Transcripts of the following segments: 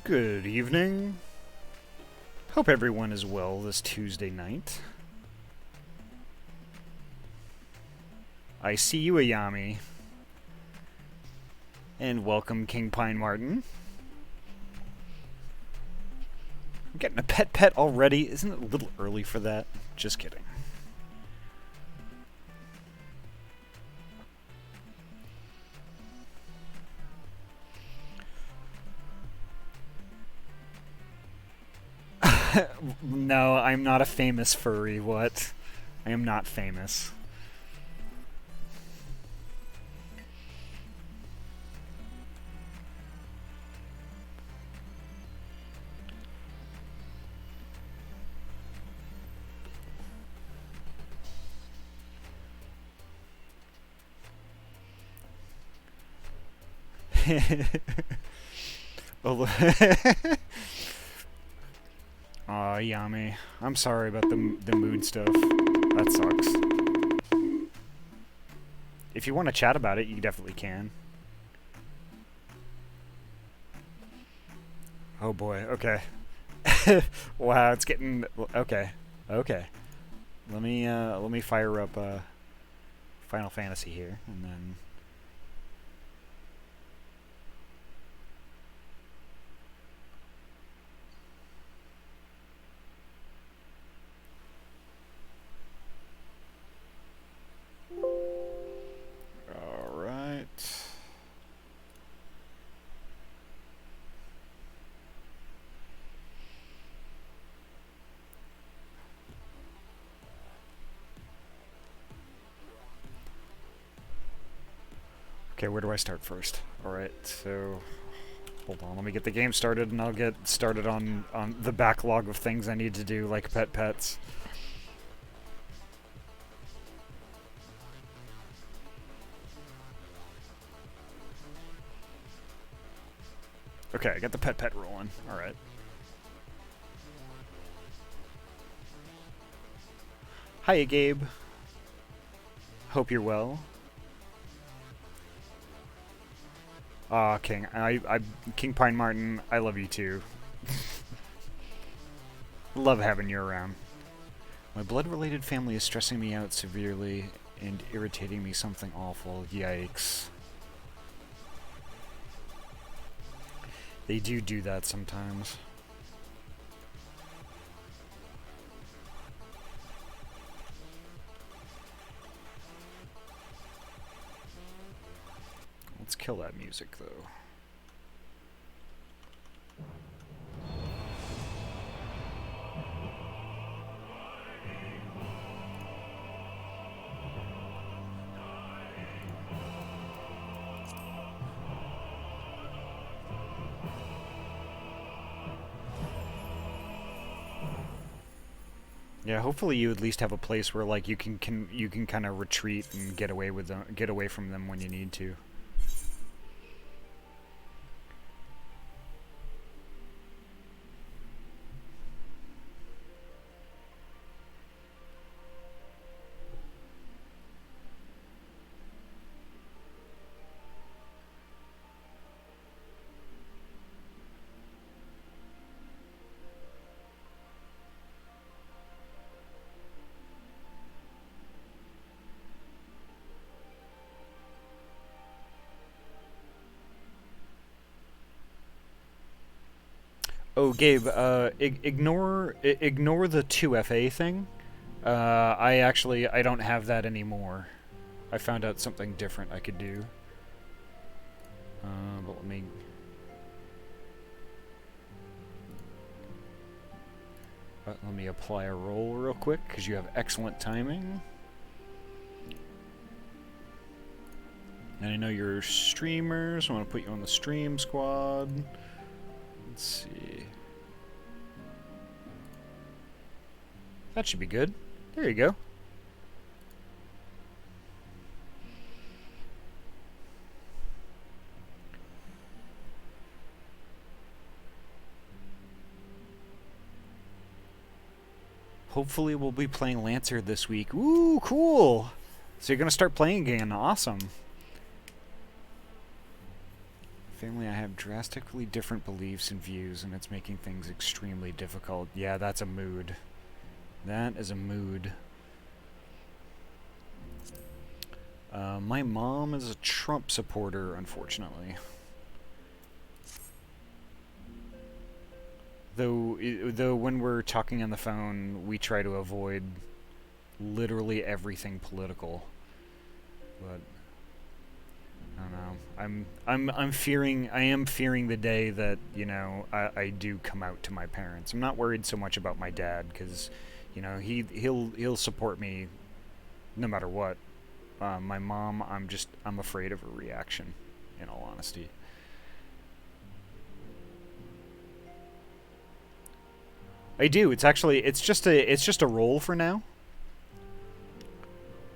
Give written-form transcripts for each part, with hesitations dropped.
Good evening. Hope everyone is well this Tuesday night. I see you, Ayami. And welcome, King Pine Martin. I'm getting a pet already. Isn't it a little early for that? Just kidding. No, I'm not a famous furry. What? I am not famous. Oh, aw, Yami. I'm sorry about the mood stuff. That sucks. If you want to chat about it, you definitely can. Oh boy, okay. Wow, it's getting... Okay. Okay. Let me fire up Final Fantasy here, and then... Alright. Okay, where do I start first? Alright, so... Hold on, let me get the game started, and I'll get started on the backlog of things I need to do, like pets. Okay, I got the pet rolling. Alright. Hiya, Gabe. Hope you're well. King. King Pine Martin, I love you too. Love having you around. My blood-related family is stressing me out severely and irritating me something awful. Yikes. They do that sometimes. Let's kill that music, though. Yeah, hopefully you at least have a place where like you can kind of retreat and get away from them when you need to. Oh, Gabe, ignore the 2FA thing. I don't have that anymore. I found out something different I could do. But let me apply a roll real quick, because you have excellent timing. And I know you're streamers, so I want to put you on the stream squad. Let's see. That should be good. There you go. Hopefully we'll be playing Lancer this week. Ooh, cool! So you're gonna start playing again. Awesome. family, I have drastically different beliefs and views, and it's making things extremely difficult. Yeah, that's a mood. That is a mood. My mom is a Trump supporter, unfortunately. Though when we're talking on the phone, we try to avoid literally everything political. But I don't know. I am fearing the day that, you know, I do come out to my parents. I'm not worried so much about my dad because, you know, he'll support me no matter what. My mom, I'm afraid of her reaction, in all honesty. I do. It's just a role for now.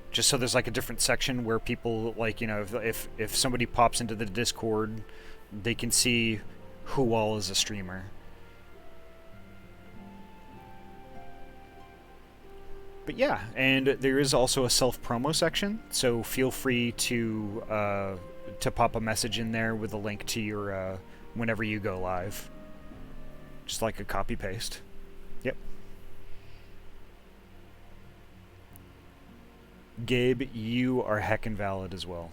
Just so there's like a different section where people, like, you know, if somebody pops into the Discord, they can see who all is a streamer. But yeah, and there is also a self promo section, so feel free to pop a message in there with a link to your whenever you go live, just like a copy paste. Yep. Gabe, you are heckin' valid as well.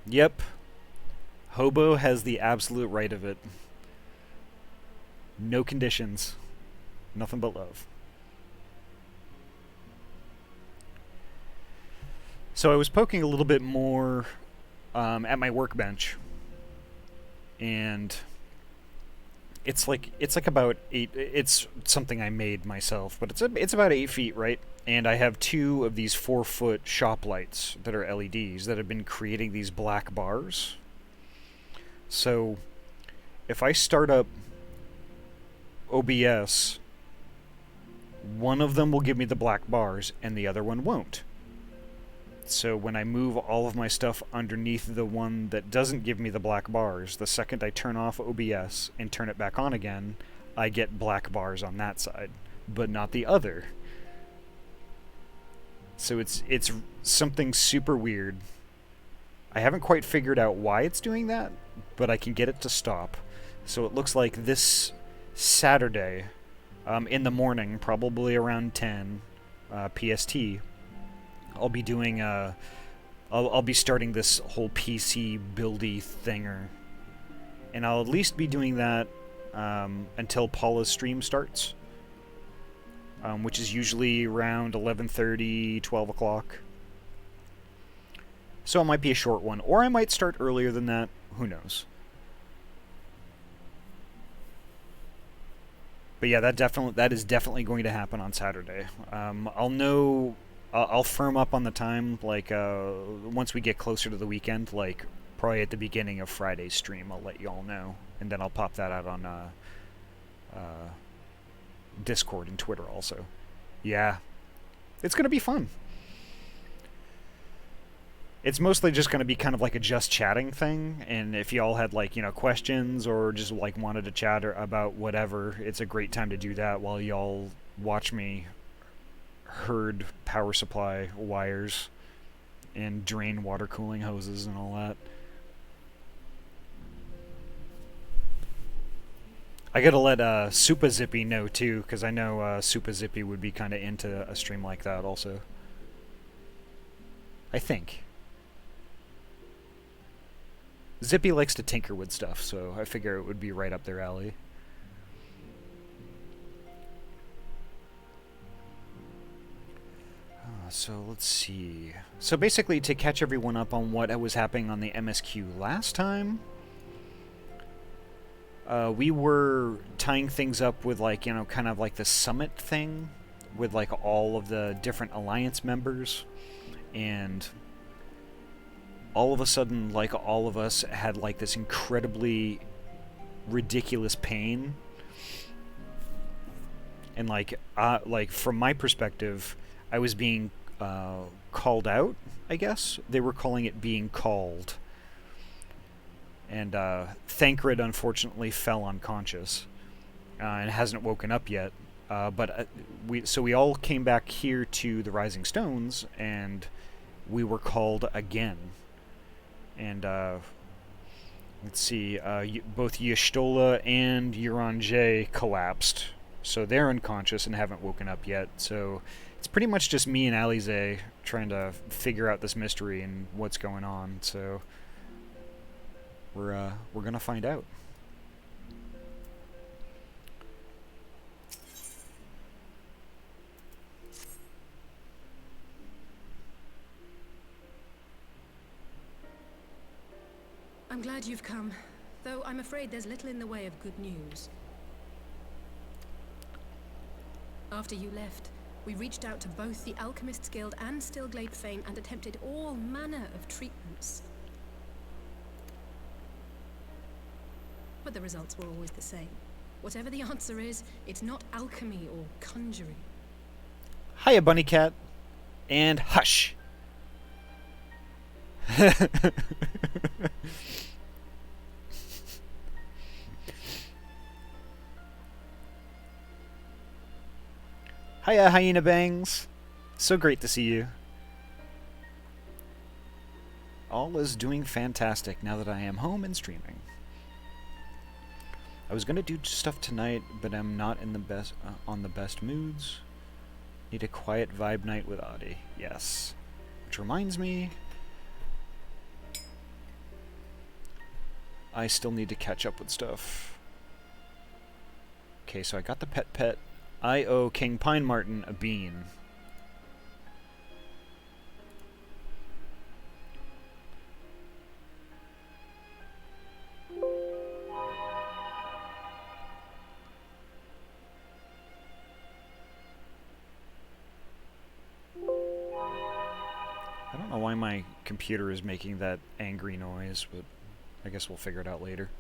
Yep. Hobo has the absolute right of it. No conditions. Nothing but love. So I was poking a little bit more at my workbench, and it's like about 8. It's something I made myself, but it's about 8 feet, right? And I have 2 of these 4-foot shop lights that are LEDs that have been creating these black bars. So if I start up OBS, one of them will give me the black bars and the other one won't. So when I move all of my stuff underneath the one that doesn't give me the black bars, the second I turn off OBS and turn it back on again, I get black bars on that side, but not the other. So it's something super weird. I haven't quite figured out why it's doing that, but I can get it to stop. So it looks like this Saturday, in the morning, probably around 10 PST, I'll be doing I'll be starting this whole PC buildy thinger, and I'll at least be doing that until Paula's stream starts, which is usually around 11:30, 12 o'clock. So it might be a short one, or I might start earlier than that. Who knows? But yeah, that is definitely going to happen on Saturday. I'll know. I'll firm up on the time, like, once we get closer to the weekend, like, probably at the beginning of Friday's stream, I'll let you all know. And then I'll pop that out on Discord and Twitter also. Yeah. It's going to be fun. It's mostly just going to be kind of like a just chatting thing, and if y'all had, like, you know, questions or just, like, wanted to chat about whatever, it's a great time to do that while y'all watch me herd power supply wires and drain water cooling hoses and all that. I gotta let Super Zippy know too, because I know Super Zippy would be kind of into a stream like that also. I think. Zippy likes to tinker with stuff, so I figure it would be right up their alley. So let's see. So basically, to catch everyone up on what was happening on the MSQ last time, we were tying things up with, like, you know, kind of like the summit thing with, like, all of the different alliance members, and all of a sudden, like, all of us had, like, this incredibly ridiculous pain, and, like, from my perspective, I was being called out, I guess. They were calling it being called. And Thancred unfortunately fell unconscious and hasn't woken up yet. So we all came back here to the Rising Stones, and we were called again. And let's see, both Y'shtola and Uranger collapsed, so they're unconscious and haven't woken up yet. So it's pretty much just me and Alize trying to figure out this mystery and what's going on. So we're gonna find out. I'm glad you've come, though I'm afraid there's little in the way of good news. After you left, we reached out to both the Alchemists Guild and Stilglaipfane and attempted all manner of treatments. But the results were always the same. Whatever the answer is, it's not alchemy or conjuring. Hiya, Bunny Cat. And hush! Hiya, Hyena Bangs. So great to see you. All is doing fantastic now that I am home and streaming. I was gonna do stuff tonight, but I'm not in the best on the best moods. Need a quiet vibe night with Ahty. Yes. Which reminds me, I still need to catch up with stuff. Okay, so I got the pet. I owe King Pine Martin a bean. I don't know why my computer is making that angry noise, but I guess we'll figure it out later.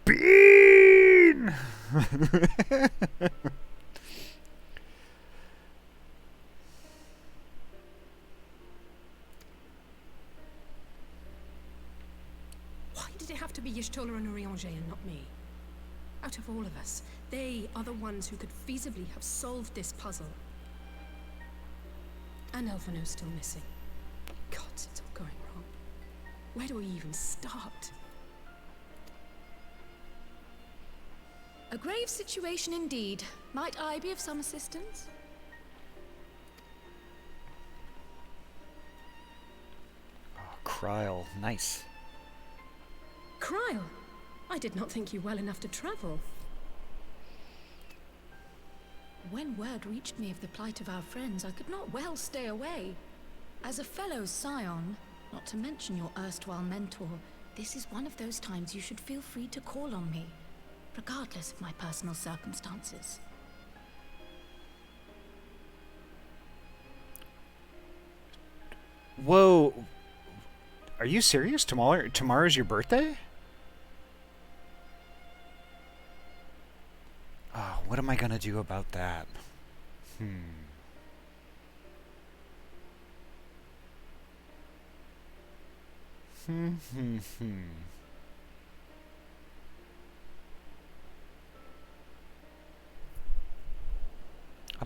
Bean! Why did it have to be Y'shtola and Uranger and not me? Out of all of us, they are the ones who could feasibly have solved this puzzle. And Elfino's still missing. God, it's all going wrong. Where do we even start? A grave situation indeed. Might I be of some assistance? Oh, Kryl, nice. Kryl! I did not think you well enough to travel. When word reached me of the plight of our friends, I could not well stay away. As a fellow scion, not to mention your erstwhile mentor, this is one of those times you should feel free to call on me, regardless of my personal circumstances. Whoa. Are you serious? Tomorrow's your birthday? Oh, what am I gonna do about that? I'm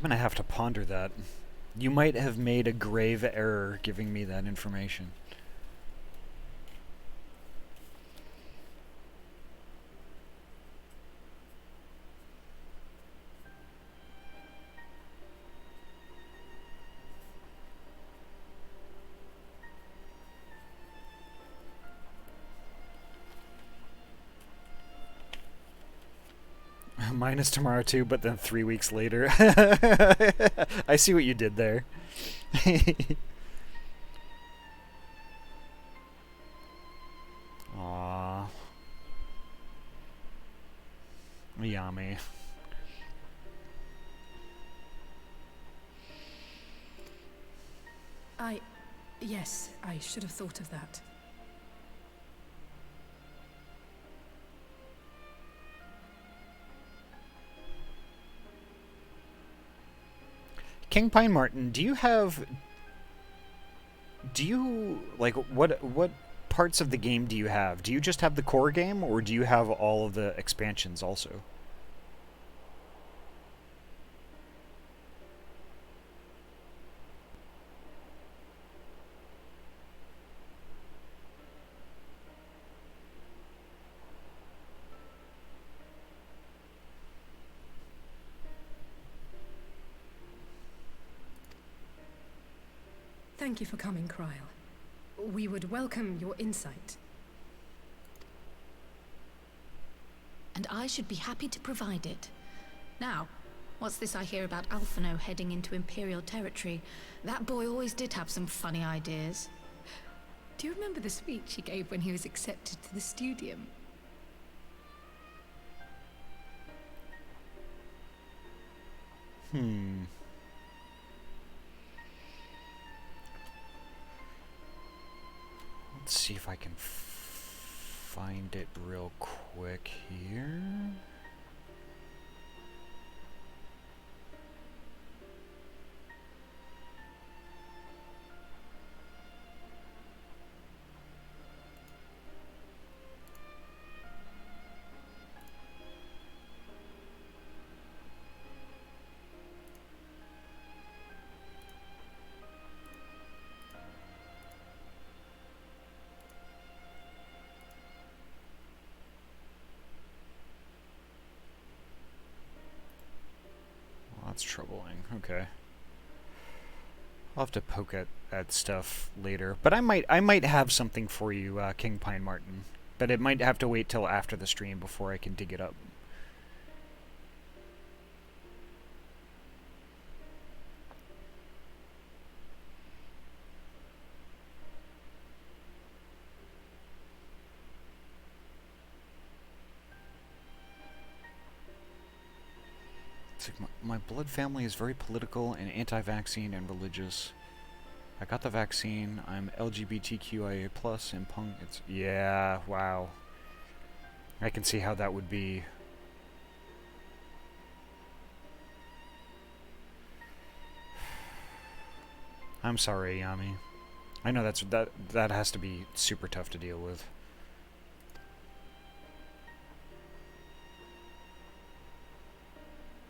gonna have to ponder that. You might have made a grave error giving me that information. Mine is tomorrow too, but then 3 weeks later. I see what you did there. Aww. Yummy. Yes, I should have thought of that. King Pine Martin, what parts of the game do you have? Do you just have the core game, or do you have all of the expansions also? Thank you for coming, Kryle. We would welcome your insight. And I should be happy to provide it. Now, what's this I hear about Alphino heading into Imperial territory? That boy always did have some funny ideas. Do you remember the speech he gave when he was accepted to the Studium? Let's see if I can find it real quick here. That's troubling. Okay. I'll have to poke at stuff later. But I might have something for you, King Pine Martin. But it might have to wait till after the stream before I can dig it up. My blood family is very political and anti-vaccine and religious. I got the vaccine. I'm LGBTQIA+ and punk. It's yeah, wow. I can see how that would be. I'm sorry, Yami. I know that has to be super tough to deal with.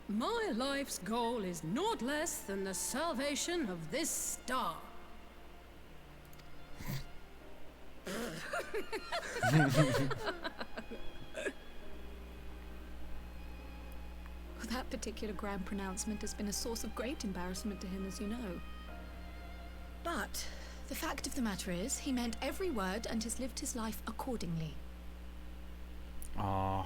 My life's goal is naught less than the salvation of this star. That particular grand pronouncement has been a source of great embarrassment to him, as you know. But the fact of the matter is, he meant every word and has lived his life accordingly. Aww.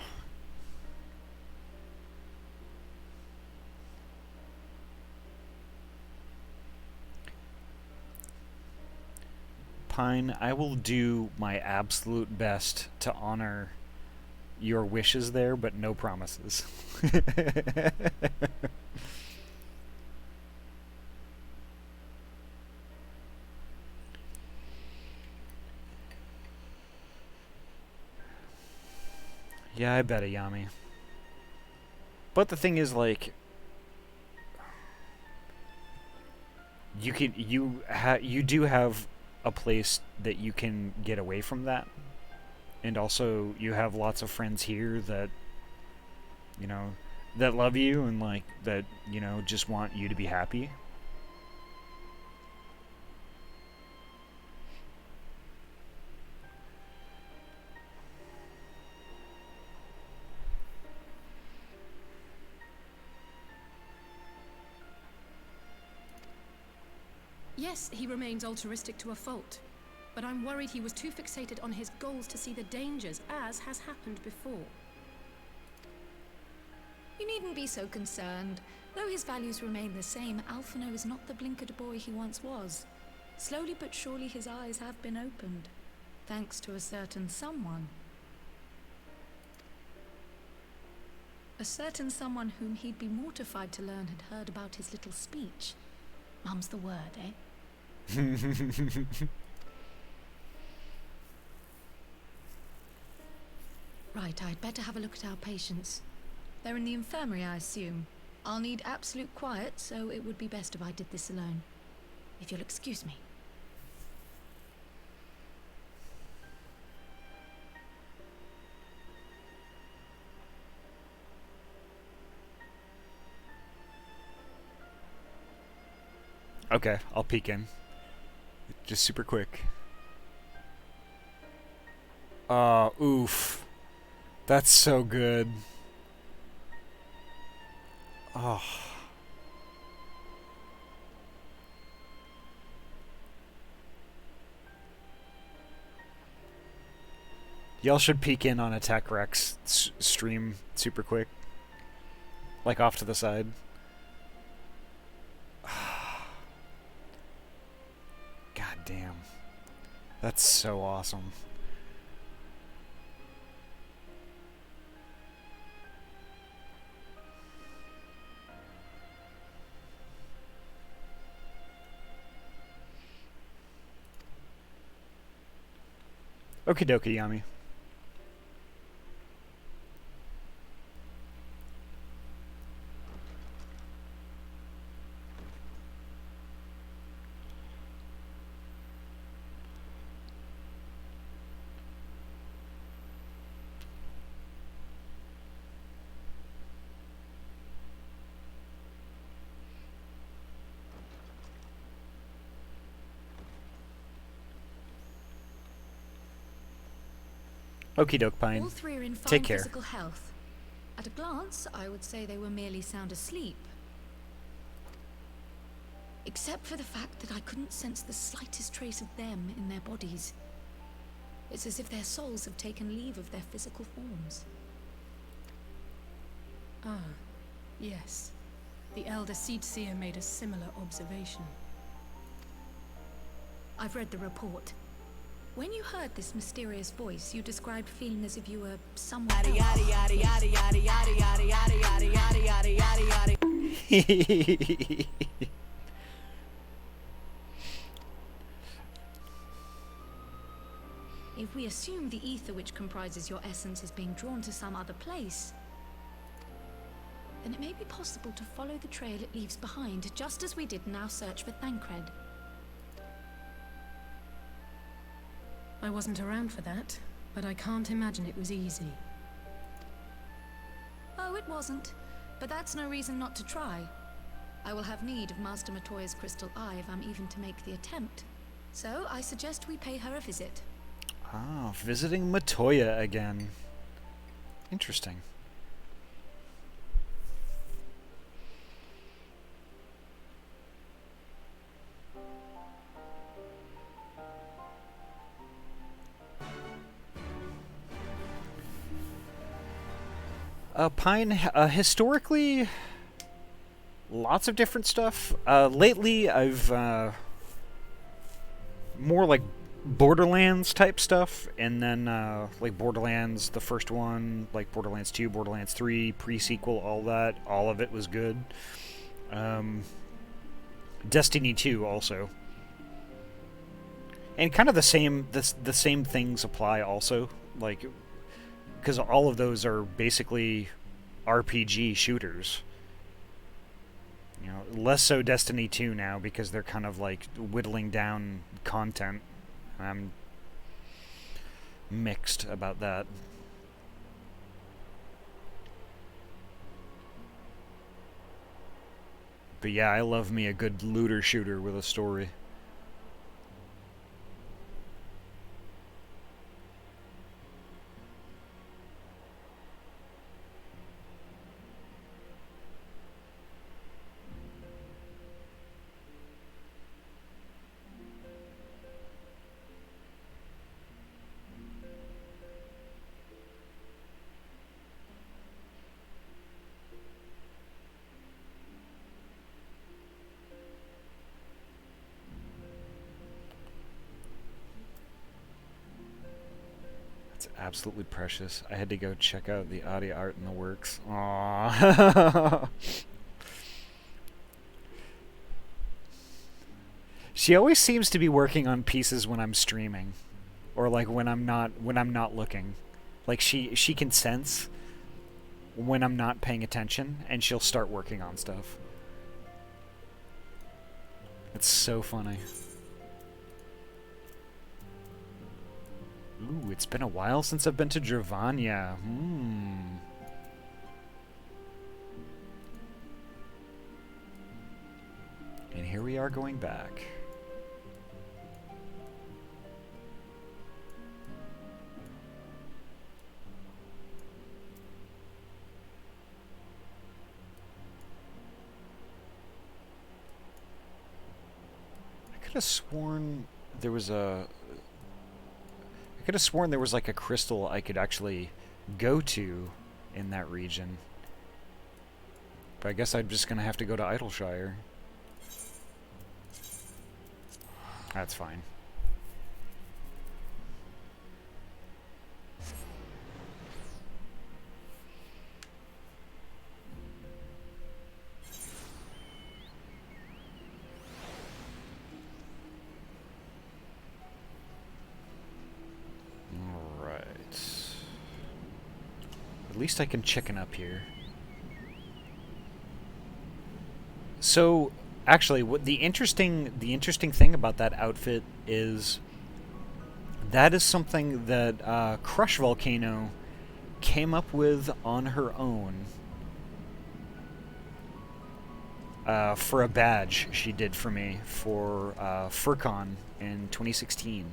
Pine, I will do my absolute best to honor your wishes there, but no promises. Yeah, I bet, Ayami. But the thing is, like, you do have a place that you can get away from that, and also you have lots of friends here that, you know, that love you and like that, you know, just want you to be happy. Yes, he remains altruistic to a fault, but I'm worried he was too fixated on his goals to see the dangers, as has happened before. You needn't be so concerned. Though his values remain the same, Alphino is not the blinkered boy he once was. Slowly but surely his eyes have been opened, thanks to a certain someone. A certain someone whom he'd be mortified to learn had heard about his little speech. Mum's the word, eh? Right, I'd better have a look at our patients. They're in the infirmary, I assume. I'll need absolute quiet, so it would be best if I did this alone. If you'll excuse me. Okay, I'll peek in. Just super quick. Oof. That's so good. Oh. Y'all should peek in on Attack Rex stream super quick. Like off to the side. God damn. That's so awesome. Okie dokie, Yami. Okie doke, Pine. All three are in fine Take care. physical health. At a glance, I would say they were merely sound asleep. Except for the fact that I couldn't sense the slightest trace of them in their bodies. It's as if their souls have taken leave of their physical forms. Ah, yes. The Elder Seed-Seer made a similar observation. I've read the report. When you heard this mysterious voice, you described feeling as if you were somewhere else. If we assume the ether which comprises your essence is being drawn to some other place, then it may be possible to follow the trail it leaves behind, just as we did in our search for Thancred. I wasn't around for that, but I can't imagine it was easy. Oh, it wasn't. But that's no reason not to try. I will have need of Master Matoya's crystal eye if I'm even to make the attempt. So I suggest we pay her a visit. Ah, visiting Matoya again. Interesting. Pine, historically, lots of different stuff. Lately, I've more like Borderlands type stuff, and then like Borderlands, the first one, like Borderlands 2, Borderlands 3, pre-sequel, all that. All of it was good. Destiny 2 also. And kind of the same things apply also, like, because all of those are basically RPG shooters. You know, less so Destiny 2 now, because they're kind of like whittling down content. I'm mixed about that. But yeah, I love me a good looter shooter with a story. Absolutely precious. I had to go check out the Ahty art in the works. Aww. She always seems to be working on pieces when I'm streaming, or like when I'm not looking. Like she can sense when I'm not paying attention, and she'll start working on stuff. It's so funny. Ooh, it's been a while since I've been to Dravania. And here we are going back. I could have sworn there was a... I Could have sworn there was like a crystal I could actually go to in that region. But I guess I'm just gonna have to go to Idleshire. That's fine. At least I can chicken up here. So, actually, what the interesting thing about that outfit is that is something that Crush Volcano came up with on her own for a badge she did for me for FurCon in 2016.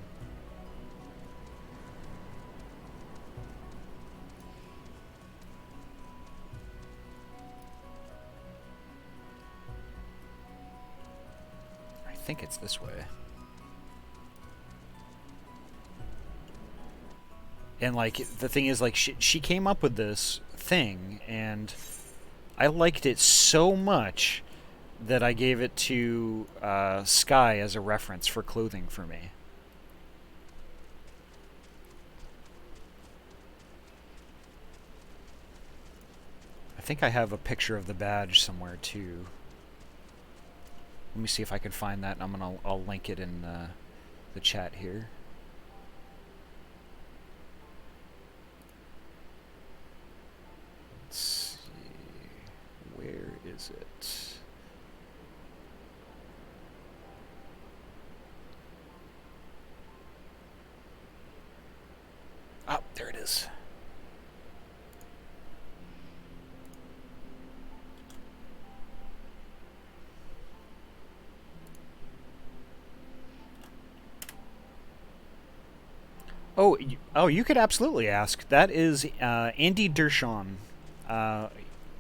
I think it's this way. And like the thing is, like she came up with this thing, and I liked it so much that I gave it to Sky as a reference for clothing for me. I think I have a picture of the badge somewhere too. Let me see if I can find that, and I'll link it in the chat here. Let's see, where is it? Ah, there it is. Oh, you could absolutely ask. That is Andy Dershon,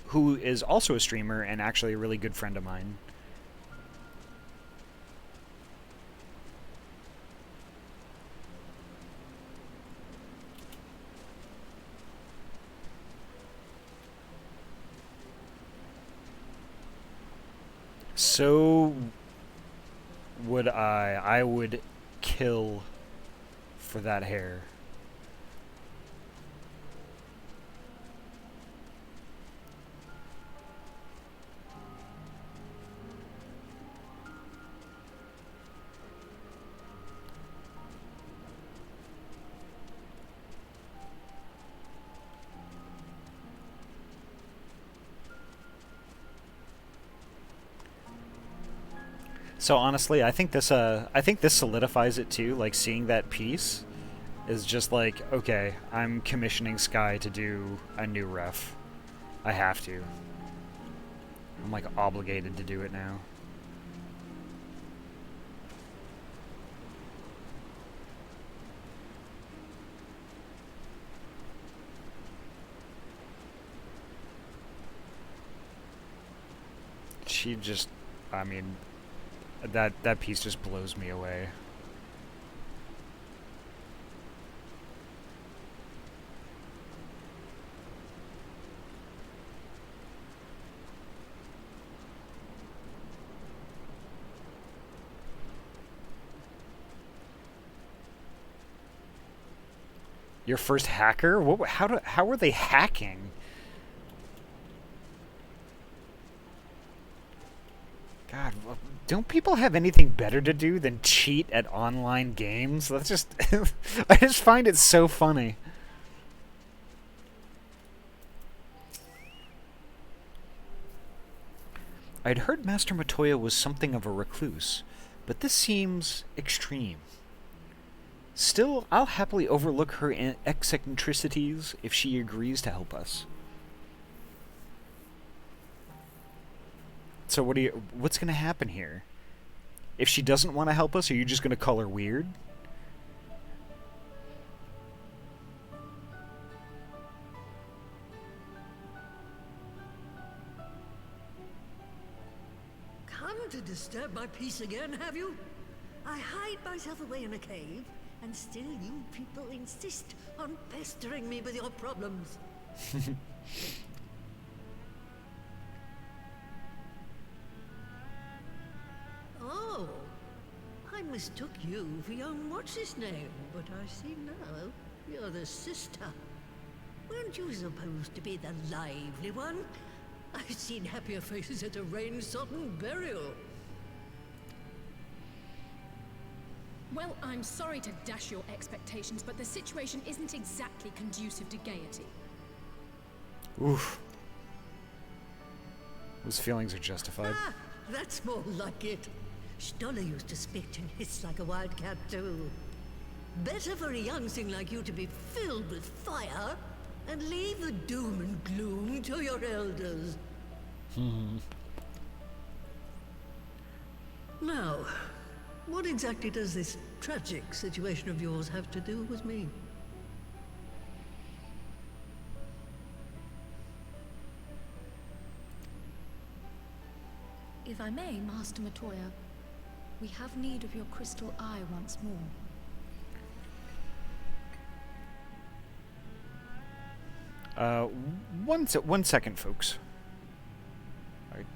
who is also a streamer and actually a really good friend of mine. So would I. I would kill for that hair. So honestly, I think this solidifies it too. Like seeing that piece is just like, okay, I'm commissioning Sky to do a new ref. I have to. I'm like obligated to do it now. She just, I mean, that piece just blows me away. Your first hacker? What? How were they hacking? God, don't people have anything better to do than cheat at online games? That's just... I just find it so funny. I'd heard Master Matoya was something of a recluse, but this seems extreme. Still, I'll happily overlook her eccentricities if she agrees to help us. So what's going to happen here? If she doesn't want to help us, are you just going to call her weird? Come to disturb my peace again, have you? I hide myself away in a cave, And still you people insist on pestering me with your problems. Oh, I mistook you for young what's-his-name, but I see now you're the sister. Weren't you supposed to be the lively one? I've seen happier faces at a rain-sodden burial. Well, I'm sorry to dash your expectations, but the situation isn't exactly conducive to gaiety. Oof. Those feelings are justified. Ah, that's more like it. Stoller used to spit and hiss like a wildcat too. Better for a young thing like you to be filled with fire and leave the doom and gloom to your elders. Now, what exactly does this tragic situation of yours have to do with me? If I may, Master Matoya, we have need of your crystal eye once more. One second, folks. All right.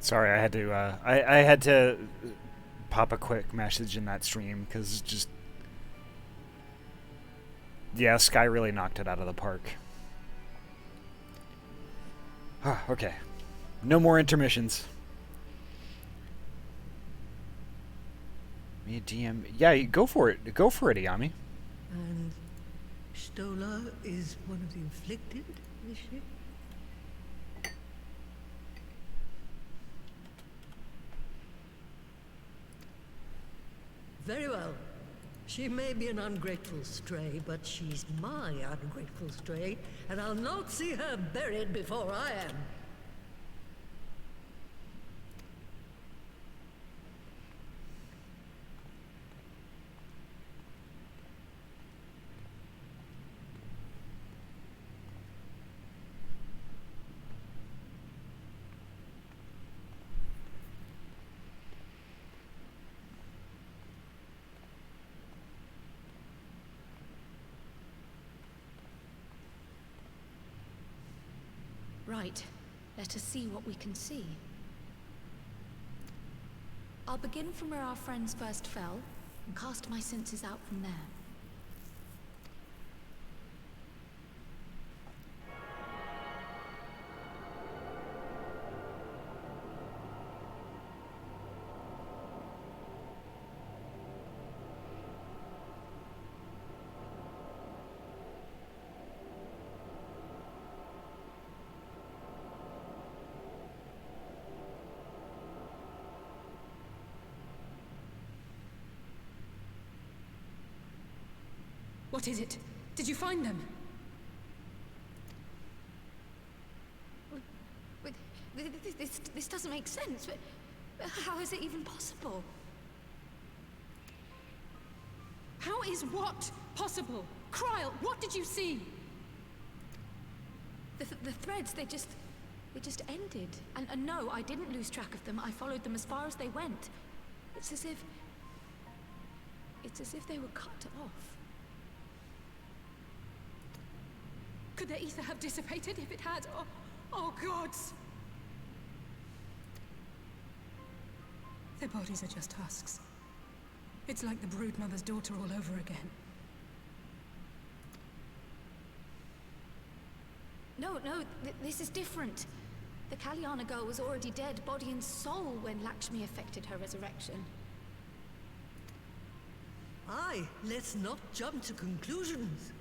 Sorry, I had to. I had to pop a quick message in that stream because just, yeah, Sky really knocked it out of the park. Okay, no more intermissions. Me DM, yeah, go for it. Go for it, Ayami. And Stoller is one of the inflicted, is she? Very well. She may be an ungrateful stray, but she's my ungrateful stray, and I'll not see her buried before I am. Right. Let us see what we can see. I'll begin from where our friends first fell, and cast my senses out from there. What is it? Did you find them? But this doesn't make sense. But how is it even possible? How is what possible? Kryl, what did you see? The threads, they just ended. And no, I didn't lose track of them. I followed them as far as they went. It's as if they were cut off. Could their ether have dissipated if it had? Oh gods! Their bodies are just husks. It's like the Broodmother's daughter all over again. No, this is different. The Kalyana girl was already dead, body and soul, when Lakshmi effected her resurrection. Aye, let's not jump to conclusions.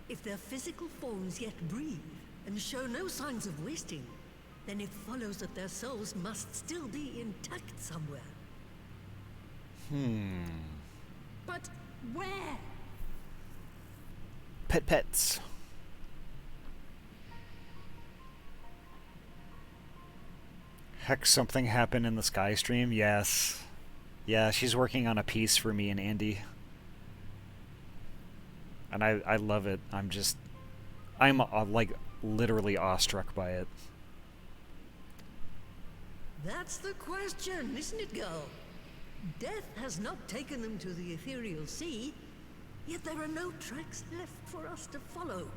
If their physical forms yet breathe, and show no signs of wasting, then it follows that their souls must still be intact somewhere. But where? Pets. Heck, something happened in the Sky Stream? Yes. Yeah, she's working on a piece for me and Andy. And I love it. I'm like literally awestruck by it. That's the question, isn't it, girl? Death has not taken them to the ethereal sea, yet there are no tracks left for us to follow.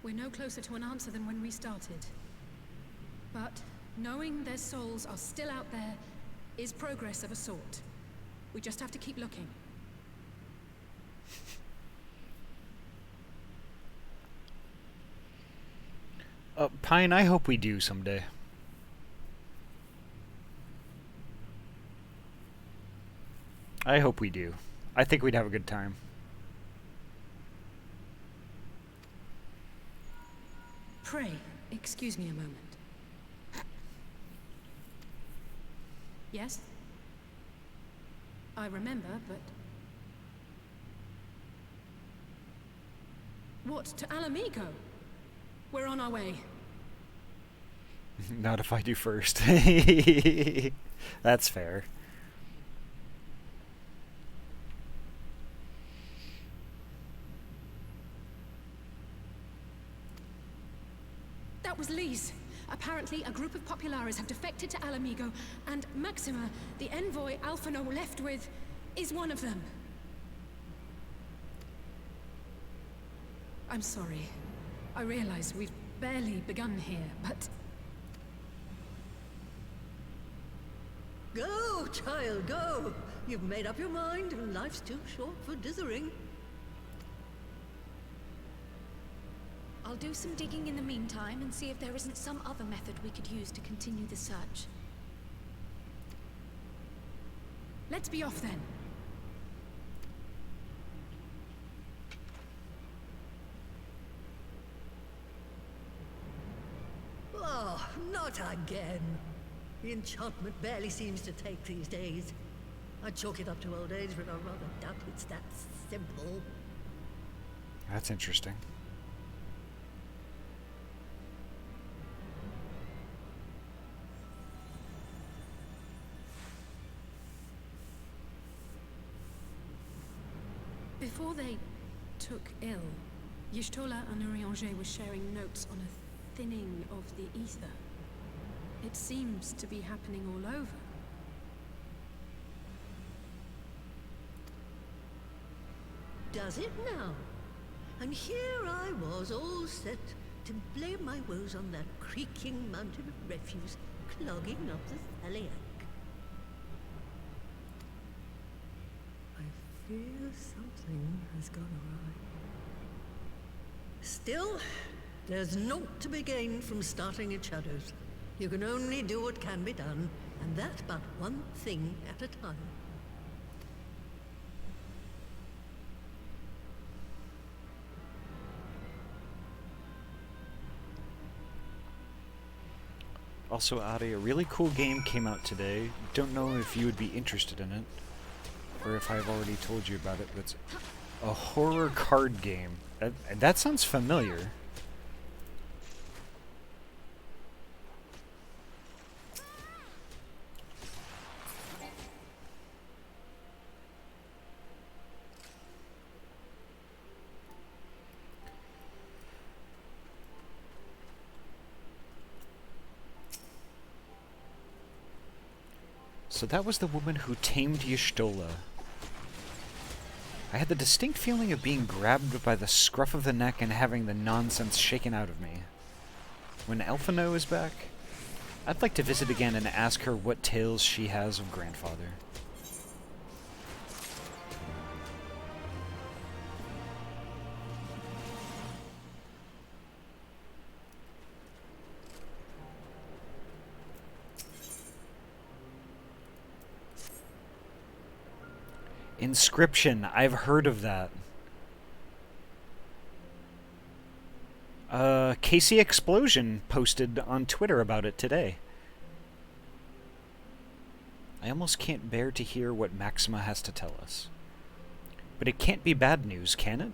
We're no closer to an answer than when we started. But knowing their souls are still out there is progress of a sort. We just have to keep looking. Pine, I hope we do someday. I hope we do. I think we'd have a good time. Pray, excuse me a moment. Yes? I remember, but... What, to Alamigo? We're on our way. Not if I do first. That's fair. That was Lee's. Apparently, a group of Populares have defected to Alamigo, and Maxima, the envoy Alphino left with, is one of them. I'm sorry. I realize we've barely begun here, but... Go, child, go! You've made up your mind, and life's too short for dithering. I'll do some digging in the meantime and see if there isn't some other method we could use to continue the search. Let's be off then. Oh, not again. The enchantment barely seems to take these days. I chalk it up to old age, but I rather doubt it's that simple. That's interesting. Before they took ill, Y'shtola and Urianger were sharing notes on a thinning of the ether. It seems to be happening all over. does it now. And here I was, all set to blame my woes on that creaking mountain of refuse clogging up the Thaliac. I fear something has gone awry. Still, there's naught to be gained from starting at shadows. You can only do what can be done, and that but one thing at a time. Also, Ahty, a really cool game came out today. Don't know if you would be interested in it, or if I've already told you about it, but it's a horror card game. That sounds familiar. So that was the woman who tamed Y'shtola. I had the distinct feeling of being grabbed by the scruff of the neck and having the nonsense shaken out of me. When Elfino is back, I'd like to visit again and ask her what tales she has of grandfather. Inscription, I've heard of that. Casey Explosion posted on Twitter about it today. I almost can't bear to hear what Maxima has to tell us. But it can't be bad news, can it?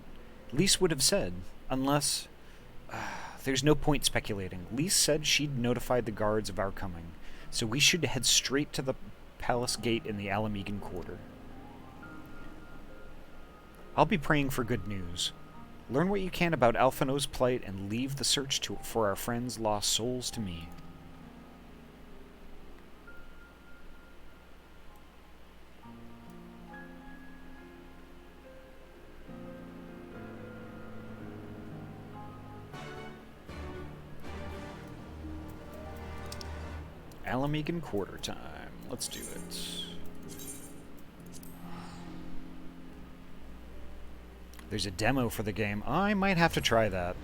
Lise would have said, unless... there's no point speculating. Lise said she'd notified the guards of our coming, so we should head straight to the palace gate in the Alamegan Quarter. I'll be praying for good news. Learn what you can about Alphino's plight and leave the search for our friends' lost souls to me. Alamegan Quarter time. Let's do it. There's a demo for the game. I might have to try that.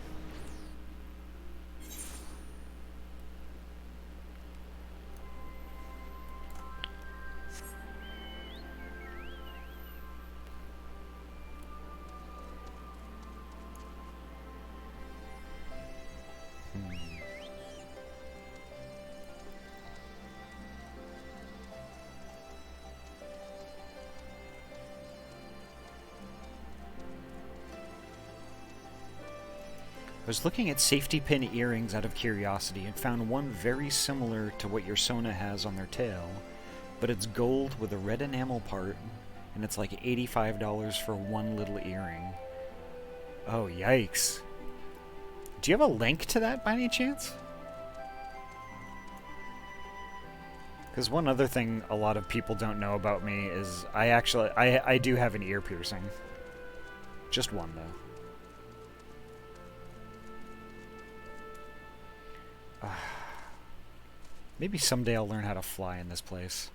I was looking at safety pin earrings out of curiosity and found one very similar to what your Sona has on their tail, but it's gold with a red enamel part, and it's like $85 for one little earring. Oh, yikes. Do you have a link to that by any chance? Because one other thing a lot of people don't know about me is I do have an ear piercing. Just one, though. Maybe someday I'll learn how to fly in this place.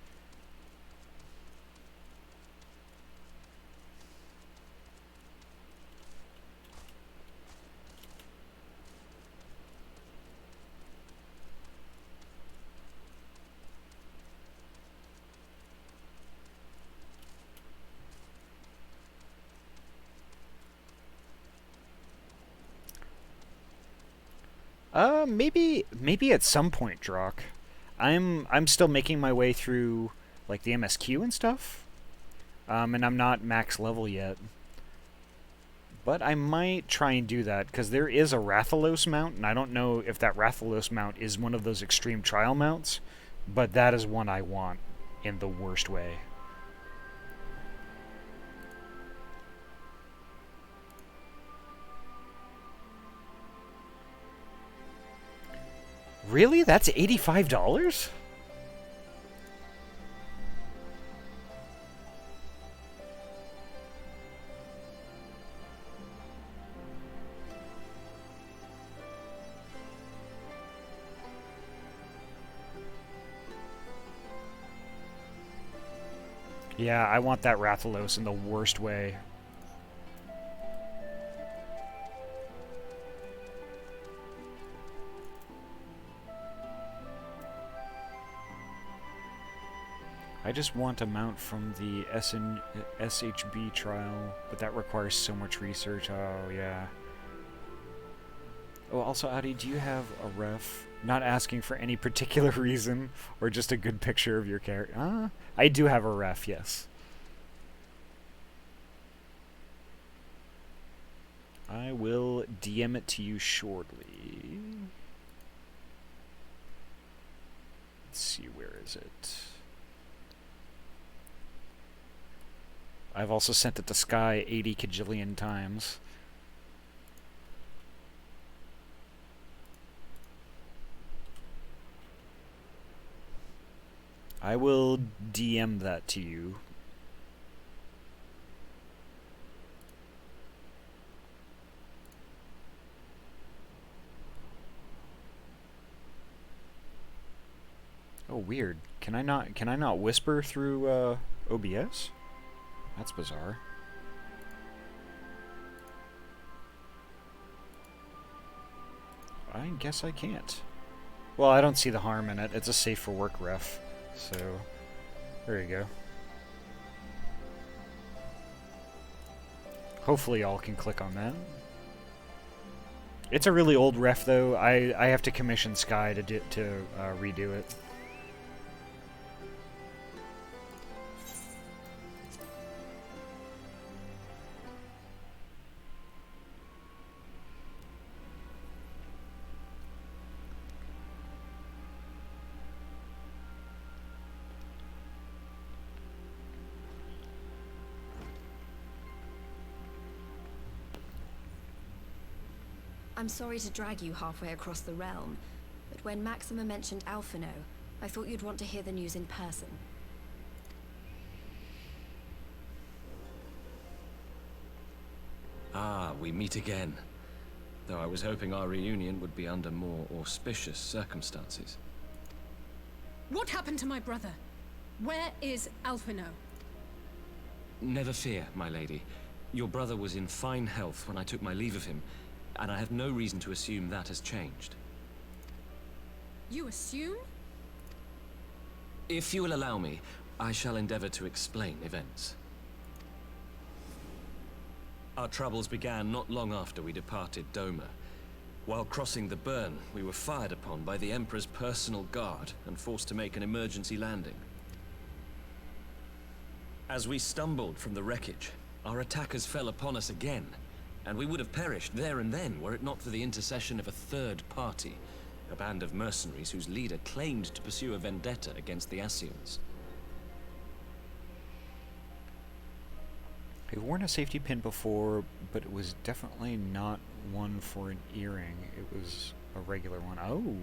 Maybe at some point, Drock. I'm still making my way through like the MSQ and stuff. And I'm not max level yet. But I might try and do that, because there is a Rathalos mount, and I don't know if that Rathalos mount is one of those extreme trial mounts, but that is one I want in the worst way. Really? That's $85? Yeah, I want that Rathalos in the worst way. I just want a mount from the SHB trial, but that requires so much research. Oh, yeah. Oh, also, Ahty, do you have a ref? Not asking for any particular reason, or just a good picture of your character. I do have a ref, yes. I will DM it to you shortly. Let's see, where is it? I've also sent it to Sky 80 kajillion times. I will DM that to you. Oh, weird. Can I not whisper through OBS? That's bizarre. I guess I can't. Well, I don't see the harm in it. It's a safe for work ref. So, there you go. Hopefully y'all can click on that. It's a really old ref though. I have to commission Sky to redo it. I'm sorry to drag you halfway across the realm, but when Maxima mentioned Alphino, I thought you'd want to hear the news in person. Ah, we meet again. Though I was hoping our reunion would be under more auspicious circumstances. What happened to my brother? Where is Alphino? Never fear, my lady. Your brother was in fine health when I took my leave of him, and I have no reason to assume that has changed. You assume? If you will allow me, I shall endeavor to explain events. Our troubles began not long after we departed Doma. While crossing the burn, we were fired upon by the Emperor's personal guard and forced to make an emergency landing. As we stumbled from the wreckage, our attackers fell upon us again, and we would have perished there and then were it not for the intercession of a third party, a band of mercenaries whose leader claimed to pursue a vendetta against the Ascians. I've worn a safety pin before, but it was definitely not one for an earring. It was a regular one. Oh!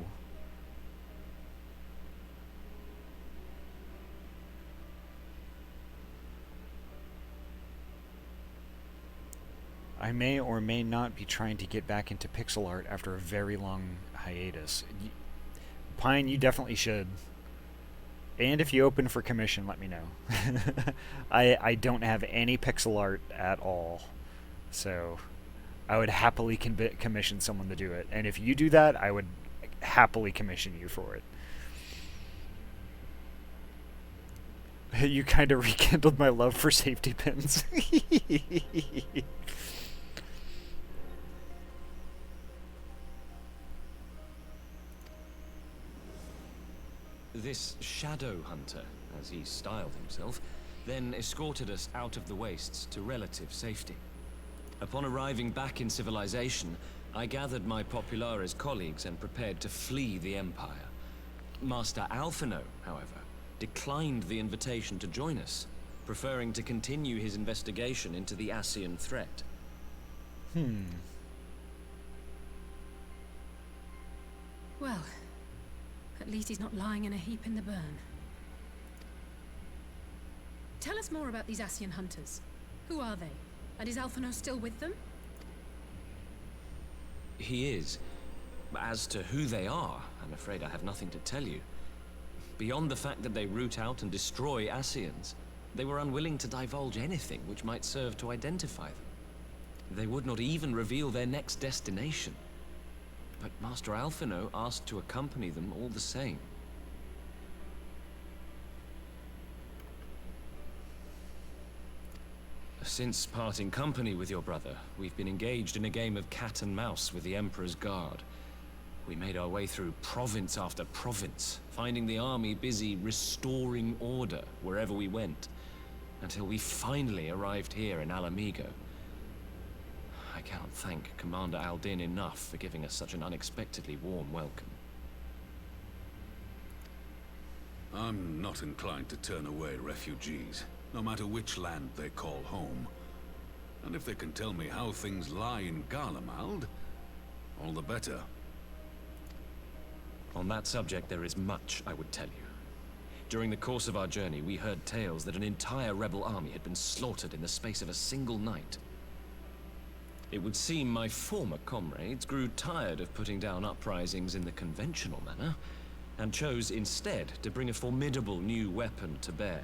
I may or may not be trying to get back into pixel art after a very long hiatus. Pine, you definitely should. And if you open for commission, let me know. I don't have any pixel art at all, so I would happily commission someone to do it. And if you do that, I would happily commission you for it. You kind of rekindled my love for safety pins. This Shadow Hunter, as he styled himself, then escorted us out of the wastes to relative safety. Upon arriving back in civilization, I gathered my Populares colleagues and prepared to flee the Empire. Master Alphino, however, declined the invitation to join us, preferring to continue his investigation into the Ascian threat. Well, at least he's not lying in a heap in the burn. Tell us more about these Ascian hunters. Who are they? And is Alphino still with them? He is. As to who they are, I'm afraid I have nothing to tell you. Beyond the fact that they root out and destroy Ascians, They were unwilling to divulge anything which might serve to identify them. They would not even reveal their next destination. But Master Alphino asked to accompany them all the same. Since parting company with your brother, we've been engaged in a game of cat and mouse with the Emperor's Guard. We made our way through province after province, finding the army busy restoring order wherever we went, until we finally arrived here in Alamigo. I cannot thank Commander Aldin enough for giving us such an unexpectedly warm welcome. I'm not inclined to turn away refugees, no matter which land they call home. And if they can tell me how things lie in Garlemald, all the better. On that subject, there is much I would tell you. During the course of our journey, we heard tales that an entire rebel army had been slaughtered in the space of a single night. It would seem my former comrades grew tired of putting down uprisings in the conventional manner, and chose instead to bring a formidable new weapon to bear.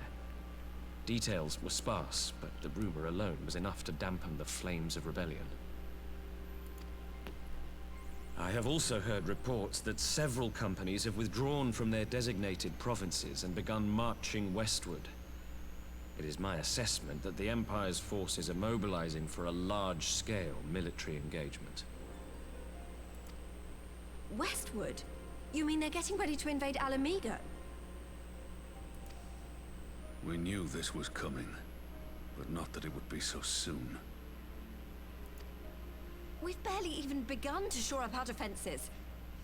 Details were sparse, but the rumor alone was enough to dampen the flames of rebellion. I have also heard reports that several companies have withdrawn from their designated provinces and begun marching westward. It is my assessment that the Empire's forces are mobilizing for a large-scale military engagement. Westward? You mean they're getting ready to invade Alamigo? We knew this was coming, but not that it would be so soon. We've barely even begun to shore up our defenses.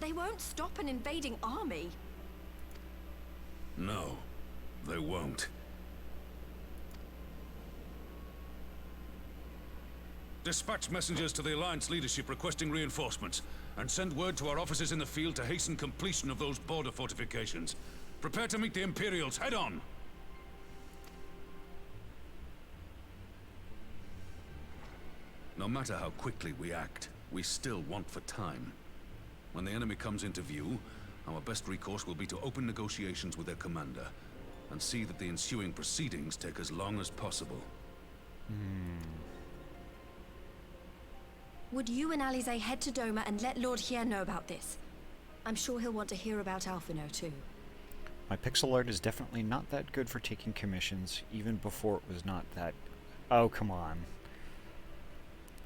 They won't stop an invading army. No, they won't. Dispatch messengers to the Alliance leadership requesting reinforcements, and send word to our officers in the field to hasten completion of those border fortifications. Prepare to meet the Imperials head on! No matter how quickly we act, we still want for time. When the enemy comes into view, our best recourse will be to open negotiations with their commander, and see that the ensuing proceedings take as long as possible. Would you and Alize head to Doma and let Lord Hien know about this? I'm sure he'll want to hear about Alphino too. My pixel art is definitely not that good for taking commissions, even before it was not that... Oh, come on.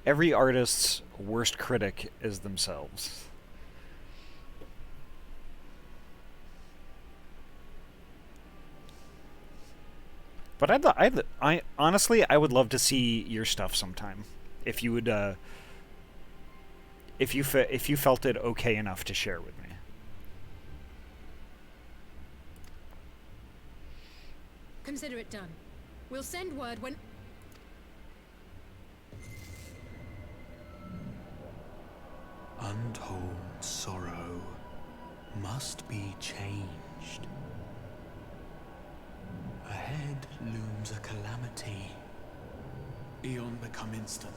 Every artist's worst critic is themselves. But I honestly, I would love to see your stuff sometime. If you would, if you felt it okay enough to share with me. Consider it done. We'll send word when... Untold sorrow must be changed. Ahead looms a calamity. Eon become instant.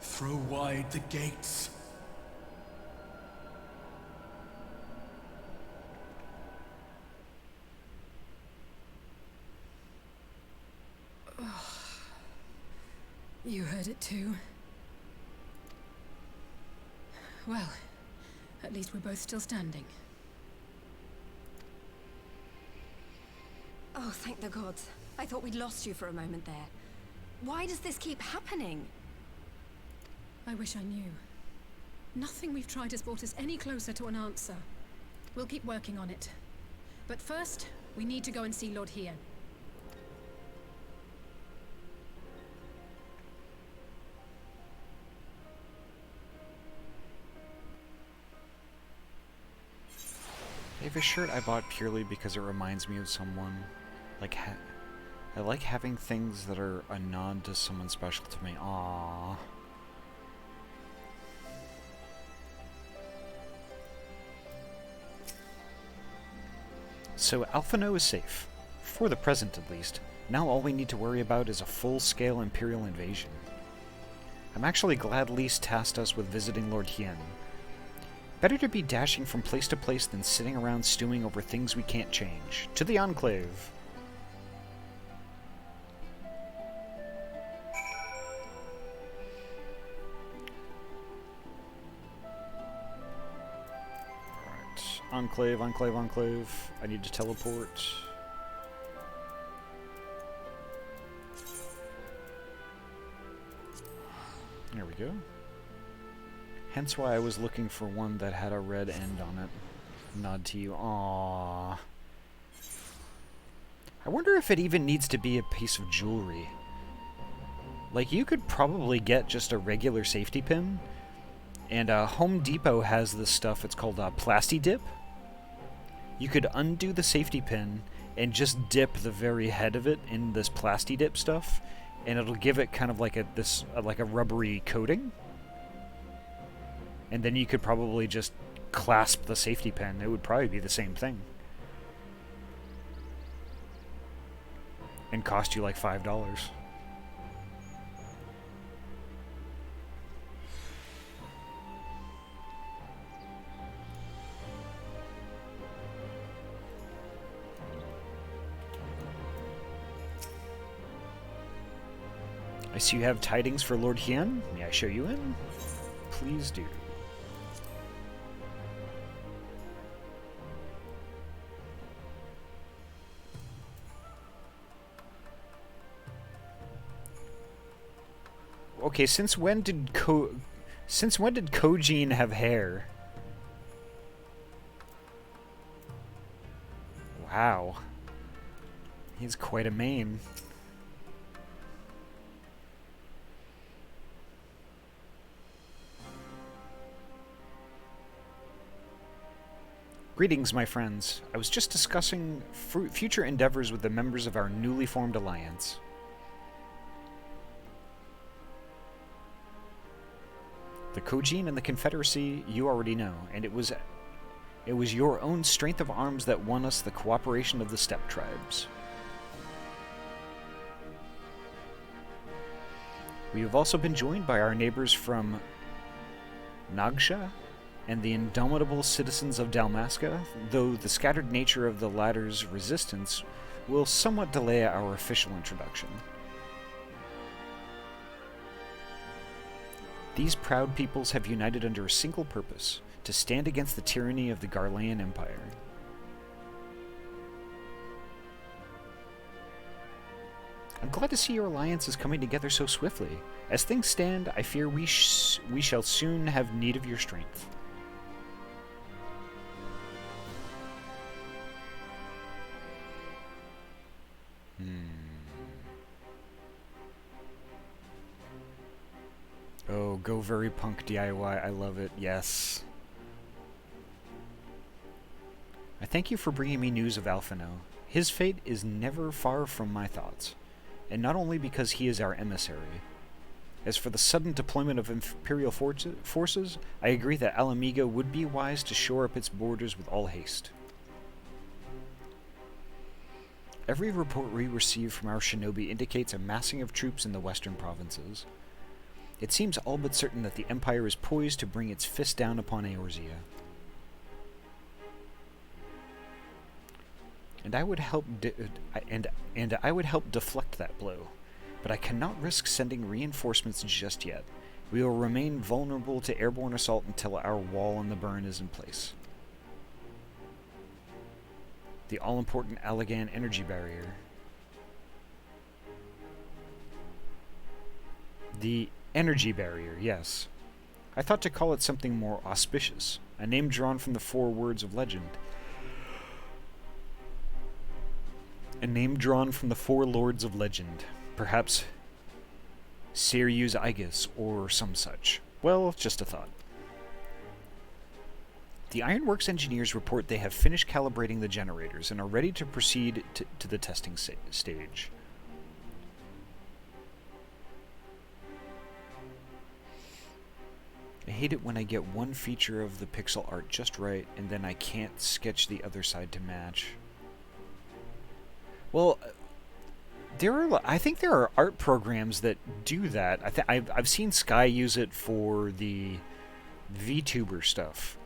Throw wide the gates. You heard it too. Well, at least we're both still standing. Oh, thank the gods. I thought we'd lost you for a moment there. Why does this keep happening? I wish I knew. Nothing we've tried has brought us any closer to an answer. We'll keep working on it. But first, we need to go and see Lord Hien. I have a shirt I bought purely because it reminds me of someone. Like, I like having things that are a nod to someone special to me. Aww. So Alphino is safe. For the present, at least. Now all we need to worry about is a full-scale Imperial invasion. I'm actually glad Lise tasked us with visiting Lord Hien. Better to be dashing from place to place than sitting around stewing over things we can't change. To the Enclave! Enclave, Enclave, Enclave. I need to teleport. There we go. Hence why I was looking for one that had a red end on it. Nod to you. Aww. I wonder if it even needs to be a piece of jewelry. Like, you could probably get just a regular safety pin. And Home Depot has this stuff, it's called Plasti-Dip. You could undo the safety pin and just dip the very head of it in this Plasti-Dip stuff, and it'll give it kind of like a rubbery coating. And then you could probably just clasp the safety pin. It would probably be the same thing. And cost you like $5. I see you have tidings for Lord Hien. May I show you in? Please do. Okay, since when did Kojin have hair? Wow. He's quite a mane. Greetings, my friends. I was just discussing future endeavors with the members of our newly formed alliance. The Kojin and the Confederacy you already know, and it was your own strength of arms that won us the cooperation of the steppe tribes. We have also been joined by our neighbors from Nagsha and the indomitable citizens of Dalmasca, though the scattered nature of the latter's resistance will somewhat delay our official introduction. These proud peoples have united under a single purpose, to stand against the tyranny of the Garlean Empire. I'm glad to see your alliance is coming together so swiftly. As things stand, I fear we shall soon have need of your strength. Oh, go very punk DIY. I love it. Yes. I thank you for bringing me news of Alphino. His fate is never far from my thoughts, and not only because he is our emissary. As for the sudden deployment of Imperial forces, I agree that Alamiga would be wise to shore up its borders with all haste. Every report we receive from our shinobi indicates a massing of troops in the western provinces. It seems all but certain that the Empire is poised to bring its fist down upon Eorzea. And I would help deflect that blow, but I cannot risk sending reinforcements just yet. We will remain vulnerable to airborne assault until our wall on the burn is in place. The all-important Allagan energy barrier. The energy barrier, yes. I thought to call it something more auspicious, a name drawn from the 4 words of legend. A name drawn from the 4 lords of legend. Perhaps Sirius Aegis or some such. Well, just a thought. The Ironworks engineers report they have finished calibrating the generators and are ready to proceed to the testing stage. I hate it when I get one feature of the pixel art just right and then I can't sketch the other side to match. Well, I think there are art programs that do that. I've seen Sky use it for the VTuber stuff.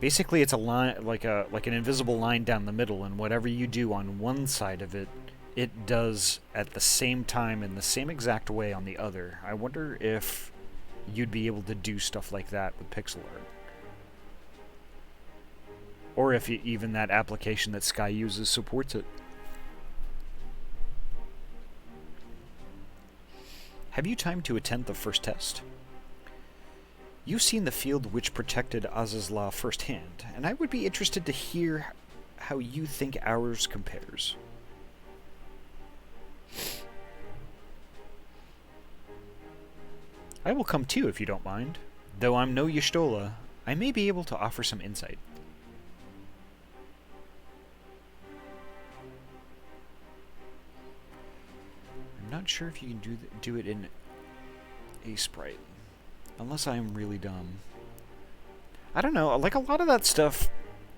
Basically, it's a line like an invisible line down the middle, and whatever you do on one side of it, it does at the same time in the same exact way on the other. I wonder if you'd be able to do stuff like that with pixel art. Or if even that application that Sky uses supports it. Have you time to attend the first test? You've seen the field which protected Azazla firsthand, and I would be interested to hear how you think ours compares. I will come too if you don't mind. Though I'm no Y'shtola, I may be able to offer some insight. I'm not sure if you can do it in a sprite. Unless I am really dumb. I don't know, like a lot of that stuff,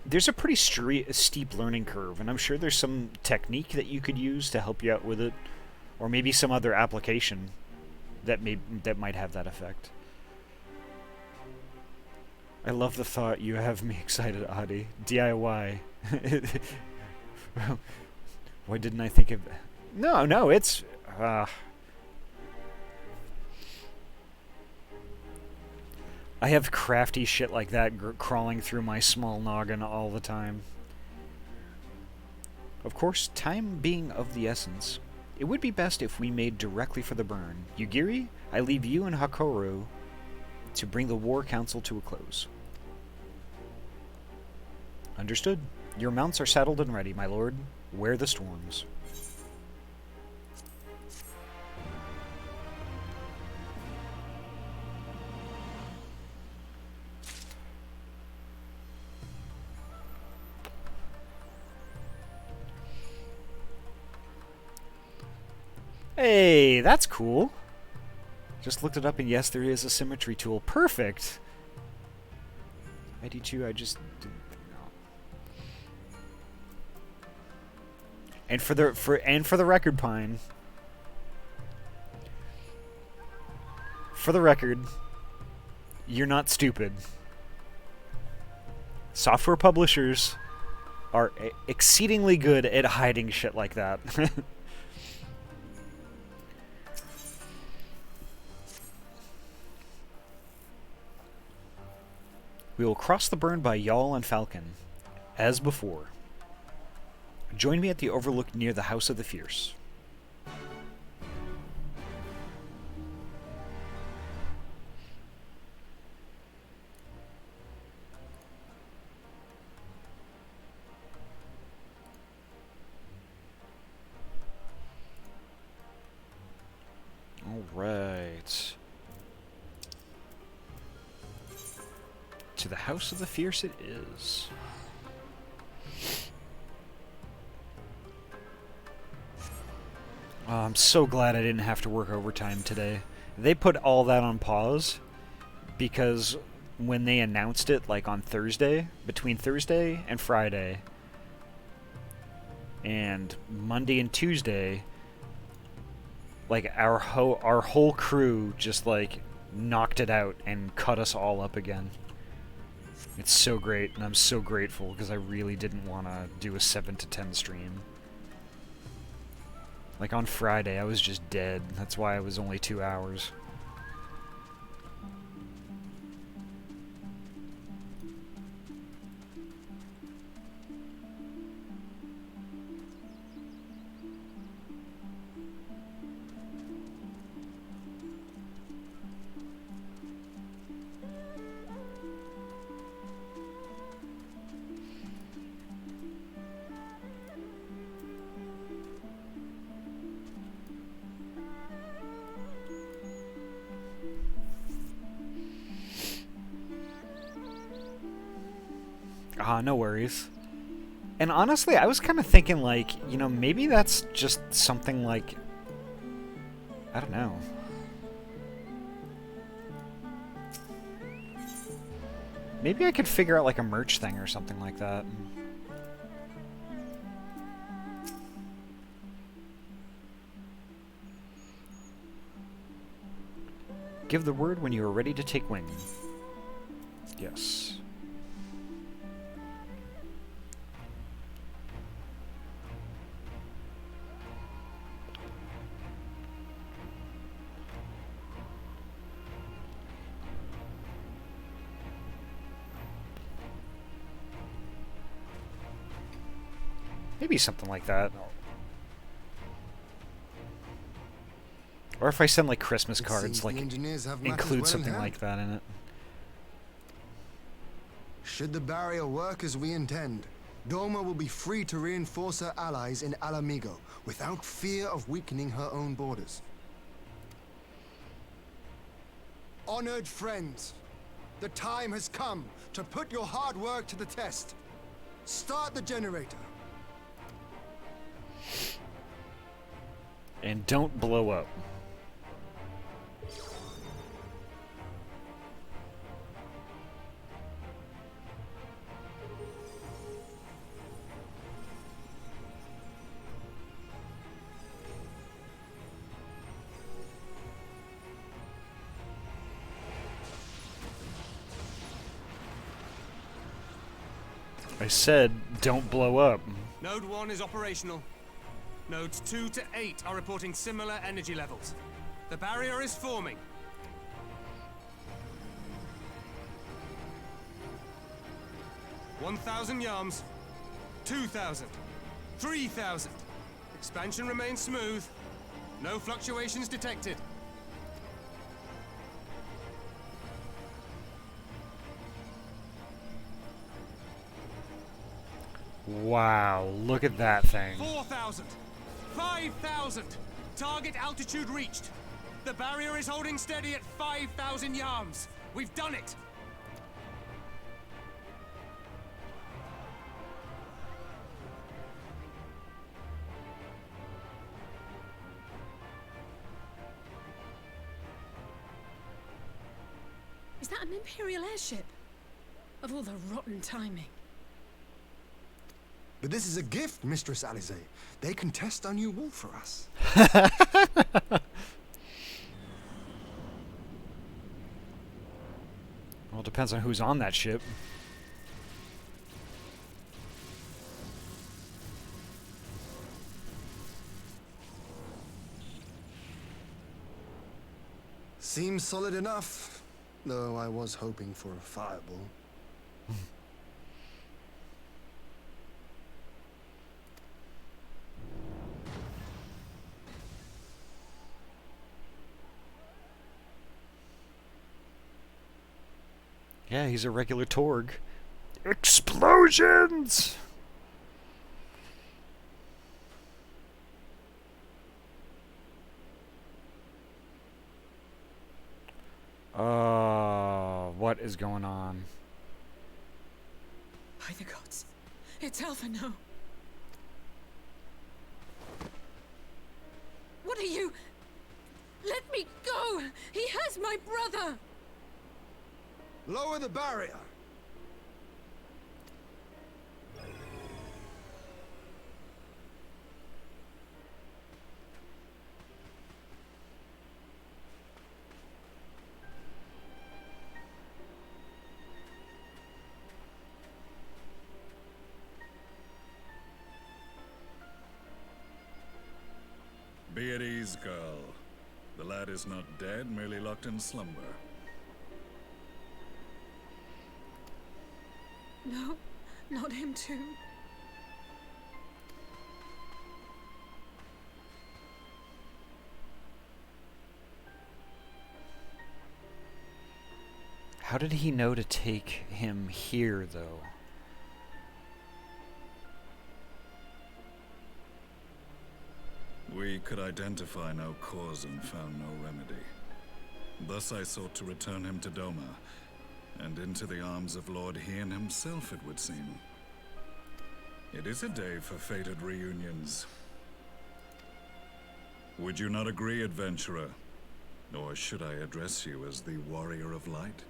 there's a pretty steep learning curve, and I'm sure there's some technique that you could use to help you out with it. Or maybe some other application that might have that effect. I love the thought you have me excited, Ahty. DIY. Why didn't I think of that? No, it's... I have crafty shit like that crawling through my small noggin all the time. Of course, time being of the essence, it would be best if we made directly for the burn. Yugiri, I leave you and Hakoru to bring the War Council to a close. Understood. Your mounts are saddled and ready, my lord. Wear the storms. Hey, that's cool. Just looked it up, and yes, there is a symmetry tool. Perfect. ID2, I just didn't know. And for the record, Pine. For the record, you're not stupid. Software publishers are exceedingly good at hiding shit like that. We will cross the burn by Yawl and Falcon, as before. Join me at the overlook near the House of the Fierce. All right. To the House of the Fierce it is. Oh, I'm so glad I didn't have to work overtime today. They put all that on pause because when they announced it, like on Thursday, between Thursday and Friday, and Monday and Tuesday, like our whole crew just like knocked it out and cut us all up again. It's so great, and I'm so grateful because I really didn't want to do a 7 to 10 stream. Like on Friday, I was just dead. That's why it was only 2 hours. No worries. And honestly, I was kind of thinking, like, you know, maybe that's just something like... I don't know. Maybe I could figure out, like, a merch thing or something like that. Give the word when you are ready to take wing. Yes. Maybe something like that. Or if I send like Christmas It cards, seems the like engineers have matters include well in something hand. like that in it. Should the barrier work as we intend, Doma will be free to reinforce her allies in Alamigo without fear of weakening her own borders. Honored friends, the time has come to put your hard work to the test. Start the generator. And don't blow up. I said, don't blow up. Node 1 is operational. Nodes 2 to 8 are reporting similar energy levels. The barrier is forming. $1,000 yards, 2,000, 3,000. Expansion remains smooth. No fluctuations detected. Wow, look at that thing. 4,000, 5,000. Target altitude reached. The barrier is holding steady at 5,000 yards. We've done it. Is that an Imperial airship? Of all the rotten timing. But this is a gift, Mistress Alize. They can test our new wall for us. Well, it depends on who's on that ship. Seems solid enough, though I was hoping for a fireball. Yeah, he's a regular Torg. Explosions! What is going on? By the gods. It's Alpha, no. What are you? Let me go! He has my brother! Lower the barrier! Be at ease, girl. The lad is not dead, merely locked in slumber. No, not him too. How did he know to take him here, though? We could identify no cause and found no remedy. Thus I sought to return him to Doma, and into the arms of Lord Hien himself, it would seem. It is a day for fated reunions. Would you not agree, adventurer? Or should I address you as the Warrior of Light?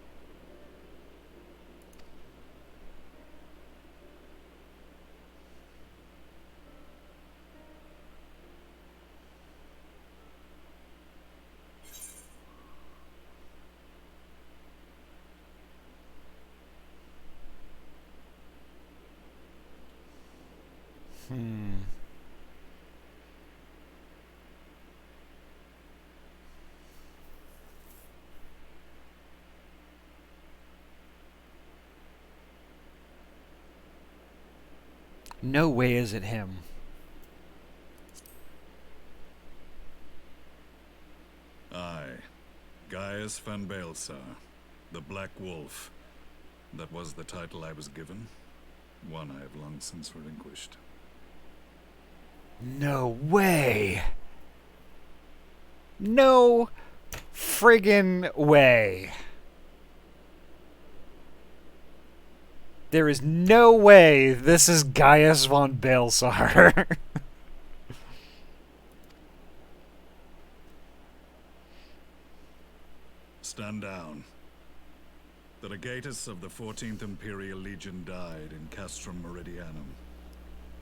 No way is it him. Aye. Gaius van Baelsar, the Black Wolf. That was the title I was given. One I have long since relinquished. No way! No friggin' way. There is no way this is Gaius von Baelsar. Stand down. The legatus of the 14th Imperial Legion died in Castrum Meridianum.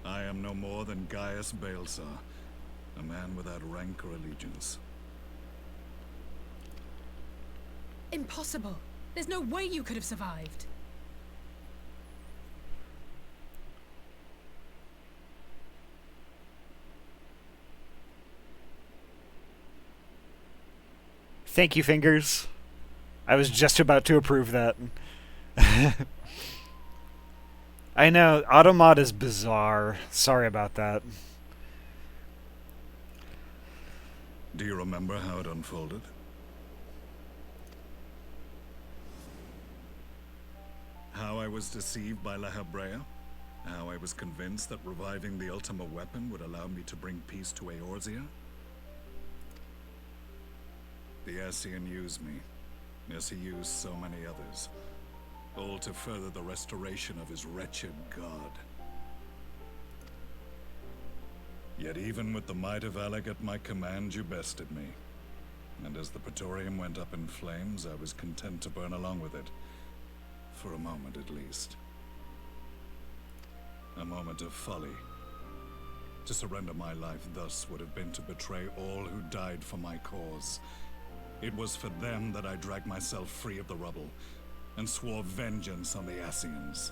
I am no more than Gaius Baelsar, a man without rank or allegiance. Impossible. There's no way you could have survived. Thank you, Fingers. I was just about to approve that. I know, Automod is bizarre. Sorry about that. Do you remember how it unfolded? How I was deceived by La Habrea? How I was convinced that reviving the Ultima weapon would allow me to bring peace to Eorzea? The Ascian used me, as he used so many others, all to further the restoration of his wretched god. Yet even with the might of Alec at my command, you bested me. And as the Praetorium went up in flames, I was content to burn along with it. For a moment at least. A moment of folly. To surrender my life thus would have been to betray all who died for my cause. It was for them that I dragged myself free of the rubble, and swore vengeance on the Ascians.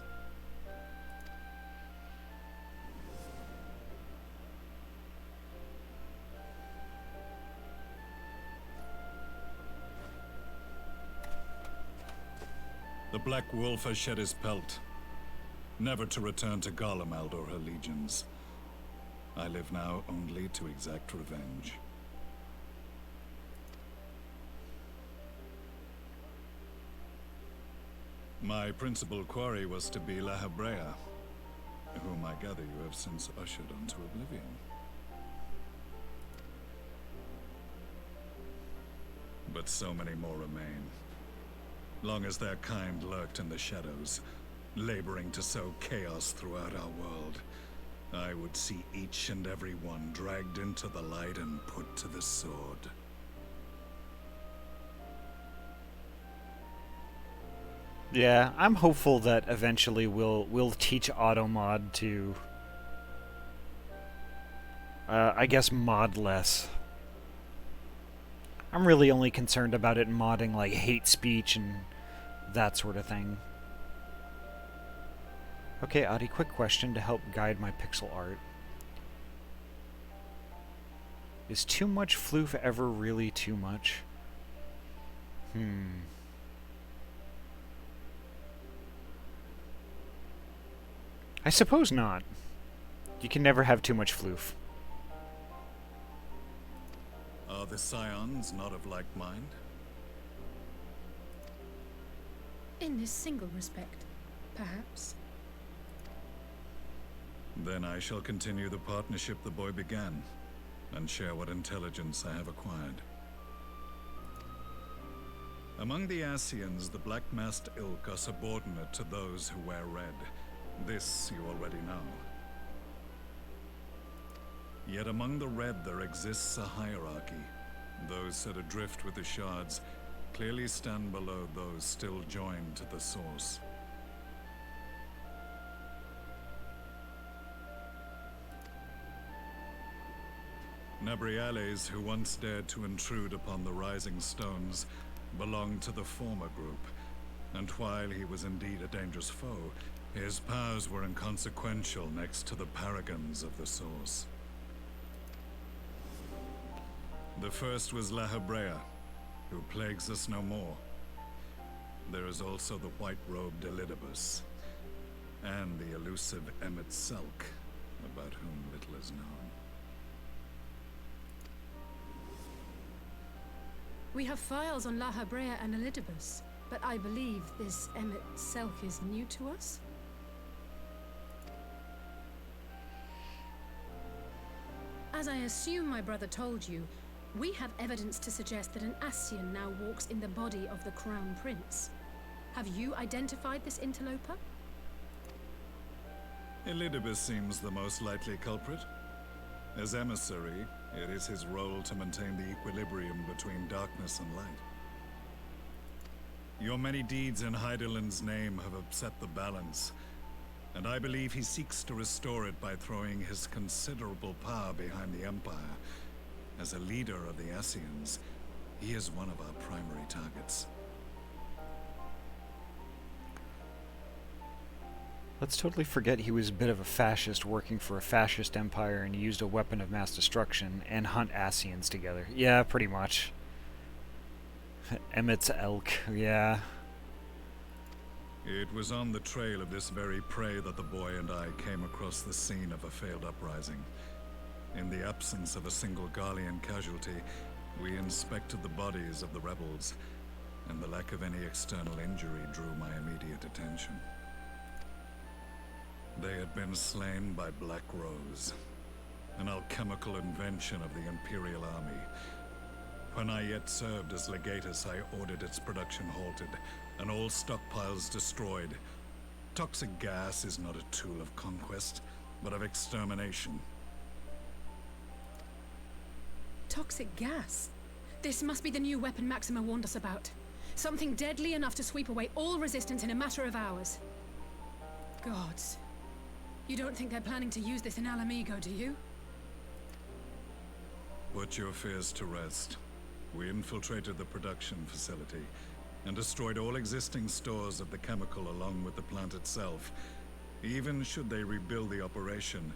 The Black Wolf has shed his pelt, never to return to Garlemald or her legions. I live now only to exact revenge. My principal quarry was to be La Habrea, whom I gather you have since ushered onto oblivion. But so many more remain. Long as their kind lurked in the shadows, laboring to sow chaos throughout our world, I would see each and every one dragged into the light and put to the sword. Yeah, I'm hopeful that eventually we'll teach Automod to, I guess, mod less. I'm really only concerned about it modding like hate speech and that sort of thing. Okay, Ahty, quick question to help guide my pixel art. Is too much floof ever really too much? I suppose not. You can never have too much floof. Are the Scions not of like mind? In this single respect, perhaps. Then I shall continue the partnership the boy began, and share what intelligence I have acquired. Among the Ascians, the Black-masked ilk are subordinate to those who wear red. This you already know. Yet among the red there exists a hierarchy. Those set adrift with the shards clearly stand below those still joined to the source. Nabriales, who once dared to intrude upon the Rising Stones, belonged to the former group, and while he was indeed a dangerous foe, his powers were inconsequential next to the paragons of the Source. The first was La Habrea, who plagues us no more. There is also the white-robed Elidibus, and the elusive Emmet Selk, about whom little is known. We have files on La Habrea and Elidibus, but I believe this Emmett Selk is new to us? As I assume my brother told you, we have evidence to suggest that an Ascian now walks in the body of the Crown Prince. Have you identified this interloper? Elidibus seems the most likely culprit. As emissary, it is his role to maintain the equilibrium between darkness and light. Your many deeds in Hydaelyn's name have upset the balance, and I believe he seeks to restore it by throwing his considerable power behind the Empire. As a leader of the Ascians, he is one of our primary targets. Let's totally forget he was a bit of a fascist working for a fascist empire and used a weapon of mass destruction and hunt Ascians together. Yeah, pretty much. Emmett's elk, yeah. It was on the trail of this very prey that the boy and I came across the scene of a failed uprising. In the absence of a single Garlean casualty, we inspected the bodies of the rebels, and the lack of any external injury drew my immediate attention. They had been slain by Black Rose, an alchemical invention of the Imperial Army. When I yet served as legatus, I ordered its production halted, and all stockpiles destroyed. Toxic gas is not a tool of conquest, but of extermination. Toxic gas? This must be the new weapon Maxima warned us about. Something deadly enough to sweep away all resistance in a matter of hours. Gods. You don't think they're planning to use this in Alamigo, do you? Put your fears to rest. We infiltrated the production facility and destroyed all existing stores of the chemical along with the plant itself. Even should they rebuild the operation,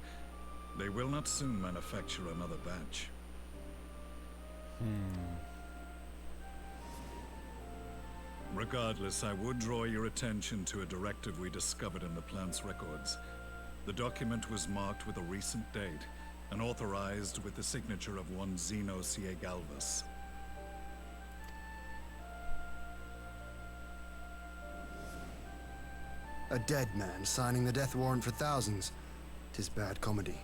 they will not soon manufacture another batch. Regardless, I would draw your attention to a directive we discovered in the plant's records. The document was marked with a recent date and authorized with the signature of one Zeno Ciegalvus. A dead man signing the death warrant for thousands. 'Tis bad comedy.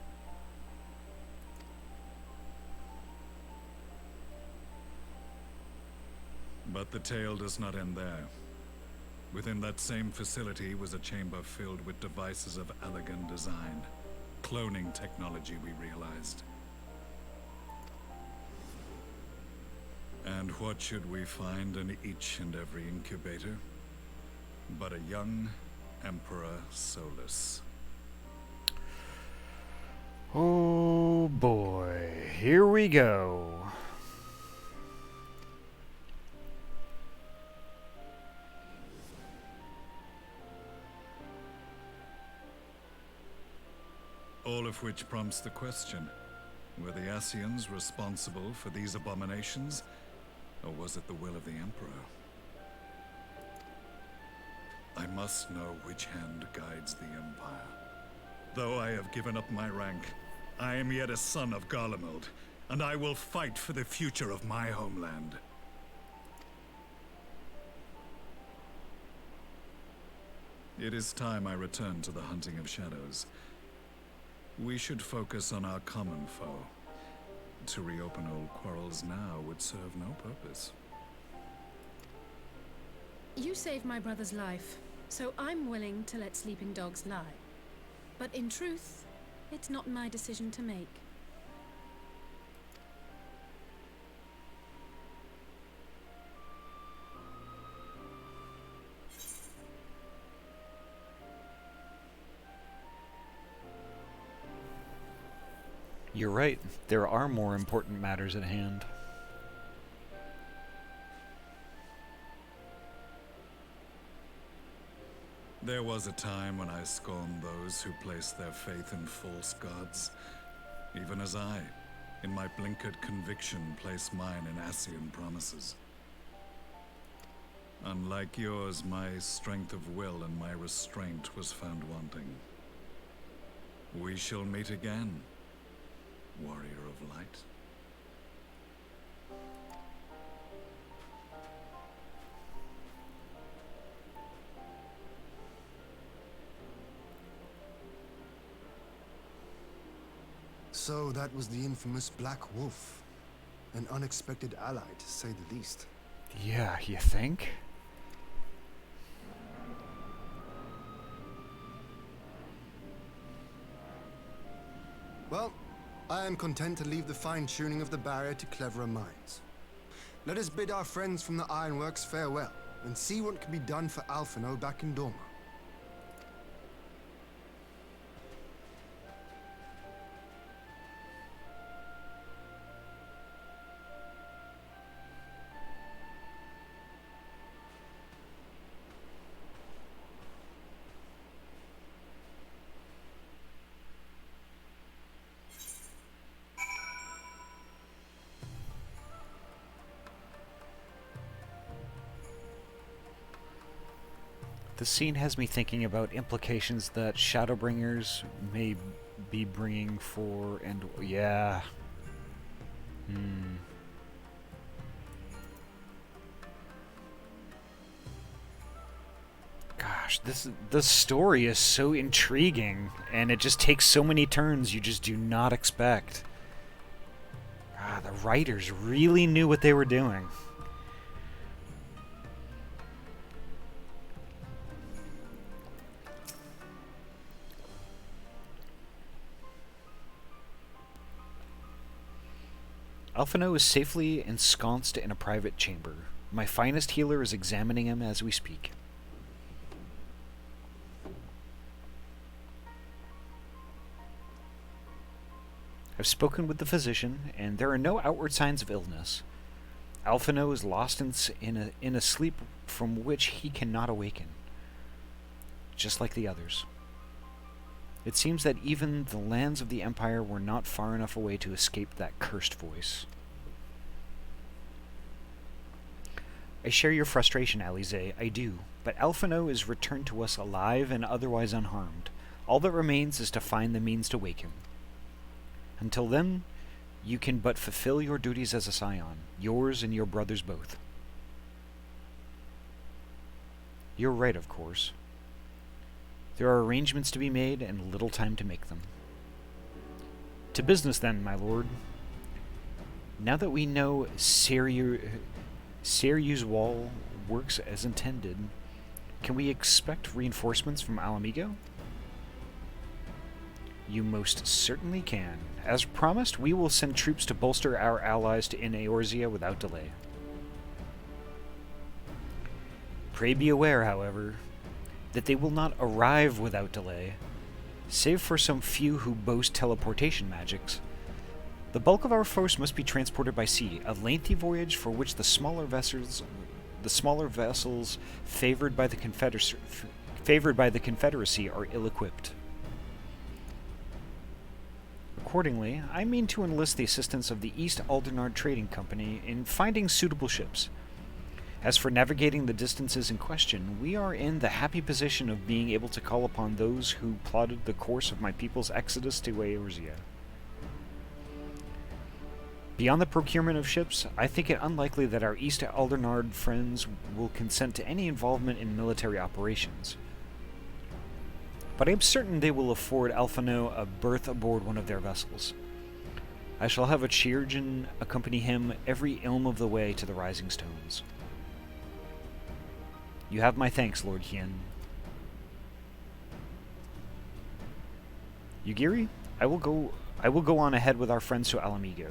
But the tale does not end there. Within that same facility was a chamber filled with devices of elegant design. Cloning technology, we realized. And what should we find in each and every incubator? But a young Emperor Solus. Oh boy, here we go. All of which prompts the question, were the Ascians responsible for these abominations, or was it the will of the Emperor? I must know which hand guides the Empire. Though I have given up my rank, I am yet a son of Garlemald, and I will fight for the future of my homeland. It is time I return to the hunting of shadows. We should focus on our common foe. To reopen old quarrels now would serve no purpose. You saved my brother's life, so I'm willing to let sleeping dogs lie. But in truth, it's not my decision to make. You're right. There are more important matters at hand. There was a time when I scorned those who placed their faith in false gods, even as I, in my blinkered conviction, place mine in Ascian promises. Unlike yours, my strength of will and my restraint was found wanting. We shall meet again, warrior of light. So that was the infamous Black Wolf. An unexpected ally, to say the least. Yeah, you think? Well, I am content to leave the fine-tuning of the barrier to cleverer minds. Let us bid our friends from the Ironworks farewell, and see what can be done for Alphino back in Dorma. This scene has me thinking about implications that Shadowbringers may be bringing for, and yeah. Gosh, this story is so intriguing, and it just takes so many turns you just do not expect. God, the writers really knew what they were doing. Alphino is safely ensconced in a private chamber. My finest healer is examining him as we speak. I've spoken with the physician, and there are no outward signs of illness. Alphino is lost in a sleep from which he cannot awaken, just like the others. It seems that even the lands of the Empire were not far enough away to escape that cursed voice. I share your frustration, Alize, I do, but Alphino is returned to us alive and otherwise unharmed. All that remains is to find the means to wake him. Until then, you can but fulfill your duties as a scion, yours and your brothers both. You're right, of course. There are arrangements to be made and little time to make them. To business then, my lord. Now that we know Seryu's wall works as intended, can we expect reinforcements from Alamigo? You most certainly can. As promised, we will send troops to bolster our allies in Eorzea without delay. Pray be aware, however, that they will not arrive without delay, save for some few who boast teleportation magics. The bulk of our force must be transported by sea, a lengthy voyage for which the smaller vessels favored by the Confederacy are ill-equipped. Accordingly, I mean to enlist the assistance of the East Aldernard Trading Company in finding suitable ships. As for navigating the distances in question, we are in the happy position of being able to call upon those who plotted the course of my people's exodus to Eorzea. Beyond the procurement of ships, I think it unlikely that our East Aldernard friends will consent to any involvement in military operations. But I am certain they will afford Alphino a berth aboard one of their vessels. I shall have a Chirurgeon accompany him every ilm of the way to the Rising Stones. You have my thanks, Lord Hien. Yugiri, I will go on ahead with our friends to Alamigo.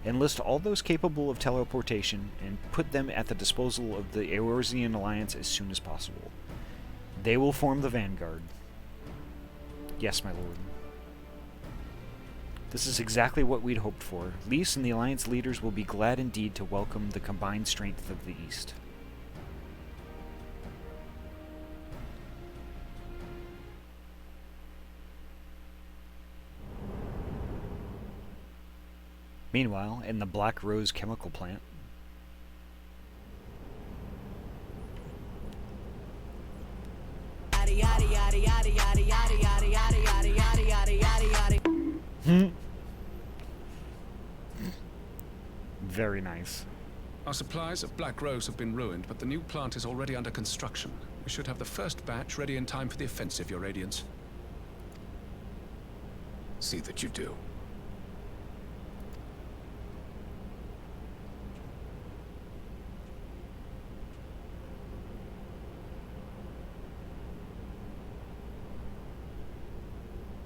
Enlist all those capable of teleportation and put them at the disposal of the Eorzean Alliance as soon as possible. They will form the vanguard. Yes, my lord. This is exactly what we'd hoped for. Lys and the Alliance leaders will be glad indeed to welcome the combined strength of the East. Meanwhile, in the Black Rose chemical plant, yada yada yada yada yada yada yada yada yada yada yada Very nice. Our supplies of Black Rose have been ruined, but the new plant is already under construction. We should have the first batch ready in time for the offensive, Your Radiance. See that you do.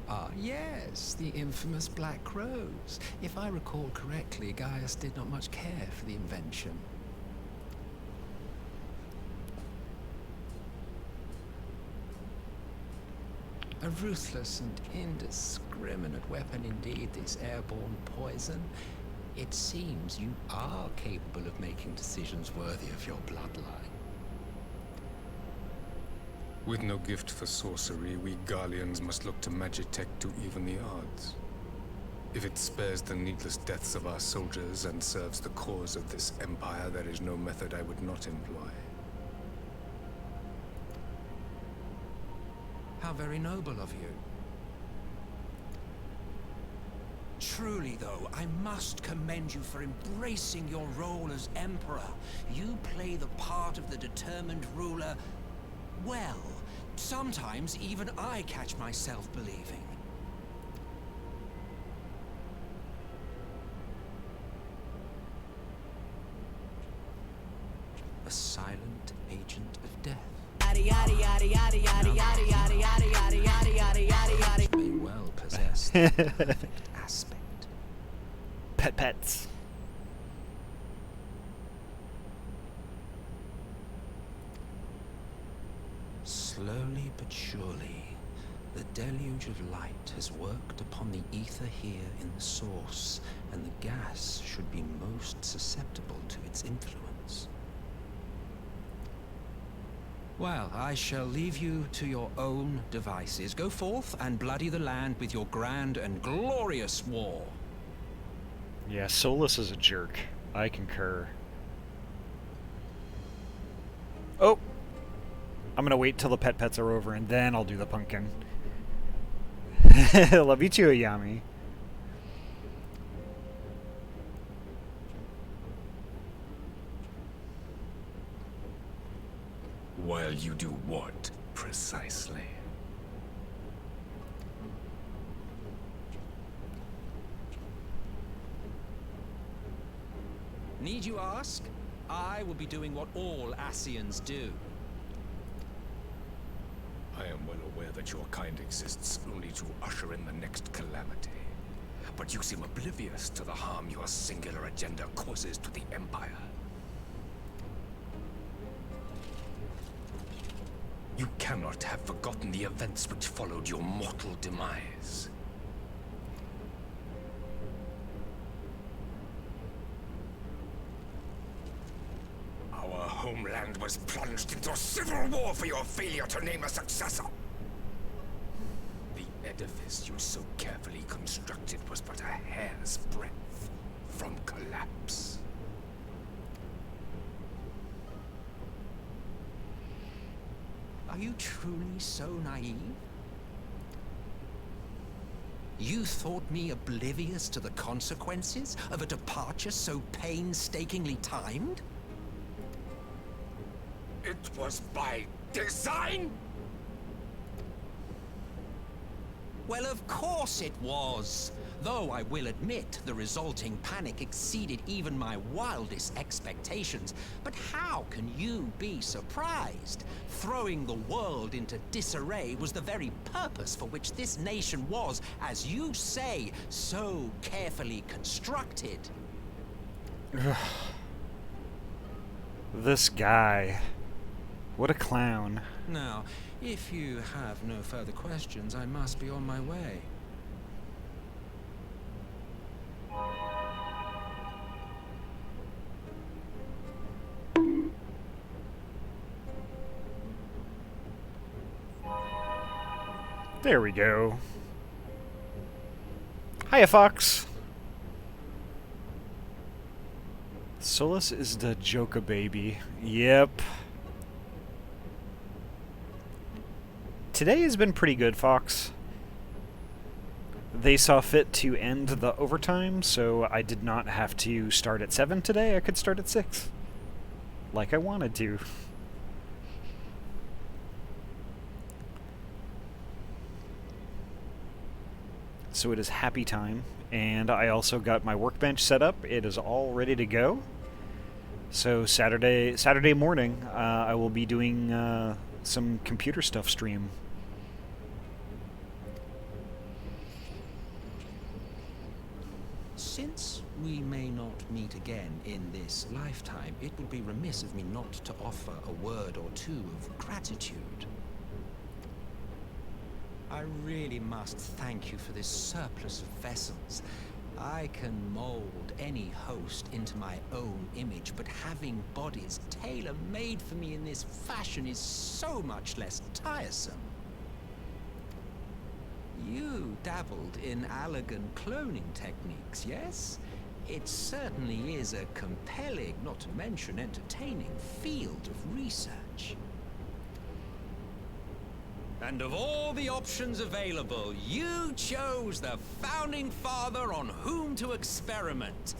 Ah, yes, the infamous Black Rose. If I recall correctly, Gaius did not much care for the invention. A ruthless and indiscriminate weapon indeed, this airborne poison. It seems you are capable of making decisions worthy of your bloodline. With no gift for sorcery, we Garleans must look to Magitech to even the odds. If it spares the needless deaths of our soldiers and serves the cause of this empire, there is no method I would not employ. How very noble of you. Truly, though, I must commend you for embracing your role as Emperor. You play the part of the determined ruler well. Sometimes even I catch myself believing. A silent agent of death. May well possess the perfect aspect. Pets. Slowly but surely, the deluge of light has worked upon the ether here in the source, and the gas should be most susceptible to its influence. Well, I shall leave you to your own devices. Go forth and bloody the land with your grand and glorious war. Yeah, Solus is a jerk. I concur. Oh! I'm gonna wait till the pets are over and then I'll do the pumpkin. Love you too, Ayami. While you do what, precisely? Need you ask? I will be doing what all Ascians do. I am well aware that your kind exists only to usher in the next calamity. But you seem oblivious to the harm your singular agenda causes to the Empire. You cannot have forgotten the events which followed your mortal demise. Our homeland was plunged into civil war for your failure to name a successor. The edifice you so carefully constructed was but a hair's breadth from collapse. Are you truly so naive? You thought me oblivious to the consequences of a departure so painstakingly timed? It was by design? Well, of course it was. Though I will admit the resulting panic exceeded even my wildest expectations. But how can you be surprised? Throwing the world into disarray was the very purpose for which this nation was, as you say, so carefully constructed. This guy. What a clown. Now, if you have no further questions, I must be on my way. There we go. Hiya, Fox. Solus is the Joka baby. Yep. Today has been pretty good, Fox. they saw fit to end the overtime, so I did not have to start at 7 today. I could start at 6, like I wanted to. So it is happy time, and I also got my workbench set up. It is all ready to go. So Saturday morning, I will be doing some computer stuff stream. Since we may not meet again in this lifetime, it would be remiss of me not to offer a word or two of gratitude. I really must thank you for this surplus of vessels. I can mold any host into my own image, but having bodies tailor-made for me in this fashion is so much less tiresome. You dabbled in Allagan cloning techniques, yes? It certainly is a compelling, not to mention entertaining, field of research. And of all the options available, you chose the founding father on whom to experiment.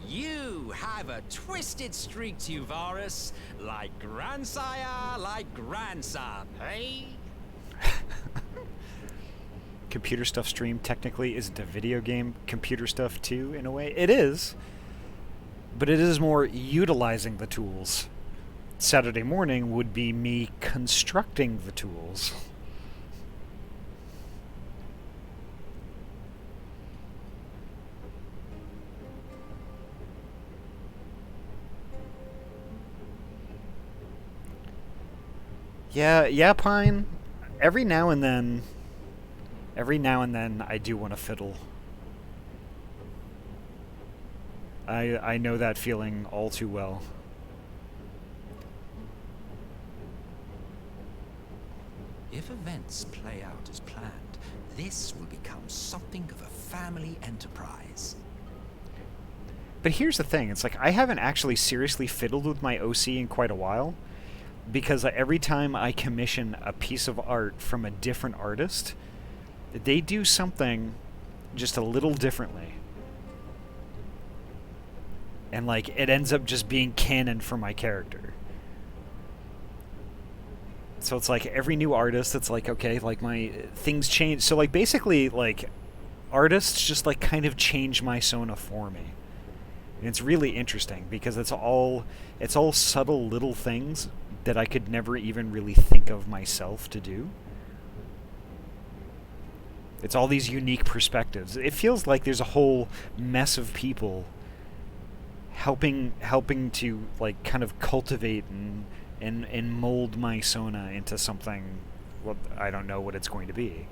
You have a twisted streak to you, Varus, like grandsire, like grandson, hey? Computer stuff stream technically isn't a video game computer stuff too, in a way. It is, but it is more utilizing the tools. Saturday morning would be me constructing the tools. Yeah, Pine. Every now and then I do want to fiddle. I know that feeling all too well. If events play out as planned, this will become something of a family enterprise. But here's the thing, it's like I haven't actually seriously fiddled with my OC in quite a while, because every time I commission a piece of art from a different artist, they do something just a little differently. And like it ends up just being canon for my character. So it's like every new artist, it's like, okay, like my things change. So like basically like artists just like kind of change my Sona for me. And it's really interesting because it's all subtle little things that I could never even really think of myself to do. It's all these unique perspectives. It feels like there's a whole mess of people helping to like kind of cultivate and mold my Sona into something, well, I don't know what it's going to be.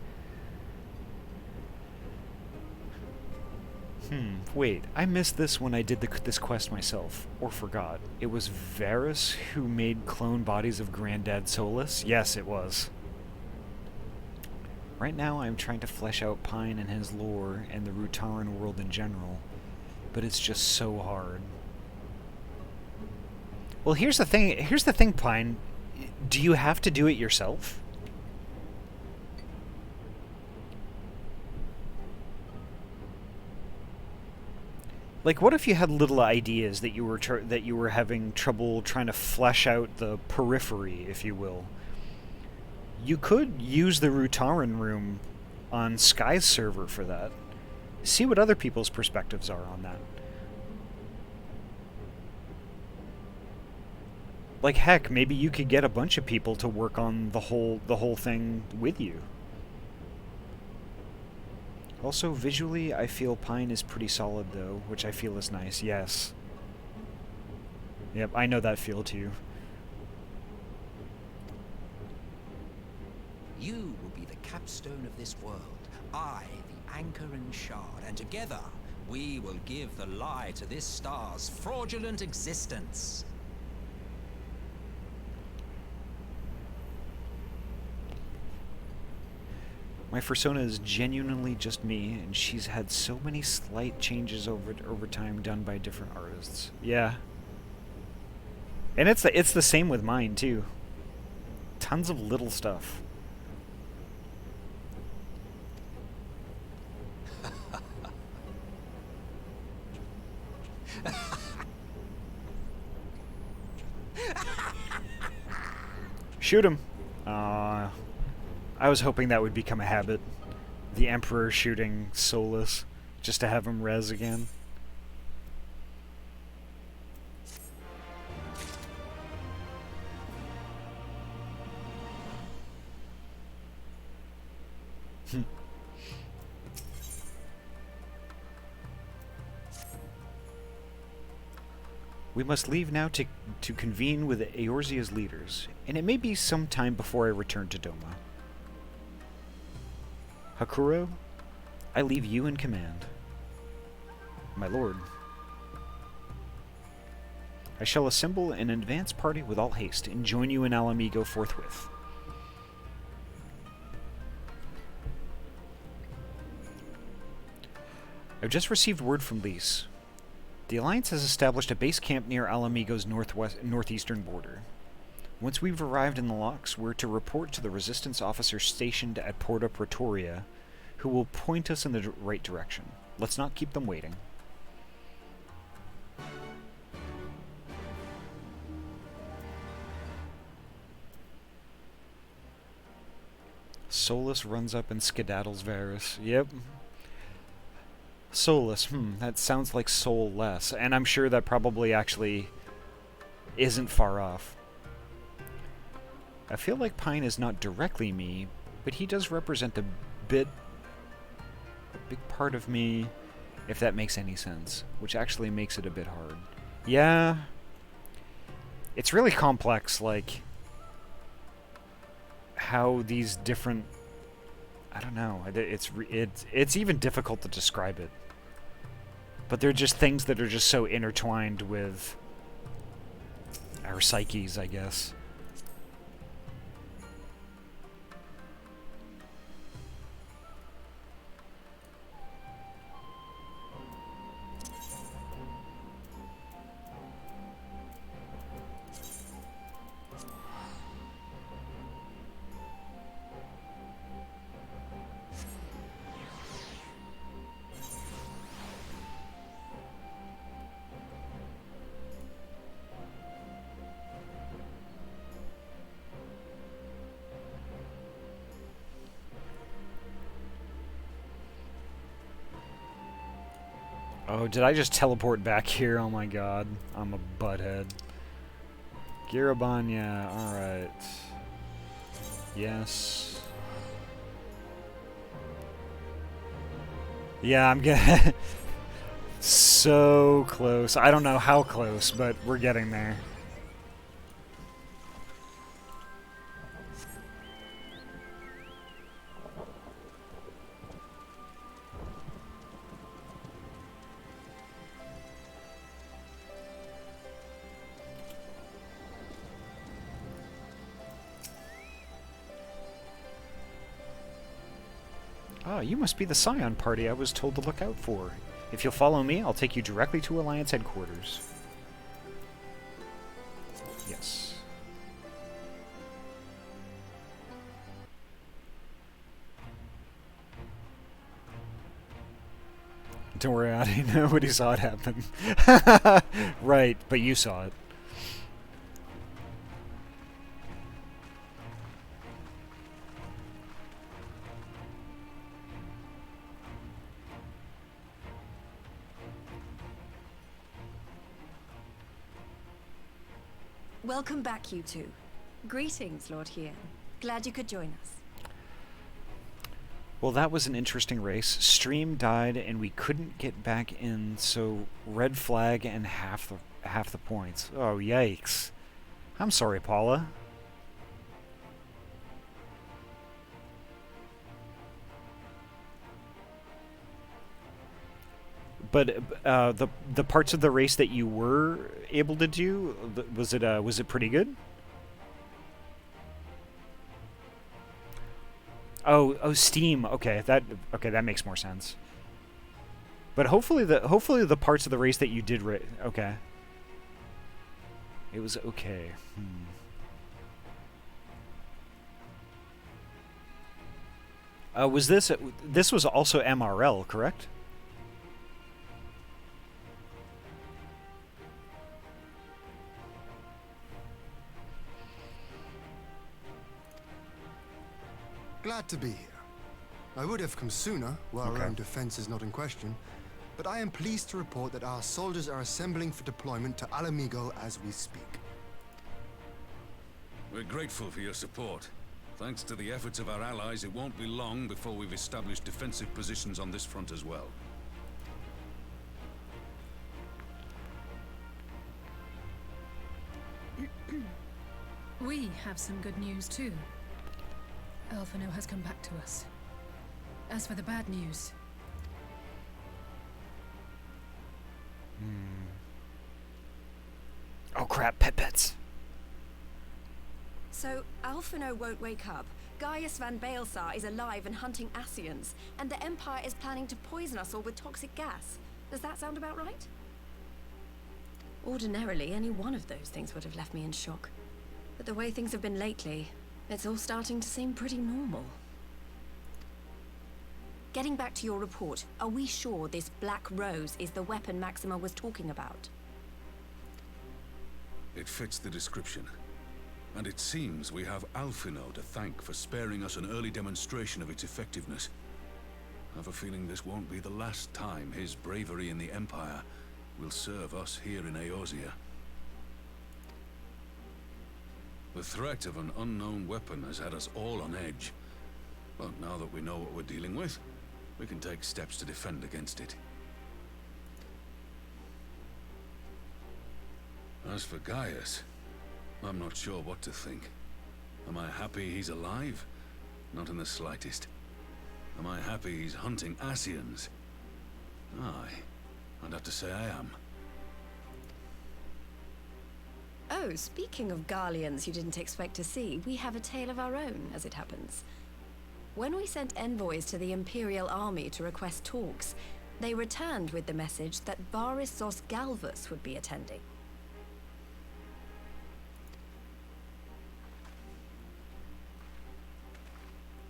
Wait, I missed this when I did this quest myself, or forgot. It was Varus who made clone bodies of Granddad Solus? Yes, it was. Right now I'm trying to flesh out Pine and his lore and the Rutaran world in general, but it's just so hard. Well, here's the thing, Pine. Do you have to do it yourself? Like, what if you had little ideas that you were having trouble trying to flesh out the periphery, if you will? You could use the Rutaran room on Sky's server for that. See what other people's perspectives are on that. Like, heck, maybe you could get a bunch of people to work on the whole thing with you. Also, visually, I feel Pine is pretty solid, though, which I feel is nice. Yes. Yep, I know that feel, too. You will be the capstone of this world, I the anchor and shard, and together we will give the lie to this star's fraudulent existence. My persona is genuinely just me, and she's had so many slight changes over time done by different artists. Yeah. And it's the same with mine, too. Tons of little stuff. Shoot him. I was hoping that would become a habit. The Emperor shooting Solus, just to have him res again. We must leave now to convene with Eorzea's leaders, and it may be some time before I return to Doma. Hakuro, I leave you in command. My lord. I shall assemble an advance party with all haste and join you in Alamigo forthwith. I've just received word from Lys. The Alliance has established a base camp near Alamigo's northeastern border. Once we've arrived in the locks, we're to report to the Resistance officer stationed at Porta Pretoria, who will point us in the right direction. Let's not keep them waiting. Solus runs up and skedaddles Varys. Yep. Solus, that sounds like soulless, and I'm sure that probably actually isn't far off. I feel like Pine is not directly me, but he does represent a big part of me, if that makes any sense, which actually makes it a bit hard. Yeah, it's really complex, like how these different, I don't know, it's even difficult to describe it. But they're just things that are just so intertwined with our psyches, I guess. Oh, did I just teleport back here? Oh my god. I'm a butthead. Girabanya, alright. Yes. Yeah, I'm getting so close. I don't know how close, but we're getting there. Ah, you must be the Scion party I was told to look out for. If you'll follow me, I'll take you directly to Alliance headquarters. Yes. Don't worry, Ahty. Nobody saw it happen. Right, but you saw it. Welcome back, you two. Greetings, Lord Hien. Glad you could join us. Well, that was an interesting race. Stream died, and we couldn't get back in, so red flag and half the points. Oh, yikes. I'm sorry, Paula. But the parts of the race that you were able to do, was it pretty good? Oh, Steam. Okay, that makes more sense. But hopefully the parts of the race that you did okay. It was okay. Was this was also MRL, correct? Glad to be here. I would have come sooner, while our own defense is not in question, but I am pleased to report that our soldiers are assembling for deployment to Alamigo as we speak. We're grateful for your support. Thanks to the efforts of our allies, it won't be long before we've established defensive positions on this front as well. We have some good news too. Alphino has come back to us. As for the bad news... Oh crap, pets. So, Alphino won't wake up. Gaius van Baelsar is alive and hunting Ascians, and the Empire is planning to poison us all with toxic gas. Does that sound about right? Ordinarily, any one of those things would have left me in shock. But the way things have been lately, it's all starting to seem pretty normal. Getting back to your report, are we sure this Black Rose is the weapon Maxima was talking about? It fits the description. And it seems we have Alphino to thank for sparing us an early demonstration of its effectiveness. I have a feeling this won't be the last time his bravery in the Empire will serve us here in Eorzea. The threat of an unknown weapon has had us all on edge. But now that we know what we're dealing with, we can take steps to defend against it. As for Gaius, I'm not sure what to think. Am I happy he's alive? Not in the slightest. Am I happy he's hunting Ascians? Aye, I'd have to say I am. Oh, speaking of Garleans you didn't expect to see, we have a tale of our own, as it happens. When we sent envoys to the Imperial Army to request talks, they returned with the message that Varys Zos Galvus would be attending.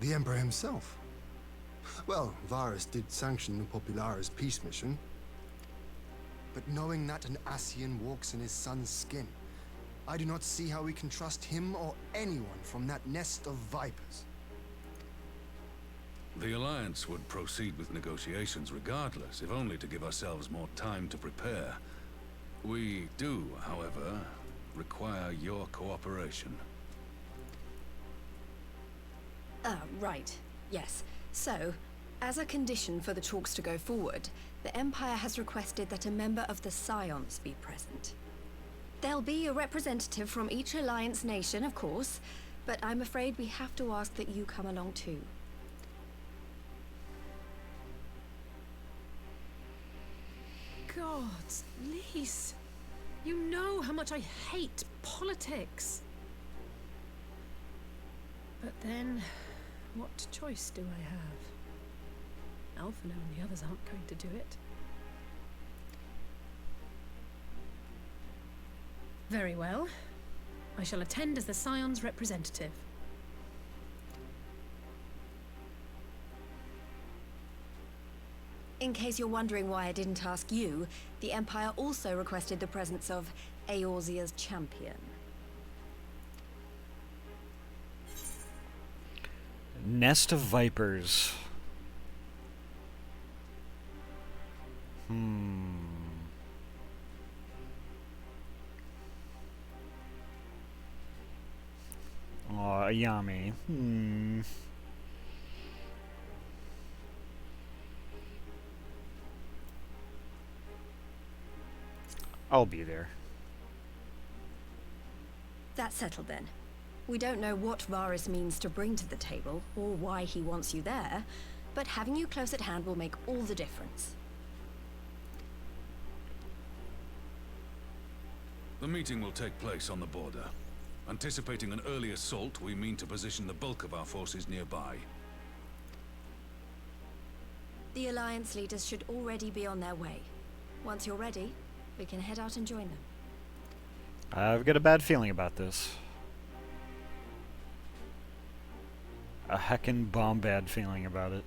The Emperor himself. Well, Varys did sanction the Popularis peace mission. But knowing that an Ascian walks in his son's skin, I do not see how we can trust him or anyone from that nest of vipers. The Alliance would proceed with negotiations regardless, if only to give ourselves more time to prepare. We do, however, require your cooperation. Right. Yes. So, as a condition for the talks to go forward, the Empire has requested that a member of the Scions be present. There'll be a representative from each Alliance nation, of course, but I'm afraid we have to ask that you come along too. Gods, Lise, you know how much I hate politics. But then, what choice do I have? Alphino and the others aren't going to do it. Very well. I shall attend as the Scion's representative. In case you're wondering why I didn't ask you, the Empire also requested the presence of Eorzea's champion. Nest of vipers. Aw, Yami. I'll be there. That's settled then. We don't know what Varys means to bring to the table, or why he wants you there, but having you close at hand will make all the difference. The meeting will take place on the border. Anticipating an early assault, we mean to position the bulk of our forces nearby. The Alliance leaders should already be on their way. Once you're ready, we can head out and join them. I've got a bad feeling about this. A heckin' bomb bad feeling about it.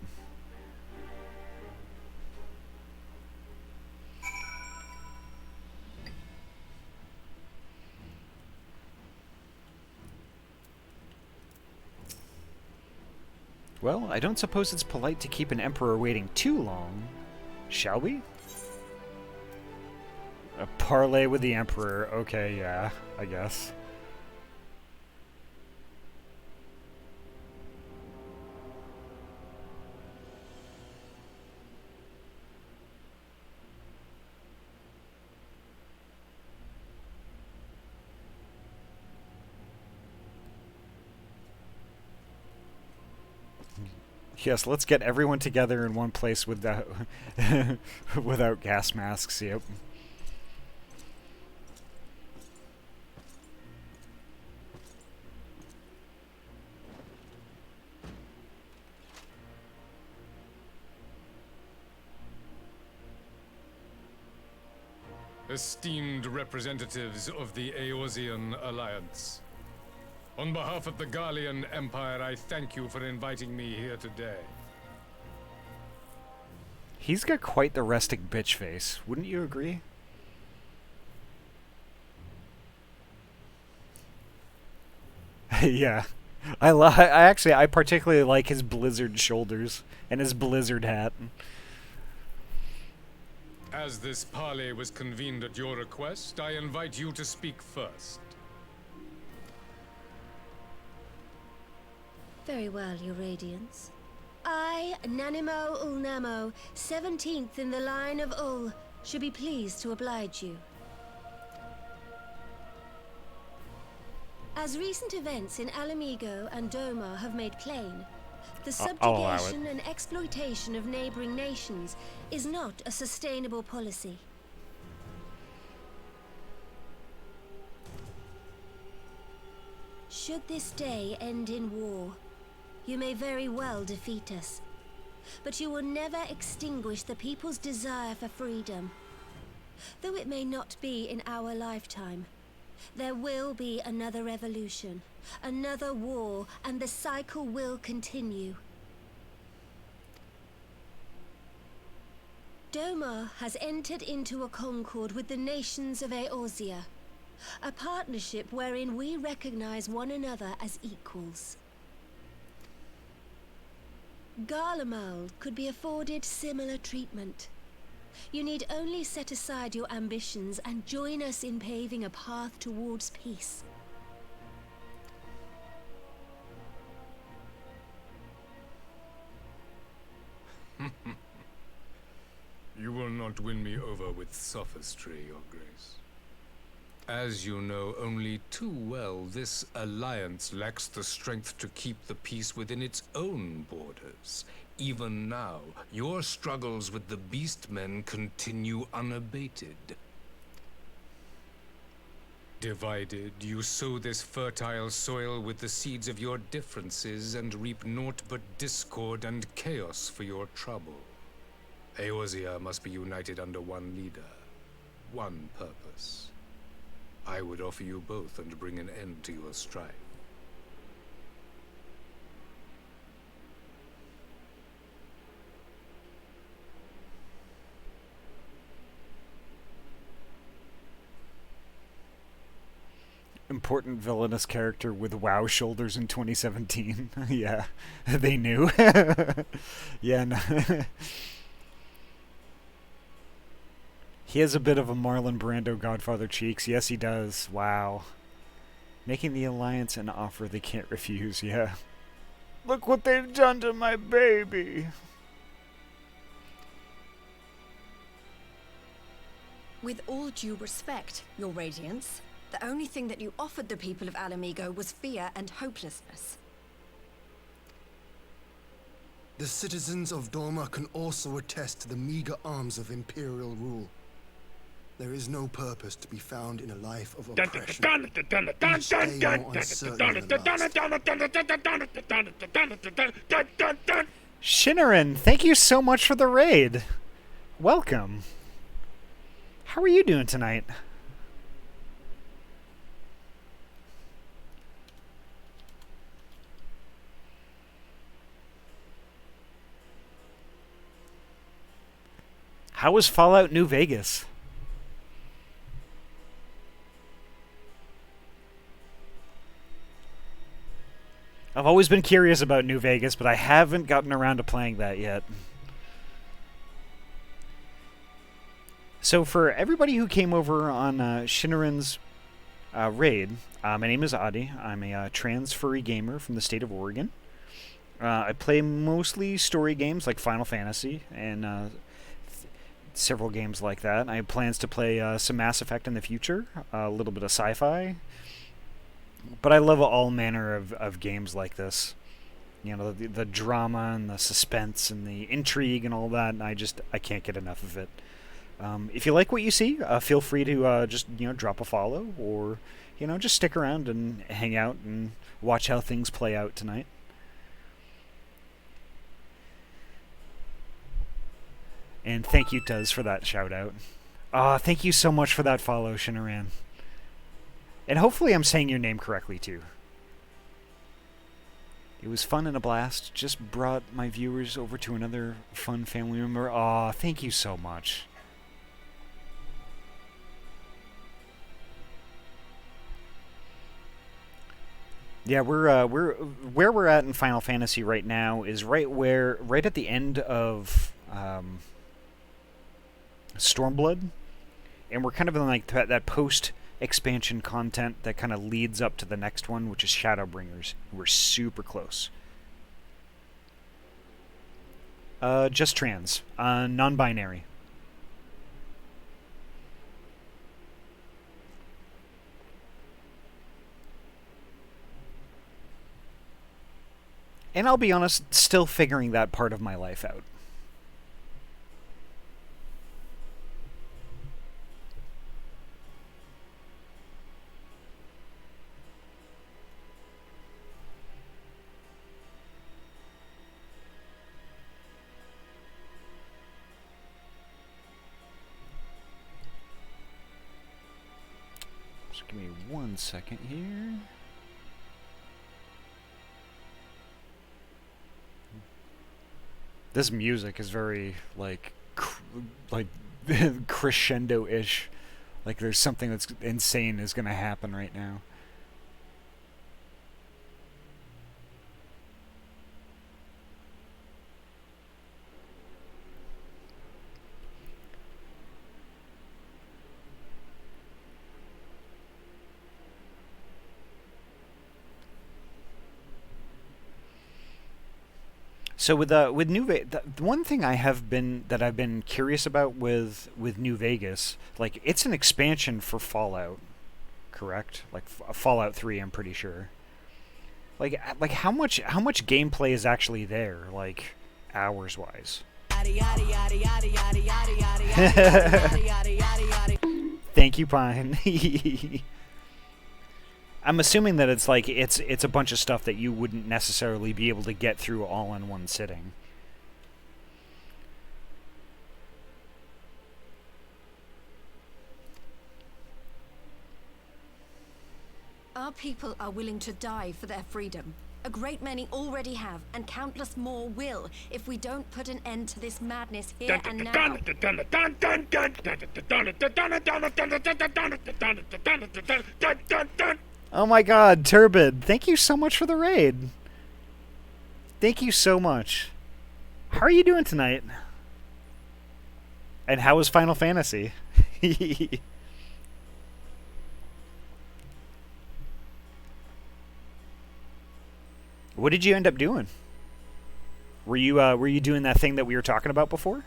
Well, I don't suppose it's polite to keep an emperor waiting too long. Shall we? A parley with the emperor. Okay, yeah, I guess. Yes, let's get everyone together in one place without without gas masks. Yep. Esteemed representatives of the Eorzean Alliance. On behalf of the Gallian Empire, I thank you for inviting me here today. He's got quite the rustic bitch face, wouldn't you agree? Yeah. I particularly like his blizzard shoulders and his blizzard hat. As this parley was convened at your request, I invite you to speak first. Very well, Your Radiance. I, Nanimo Ulnamo, 17th in the line of Ul, should be pleased to oblige you. As recent events in Alamigo and Doma have made plain, the subjugation and exploitation of neighboring nations is not a sustainable policy. Should this day end in war, you may very well defeat us, but you will never extinguish the people's desire for freedom. Though it may not be in our lifetime, there will be another revolution, another war, and the cycle will continue. Doma has entered into a concord with the nations of Eorzea, a partnership wherein we recognize one another as equals. Garlemald could be afforded similar treatment. You need only set aside your ambitions and join us in paving a path towards peace. You will not win me over with sophistry, Your Grace. As you know only too well, this alliance lacks the strength to keep the peace within its own borders. Even now, your struggles with the Beastmen continue unabated. Divided, you sow this fertile soil with the seeds of your differences and reap naught but discord and chaos for your trouble. Eorzea must be united under one leader, one purpose. I would offer you both and bring an end to your strife. Important villainous character with WoW shoulders in 2017. Yeah, they knew. Yeah, no. He has a bit of a Marlon Brando Godfather cheeks. Yes, he does. Wow. Making the alliance an offer they can't refuse. Yeah. Look what they've done to my baby. With all due respect, Your Radiance, the only thing that you offered the people of Alamigo was fear and hopelessness. The citizens of Doma can also attest to the meager arms of Imperial rule. There is no purpose to be found in a life of oppression. Each day more uncertain than the last. Shinnerin, thank you so much for the raid. Welcome. How are you doing tonight? How was Fallout New Vegas? I've always been curious about New Vegas, but I haven't gotten around to playing that yet. So for everybody who came over on Shinnarin's raid, my name is Ahty. I'm a trans furry gamer from the state of Oregon. I play mostly story games like Final Fantasy and several games like that. I have plans to play some Mass Effect in the future, a little bit of sci-fi. But I love all manner of games like this. You know, the drama and the suspense and the intrigue and all that, and I can't get enough of it. If you like what you see, feel free to just, drop a follow or, just stick around and hang out and watch how things play out tonight. And thank you, Tuz, for that shout-out. Thank you so much for that follow, Shinnaran. And hopefully I'm saying your name correctly, too. It was fun and a blast. Just brought my viewers over to another fun family member. Aw, thank you so much. Yeah, we're where we're at in Final Fantasy right now is right at the end of Stormblood, and we're kind of in like that post expansion content that kind of leads up to the next one, which is Shadowbringers. We're super close. Just trans, non-binary. And I'll be honest, still figuring that part of my life out. Just give me 1 second here. This music is very, like crescendo-ish. Like there's something that's insane is going to happen right now. So with New Vegas, the one thing I've been curious about with New Vegas, like it's an expansion for Fallout, correct? Like Fallout 3, I'm pretty sure. Like how much gameplay is actually there, like hours wise? Thank you, Pine. I'm assuming that it's like it's a bunch of stuff that you wouldn't necessarily be able to get through all in one sitting. Our people are willing to die for their freedom. A great many already have, and countless more will, if we don't put an end to this madness here and now. Oh my god, Turbid, thank you so much for the raid. Thank you so much. How are you doing tonight? And how was Final Fantasy? What did you end up doing? Were you doing that thing that we were talking about before?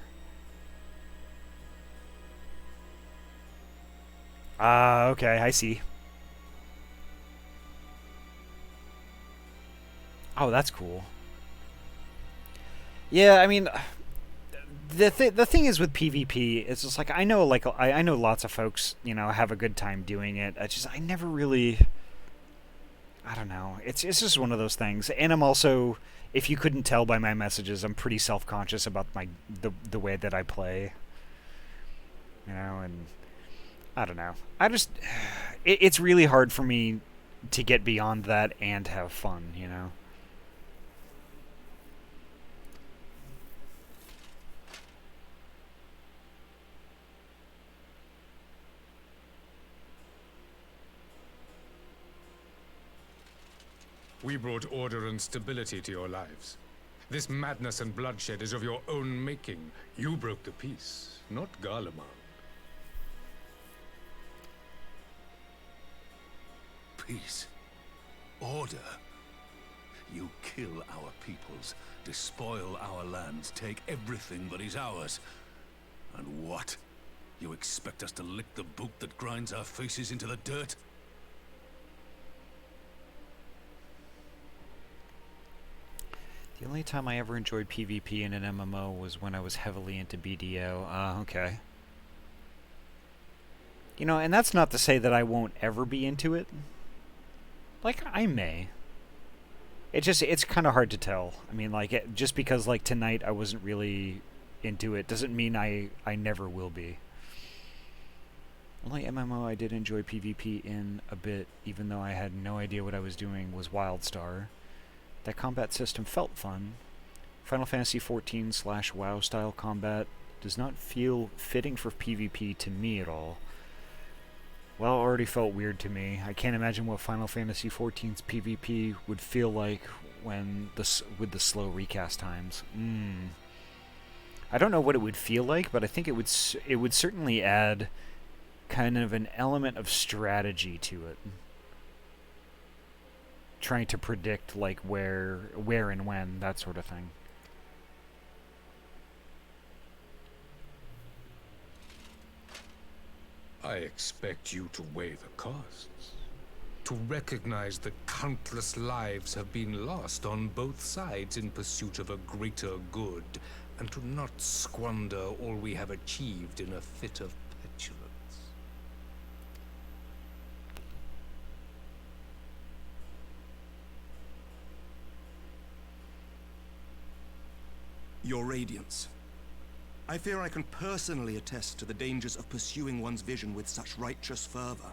Okay, I see. Oh, that's cool. Yeah, I mean, the thing is with PvP, it's just like I know lots of folks, have a good time doing it. I never really, I don't know. It's just one of those things. And I'm also, if you couldn't tell by my messages, I'm pretty self-conscious about the way that I play. And I don't know. It's really hard for me to get beyond that and have fun, We brought order and stability to your lives. This madness and bloodshed is of your own making. You broke the peace, not Garlemald. Peace. Order. You kill our peoples, despoil our lands, take everything that is ours. And what? You expect us to lick the boot that grinds our faces into the dirt? The only time I ever enjoyed PvP in an MMO was when I was heavily into BDO. Okay. You know, and that's not to say that I won't ever be into it. Like, I may. It's kind of hard to tell. I mean, like, just because, like, tonight I wasn't really into it doesn't mean I never will be. Only MMO I did enjoy PvP in a bit, even though I had no idea what I was doing, was WildStar. That combat system felt fun. Final Fantasy XIV / WoW style combat does not feel fitting for PvP to me at all. WoW already felt weird to me. I can't imagine what Final Fantasy XIV's PvP would feel like with the slow recast times. I don't know what it would feel like, but I think it would certainly add kind of an element of strategy to it. Trying to predict like where and when, that sort of thing. I expect you to weigh the costs. To recognize that countless lives have been lost on both sides in pursuit of a greater good, and to not squander all we have achieved in a fit of petulance. Your Radiance. I fear I can personally attest to the dangers of pursuing one's vision with such righteous fervor.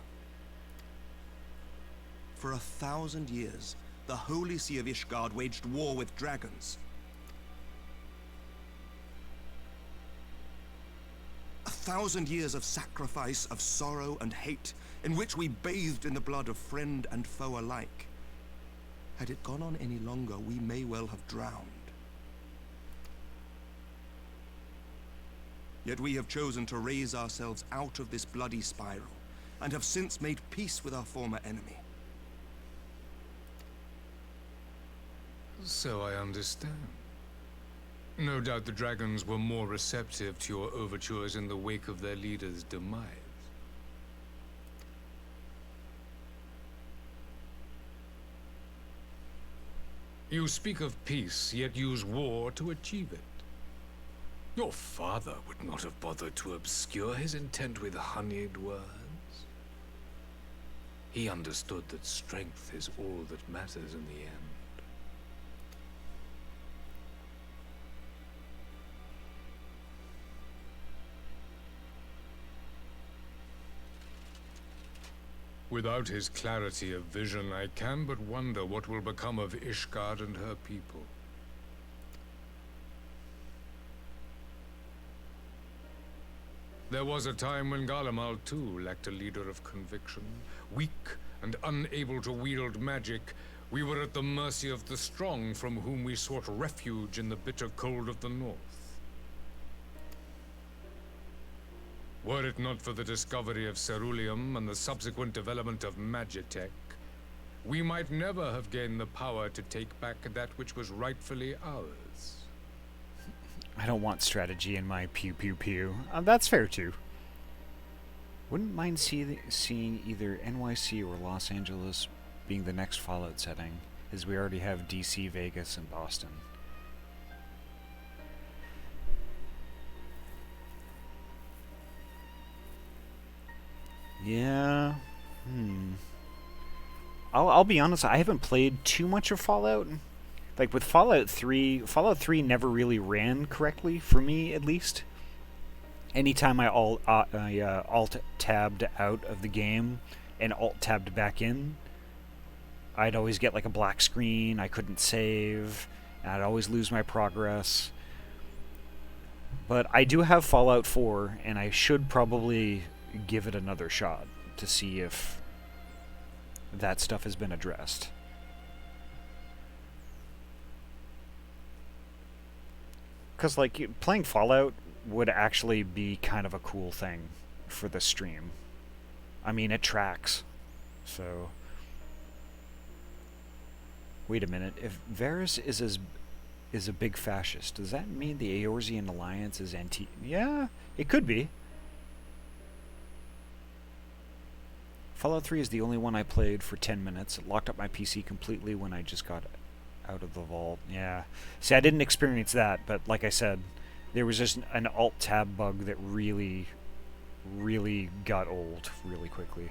For 1,000 years, the Holy See of Ishgard waged war with dragons. 1,000 years of sacrifice, of sorrow and hate, in which we bathed in the blood of friend and foe alike. Had it gone on any longer, we may well have drowned. Yet we have chosen to raise ourselves out of this bloody spiral, and have since made peace with our former enemy. So I understand. No doubt the dragons were more receptive to your overtures in the wake of their leader's demise. You speak of peace, yet use war to achieve it. Your father would not have bothered to obscure his intent with honeyed words. He understood that strength is all that matters in the end. Without his clarity of vision, I can but wonder what will become of Ishgard and her people. There was a time when Garlemald too lacked a leader of conviction. Weak and unable to wield magic, we were at the mercy of the strong, from whom we sought refuge in the bitter cold of the north. Were it not for the discovery of ceruleum and the subsequent development of Magitech, we might never have gained the power to take back that which was rightfully ours. I don't want strategy in my pew pew pew. That's fair too. Wouldn't mind seeing either NYC or Los Angeles being the next Fallout setting, as we already have DC, Vegas, and Boston. Yeah. I'll be honest, I haven't played too much of Fallout. Like with Fallout 3 never really ran correctly, for me at least. Anytime I alt-tabbed out of the game and alt-tabbed back in, I'd always get like a black screen, I couldn't save, and I'd always lose my progress. But I do have Fallout 4, and I should probably give it another shot to see if that stuff has been addressed. Because, like, playing Fallout would actually be kind of a cool thing for the stream. I mean, it tracks. So... Wait a minute. If Varys is a big fascist, does that mean the Eorzean Alliance is anti... Yeah, it could be. Fallout 3 is the only one I played for 10 minutes. It locked up my PC completely when I just got out of the vault. Yeah. See, I didn't experience that, but like I said, there was just an alt-tab bug that really, really got old really quickly.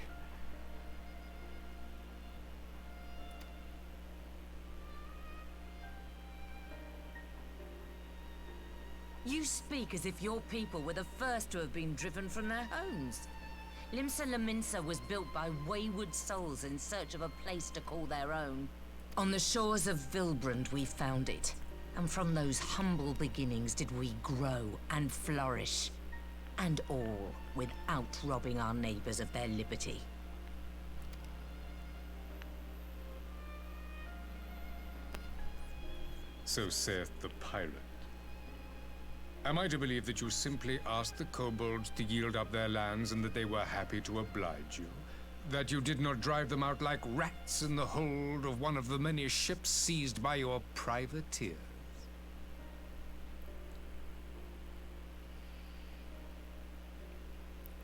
You speak as if your people were the first to have been driven from their homes. Limsa Lominsa was built by wayward souls in search of a place to call their own. On the shores of Vilbrand we found it, and from those humble beginnings did we grow and flourish. And all without robbing our neighbors of their liberty. So saith the pirate. Am I to believe that you simply asked the kobolds to yield up their lands and that they were happy to oblige you? That you did not drive them out like rats in the hold of one of the many ships seized by your privateers?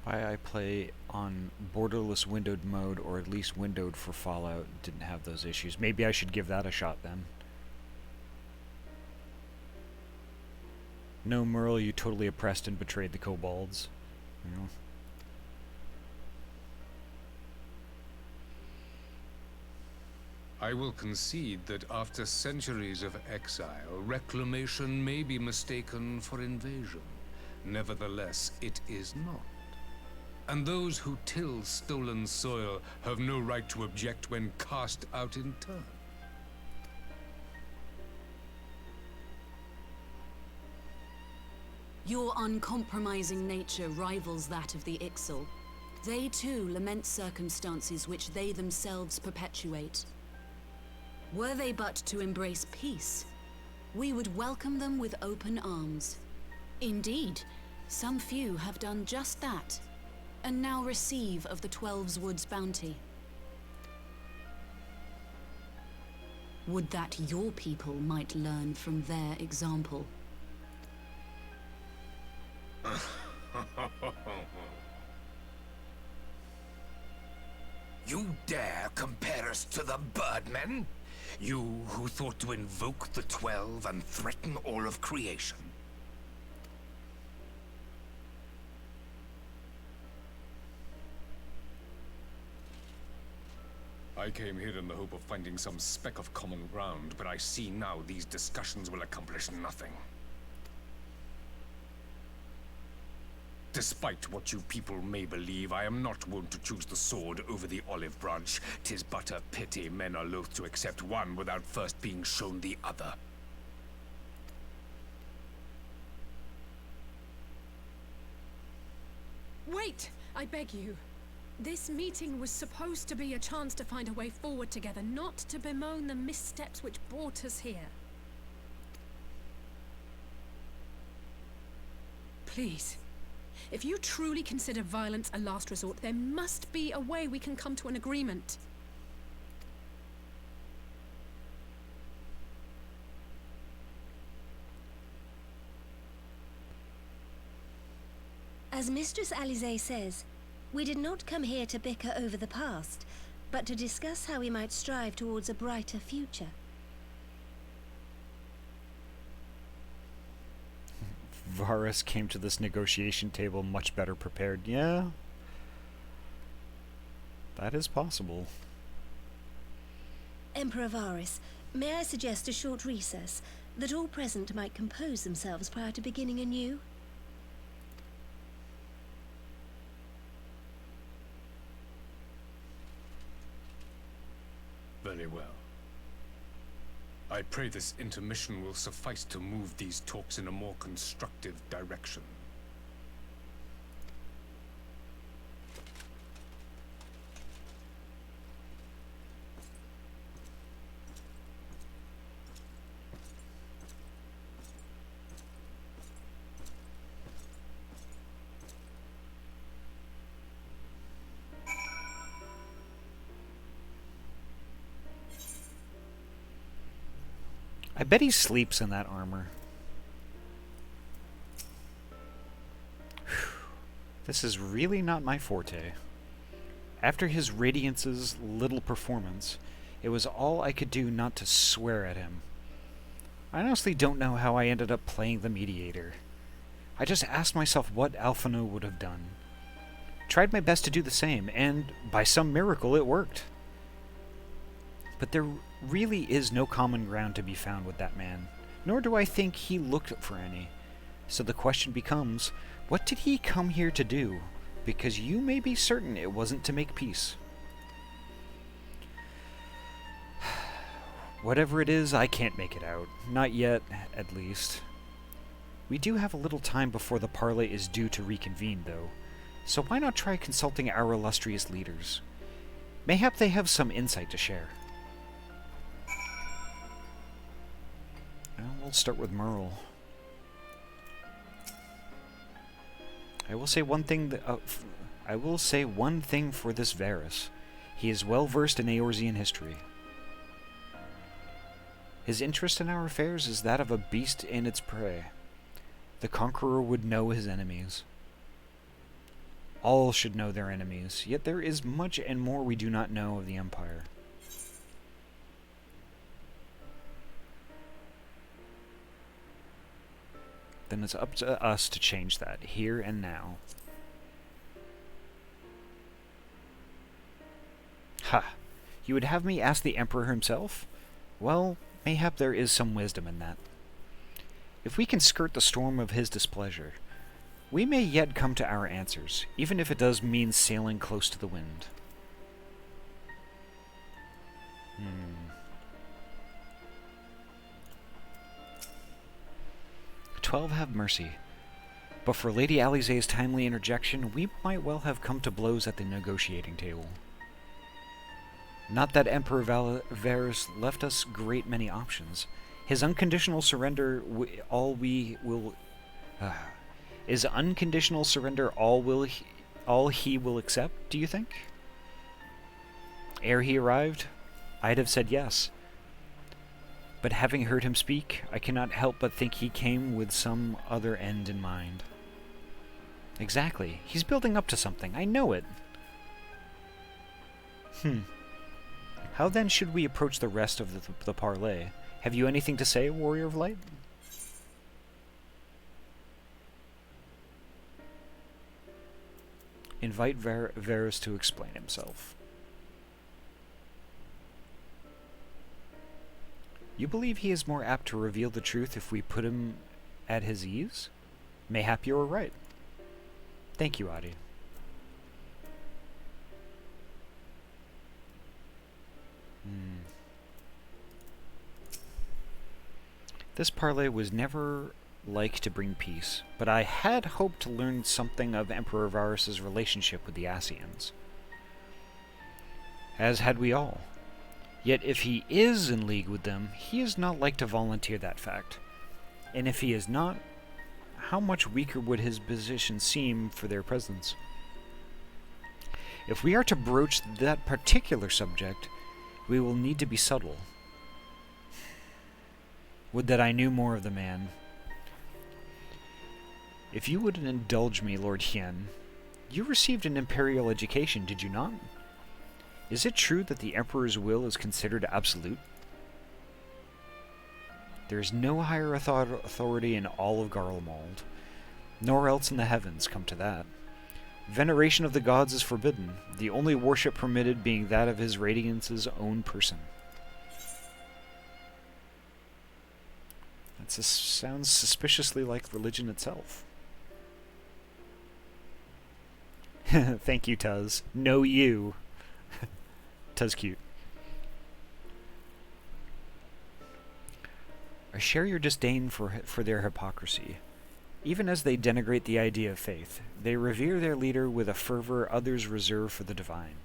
Why I play on borderless windowed mode, or at least windowed for Fallout, didn't have those issues. Maybe I should give that a shot then. No, Merle, you totally oppressed and betrayed the kobolds. You know? I will concede that after centuries of exile, reclamation may be mistaken for invasion. Nevertheless, it is not. And those who till stolen soil have no right to object when cast out in turn. Your uncompromising nature rivals that of the Ixal. They too lament circumstances which they themselves perpetuate. Were they but to embrace peace, we would welcome them with open arms. Indeed, some few have done just that, and now receive of the Twelve's Wood's bounty. Would that your people might learn from their example. You dare compare us to the Birdmen? You who thought to invoke the 12 and threaten all of creation? I came here in the hope of finding some speck of common ground, but I see now these discussions will accomplish nothing. Despite what you people may believe, I am not wont to choose the sword over the olive branch. 'Tis but a pity men are loath to accept one without first being shown the other. Wait! I beg you. This meeting was supposed to be a chance to find a way forward together, not to bemoan the missteps which brought us here. Please. If you truly consider violence a last resort, there must be a way we can come to an agreement. As Mistress Alisaie says, we did not come here to bicker over the past, but to discuss how we might strive towards a brighter future. Varys came to this negotiation table much better prepared. Yeah. That is possible. Emperor Varys, may I suggest a short recess, that all present might compose themselves prior to beginning anew? Very well. I pray this intermission will suffice to move these talks in a more constructive direction. I bet he sleeps in that armor. This is really not my forte. After his Radiance's little performance, it was all I could do not to swear at him. I honestly don't know how I ended up playing the Mediator. I just asked myself what Alphino would have done. Tried my best to do the same, and by some miracle it worked. But there really is no common ground to be found with that man, nor do I think he looked for any. So the question becomes, what did he come here to do? Because you may be certain it wasn't to make peace. Whatever it is, I can't make it out. Not yet, at least. We do have a little time before the parley is due to reconvene, though, so why not try consulting our illustrious leaders? Mayhap they have some insight to share. Well, we'll start with Merle. I will say one thing for this Varus. He is well versed in Eorzean history. His interest in our affairs is that of a beast in its prey. The conqueror would know his enemies. All should know their enemies, yet there is much and more we do not know of the Empire. Then it's up to us to change that, here and now. Ha! You would have me ask the Emperor himself? Well, mayhap there is some wisdom in that. If we can skirt the storm of his displeasure, we may yet come to our answers, even if it does mean sailing close to the wind. 12 have mercy. But for Lady Alize's timely interjection, we might well have come to blows at the negotiating table. Not that Emperor Varus left us great many options. His unconditional surrender all he will accept, do you think? Ere he arrived, I'd have said yes. But having heard him speak, I cannot help but think he came with some other end in mind. Exactly. He's building up to something. I know it. How then should we approach the rest of the parley? Have you anything to say, Warrior of Light? Invite Varus to explain himself. You believe he is more apt to reveal the truth if we put him at his ease? Mayhap you are right. Thank you, Ahty. This parley was never like to bring peace, but I had hoped to learn something of Emperor Varus's relationship with the Ascians. As had we all. Yet if he is in league with them, he is not like to volunteer that fact. And if he is not, how much weaker would his position seem for their presence? If we are to broach that particular subject, we will need to be subtle. Would that I knew more of the man. If you would indulge me, Lord Hien, you received an imperial education, did you not? Is it true that the Emperor's will is considered absolute? There is no higher authority in all of Garlemald, nor else in the heavens, come to that. Veneration of the gods is forbidden, the only worship permitted being that of His Radiance's own person. That sounds suspiciously like religion itself. Thank you, Tuz. No, you. Tuz cute. I share your disdain for their hypocrisy. Even as they denigrate the idea of faith, they revere their leader with a fervor others reserve for the divine.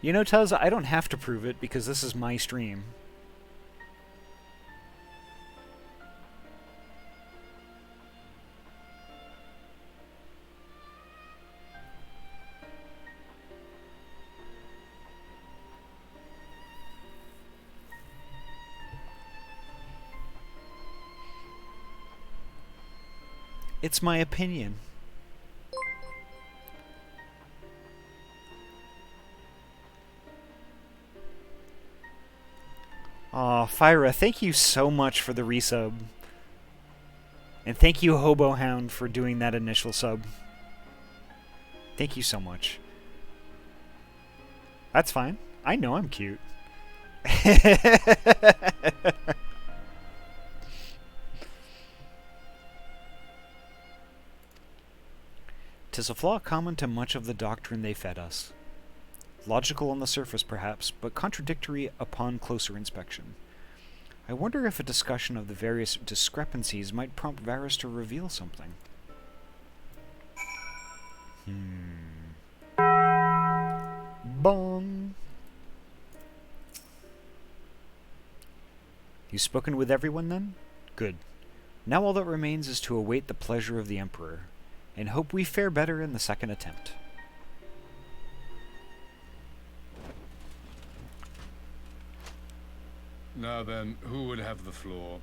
You know, Tuz, I don't have to prove it because this is my stream. It's my opinion. Aw, Fyra, thank you so much for the resub. And thank you, Hobo Hound, for doing that initial sub. Thank you so much. That's fine. I know I'm cute. "'Tis a flaw common to much of the doctrine they fed us. Logical on the surface, perhaps, but contradictory upon closer inspection. I wonder if a discussion of the various discrepancies might prompt Varys to reveal something." Bong. "You've spoken with everyone, then? Good. Now all that remains is to await the pleasure of the Emperor, and hope we fare better in the second attempt." Now then, who would have the floor?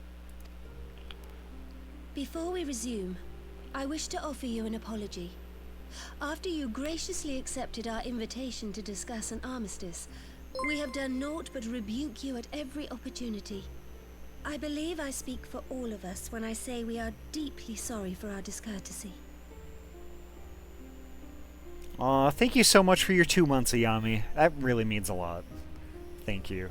Before we resume, I wish to offer you an apology. After you graciously accepted our invitation to discuss an armistice, we have done naught but rebuke you at every opportunity. I believe I speak for all of us when I say we are deeply sorry for our discourtesy. Aw, thank you so much for your 2 months, Ayami. That really means a lot. Thank you.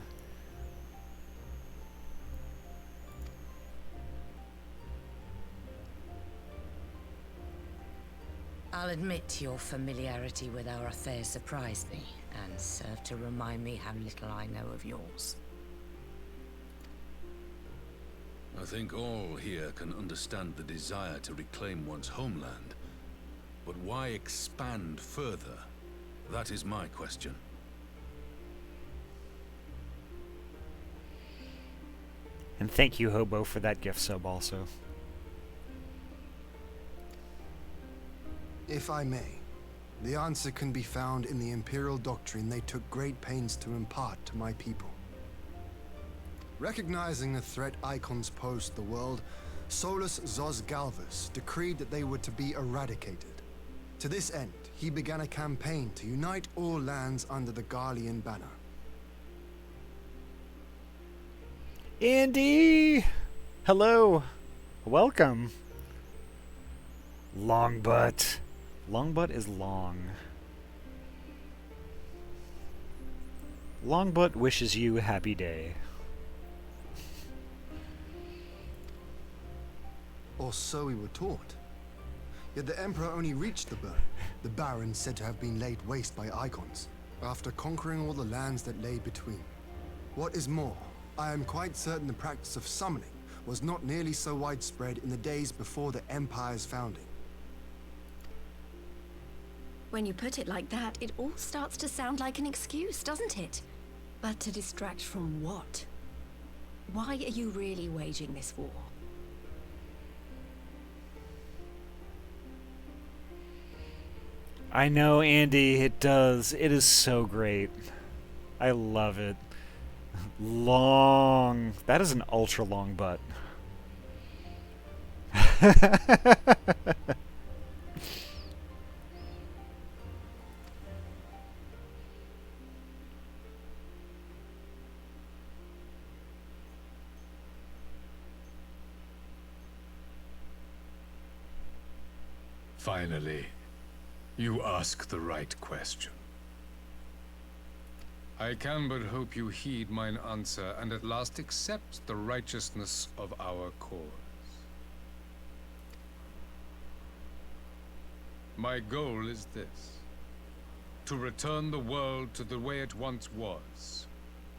I'll admit your familiarity with our affairs surprised me, and served to remind me how little I know of yours. I think all here can understand the desire to reclaim one's homeland. But why expand further? That is my question. And thank you, Hobo, for that gift sub also. If I may, the answer can be found in the Imperial doctrine they took great pains to impart to my people. Recognizing the threat icons pose to the world, Solus Zos Galvus decreed that they were to be eradicated. To this end, he began a campaign to unite all lands under the Garlean banner. Andy! Hello! Welcome! Longbutt. Longbutt is long. Longbutt wishes you a happy day. Or so we were taught. Yet the Emperor only reached the burn, the Baron said to have been laid waste by icons, after conquering all the lands that lay between. What is more, I am quite certain the practice of summoning was not nearly so widespread in the days before the Empire's founding. When you put it like that, it all starts to sound like an excuse, doesn't it? But to distract from what? Why are you really waging this war? I know, Andy, it does. It is so great. I love it. Long. That is an ultra long butt. Finally, you ask the right question. I can but hope you heed mine answer and at last accept the righteousness of our cause. My goal is this: to return the world to the way it once was,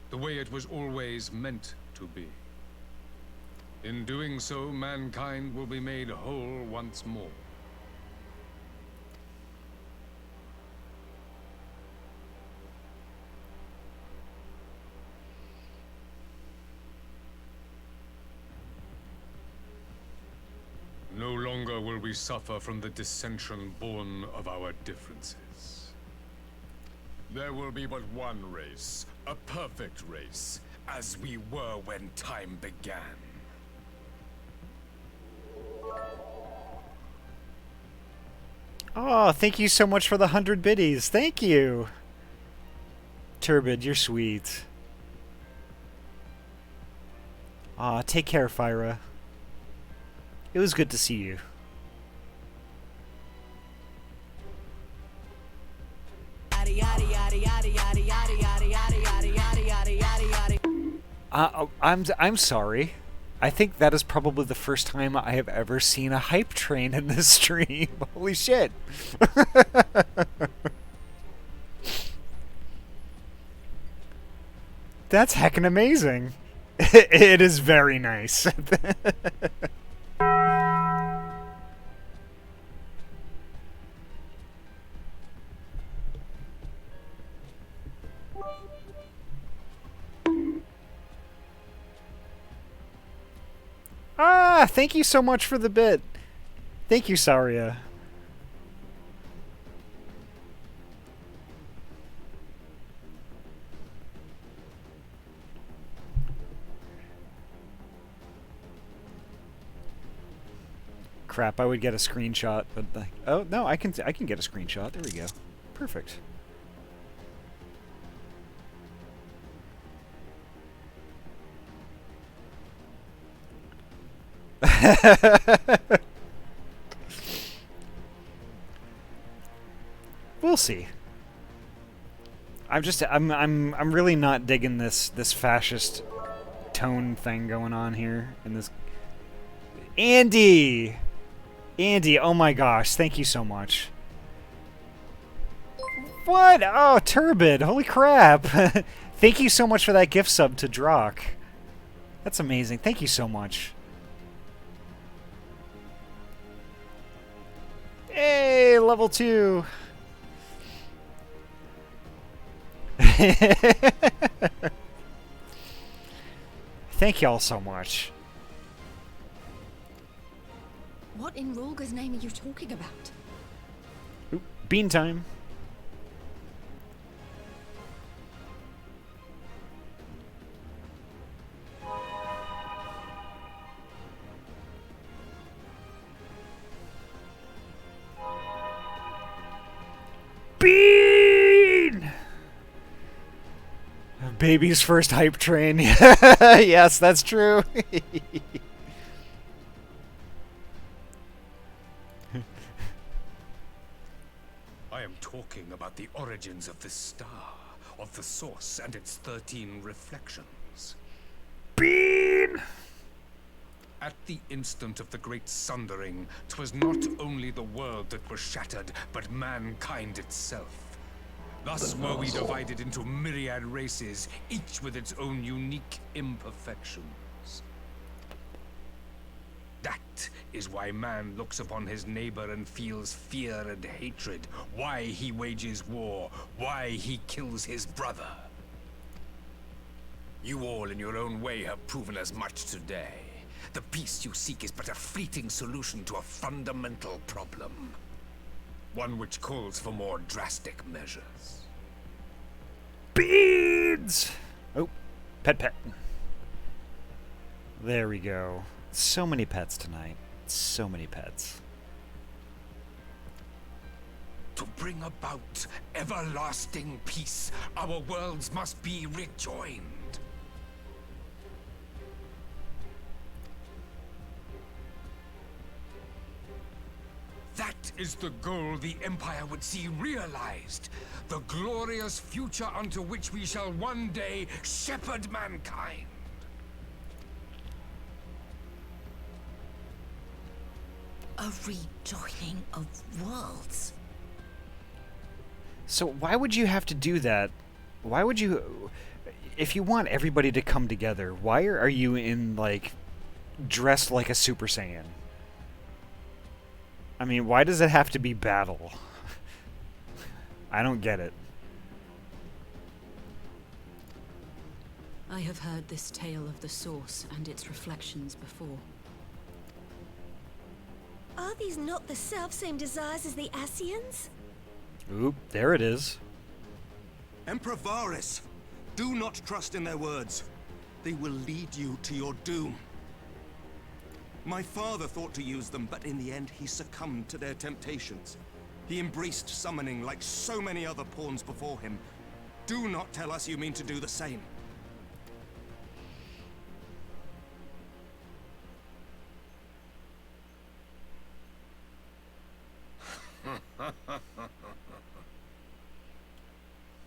the way it was always meant to be. In doing so, mankind will be made whole once more. No longer will we suffer from the dissension born of our differences. There will be but one race, a perfect race, as we were when time began. Oh, thank you so much for the 100 biddies. Thank you. Turbid, you're sweet. Aw, take care, Fyra. It was good to see you. I'm sorry. I think that is probably the first time I have ever seen a hype train in this stream. Holy shit. That's heckin' amazing. It is very nice. Ah, thank you so much for the bit. Thank you, Saria. Crap, I would get a screenshot, but like, oh no, I can get a screenshot. There we go. Perfect. We'll see. I'm really not digging this fascist tone thing going on here in this. Andy, oh my gosh, thank you so much. What? Oh, Turbid, holy crap. Thank you so much for that gift sub to Drock. That's amazing. Thank you so much. Hey, level 2. Thank y'all so much. What in Rulga's name are you talking about? Oop, bean time. Bean! Baby's first hype train. Yes, that's true. I am talking about the origins of this star, of the source and its 13 reflections. Bean! At the instant of the great sundering, 'twas not only the world that was shattered, but mankind itself. Thus were we divided into myriad races, each with its own unique imperfections. That is why man looks upon his neighbor and feels fear and hatred, why he wages war, why he kills his brother. You all in your own way have proven as much today. The peace you seek is but a fleeting solution to a fundamental problem. One which calls for more drastic measures. Beads! Oh, pet. There we go. So many pets tonight. So many pets. To bring about everlasting peace, our worlds must be rejoined. That is the goal the Empire would see realized. The glorious future unto which we shall one day shepherd mankind. A rejoining of worlds. So why would you have to do that? Why would you... If you want everybody to come together, why are you in, like, dressed like a Super Saiyan? I mean, why does it have to be battle? I don't get it. I have heard this tale of the Source and its reflections before. Are these not the self-same desires as the Ascians? Oop, there it is. Emperor Varys, do not trust in their words. They will lead you to your doom. My father thought to use them, but in the end he succumbed to their temptations. He embraced summoning like so many other pawns before him. Do not tell us you mean to do the same.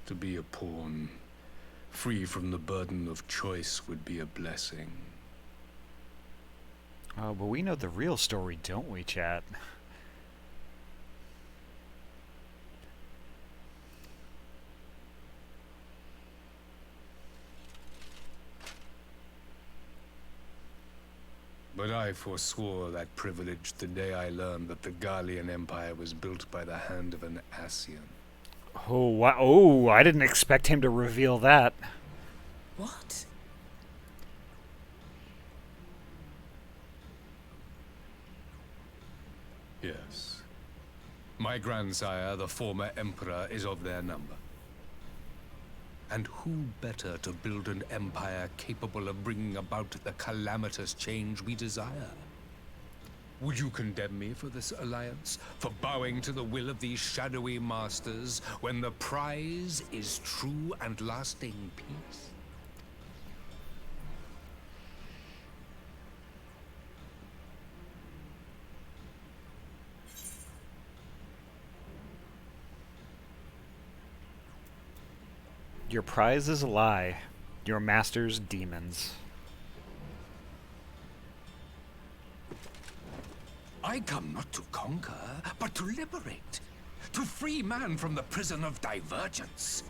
To be a pawn, free from the burden of choice, would be a blessing. Oh, but we know the real story, don't we, chat? But I forswore that privilege the day I learned that the Garlean Empire was built by the hand of an Ascian. Oh, wow. Oh, I didn't expect him to reveal that. What? Yes. My grandsire, the former emperor, is of their number. And who better to build an empire capable of bringing about the calamitous change we desire? Would you condemn me for this alliance? For bowing to the will of these shadowy masters, when the prize is true and lasting peace? Your prize is a lie. Your master's demons. I come not to conquer, but to liberate. To free man from the prison of divergence.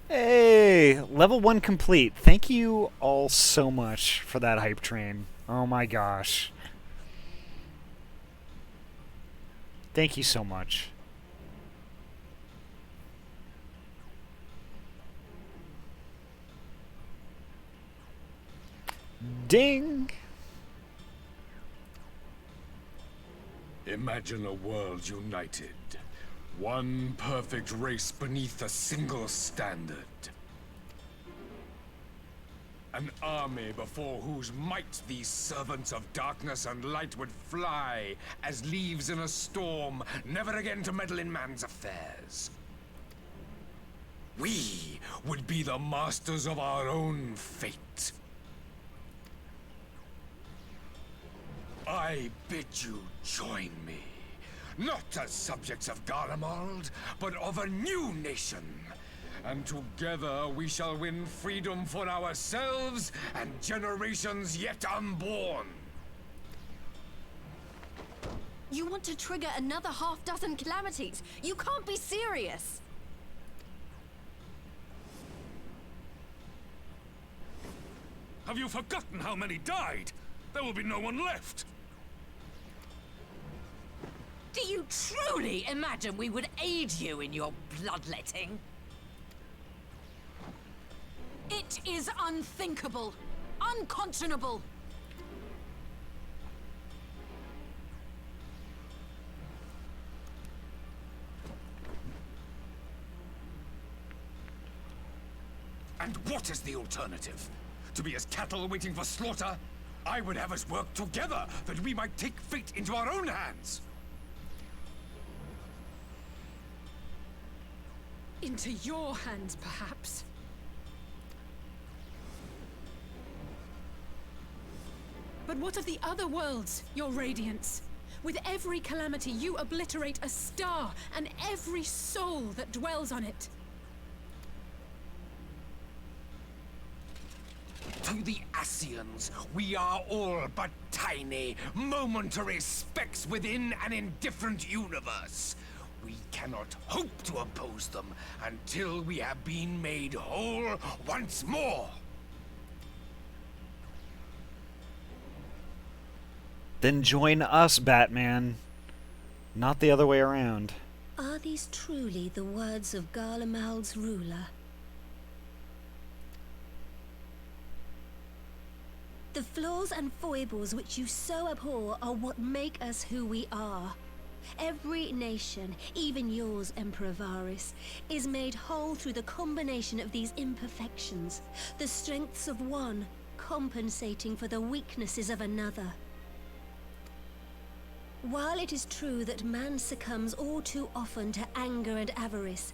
Hey! Level 1 complete. Thank you all so much for that hype train. Oh my gosh. Thank you so much. Ding! Imagine a world united. One perfect race beneath a single standard. An army before whose might these servants of darkness and light would fly as leaves in a storm, never again to meddle in man's affairs. We would be the masters of our own fate. I bid you join me, not as subjects of Garlemald, but of a new nation. And together we shall win freedom for ourselves and generations yet unborn. You want to trigger another half-dozen calamities? You can't be serious! Have you forgotten how many died? There will be no one left. Do you truly imagine we would aid you in your bloodletting? It is unthinkable. Unconscionable. And what is the alternative? To be as cattle waiting for slaughter? I would have us work together, that we might take fate into our own hands. Into your hands, perhaps. But what of the other worlds, your radiance? With every calamity, you obliterate a star and every soul that dwells on it. To the Ascians, we are all but tiny, momentary specks within an indifferent universe. We cannot hope to oppose them until we have been made whole once more. Then join us, Batman. Not the other way around. Are these truly the words of Garlemald's ruler? The flaws and foibles which you so abhor are what make us who we are. Every nation, even yours, Emperor Varys, is made whole through the combination of these imperfections, the strengths of one compensating for the weaknesses of another. While it is true that man succumbs all too often to anger and avarice,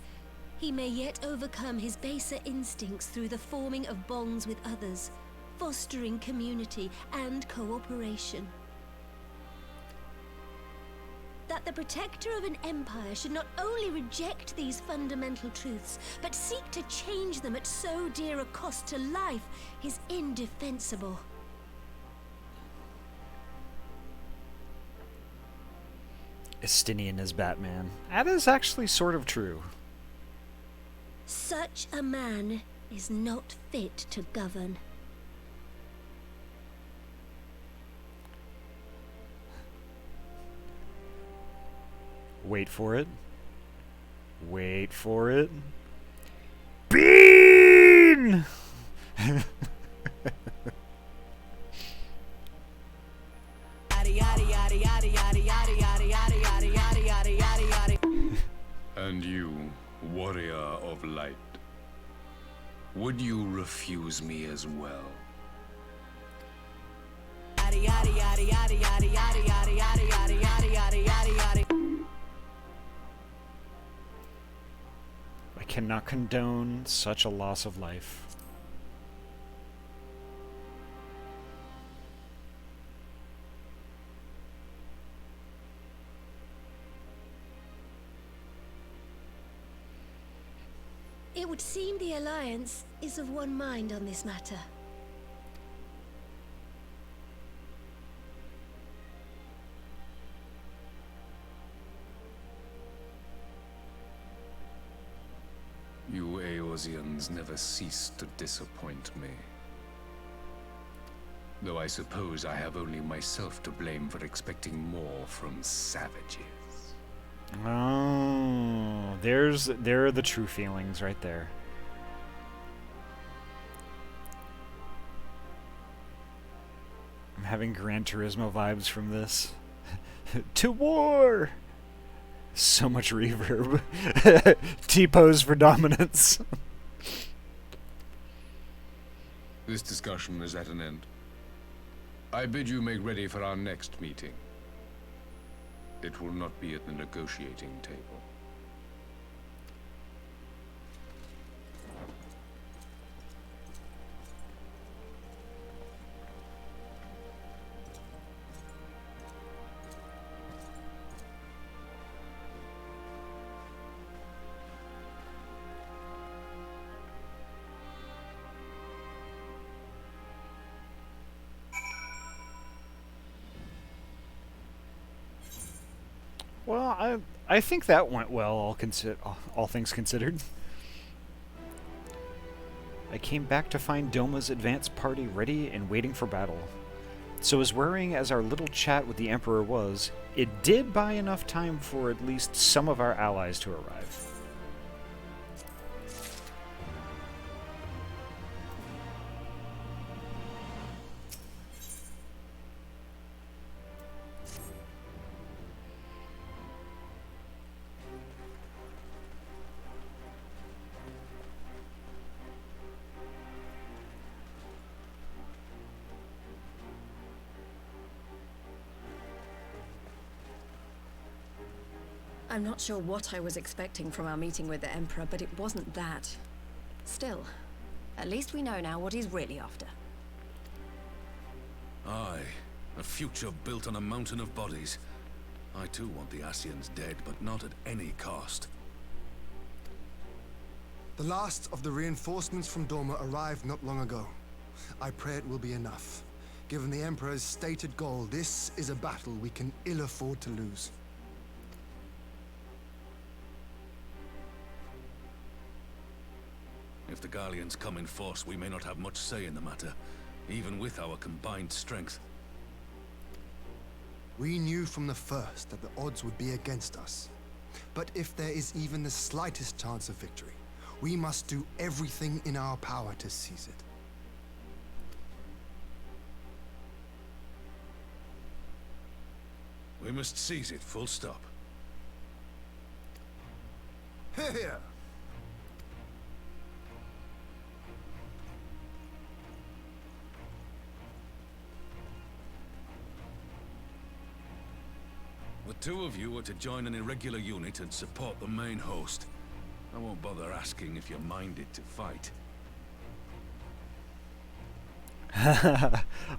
he may yet overcome his baser instincts through the forming of bonds with others, fostering community and cooperation. That the protector of an empire should not only reject these fundamental truths, but seek to change them at so dear a cost to life is indefensible. Estinian is Batman. That is actually sort of true. Such a man is not fit to govern. Wait for it. Wait for it. Bean! And you, warrior of light, would you refuse me as well? I cannot condone such a loss of life. It would seem the Alliance is of one mind on this matter. You Eorzeans never cease to disappoint me. Though I suppose I have only myself to blame for expecting more from savages. Oh, there are the true feelings right there. I'm having Gran Turismo vibes from this. To war! So much reverb. T-pose for dominance. This discussion is at an end. I bid you make ready for our next meeting. It will not be at the negotiating table. Well, I think that went well, all things considered. I came back to find Doma's advance party ready and waiting for battle. So as worrying as our little chat with the Emperor was, it did buy enough time for at least some of our allies to arrive. I'm not sure what I was expecting from our meeting with the Emperor, but it wasn't that. Still, at least we know now what he's really after. Aye, a future built on a mountain of bodies. I too want the Ascians dead, but not at any cost. The last of the reinforcements from Doma arrived not long ago. I pray it will be enough. Given the Emperor's stated goal, this is a battle we can ill afford to lose. If the Gallians come in force, we may not have much say in the matter, even with our combined strength. We knew from the first that the odds would be against us. But if there is even the slightest chance of victory, we must do everything in our power to seize it. We must seize it, full stop. Here! 2 of you are to join an irregular unit and support the main host. I won't bother asking if you're minded to fight.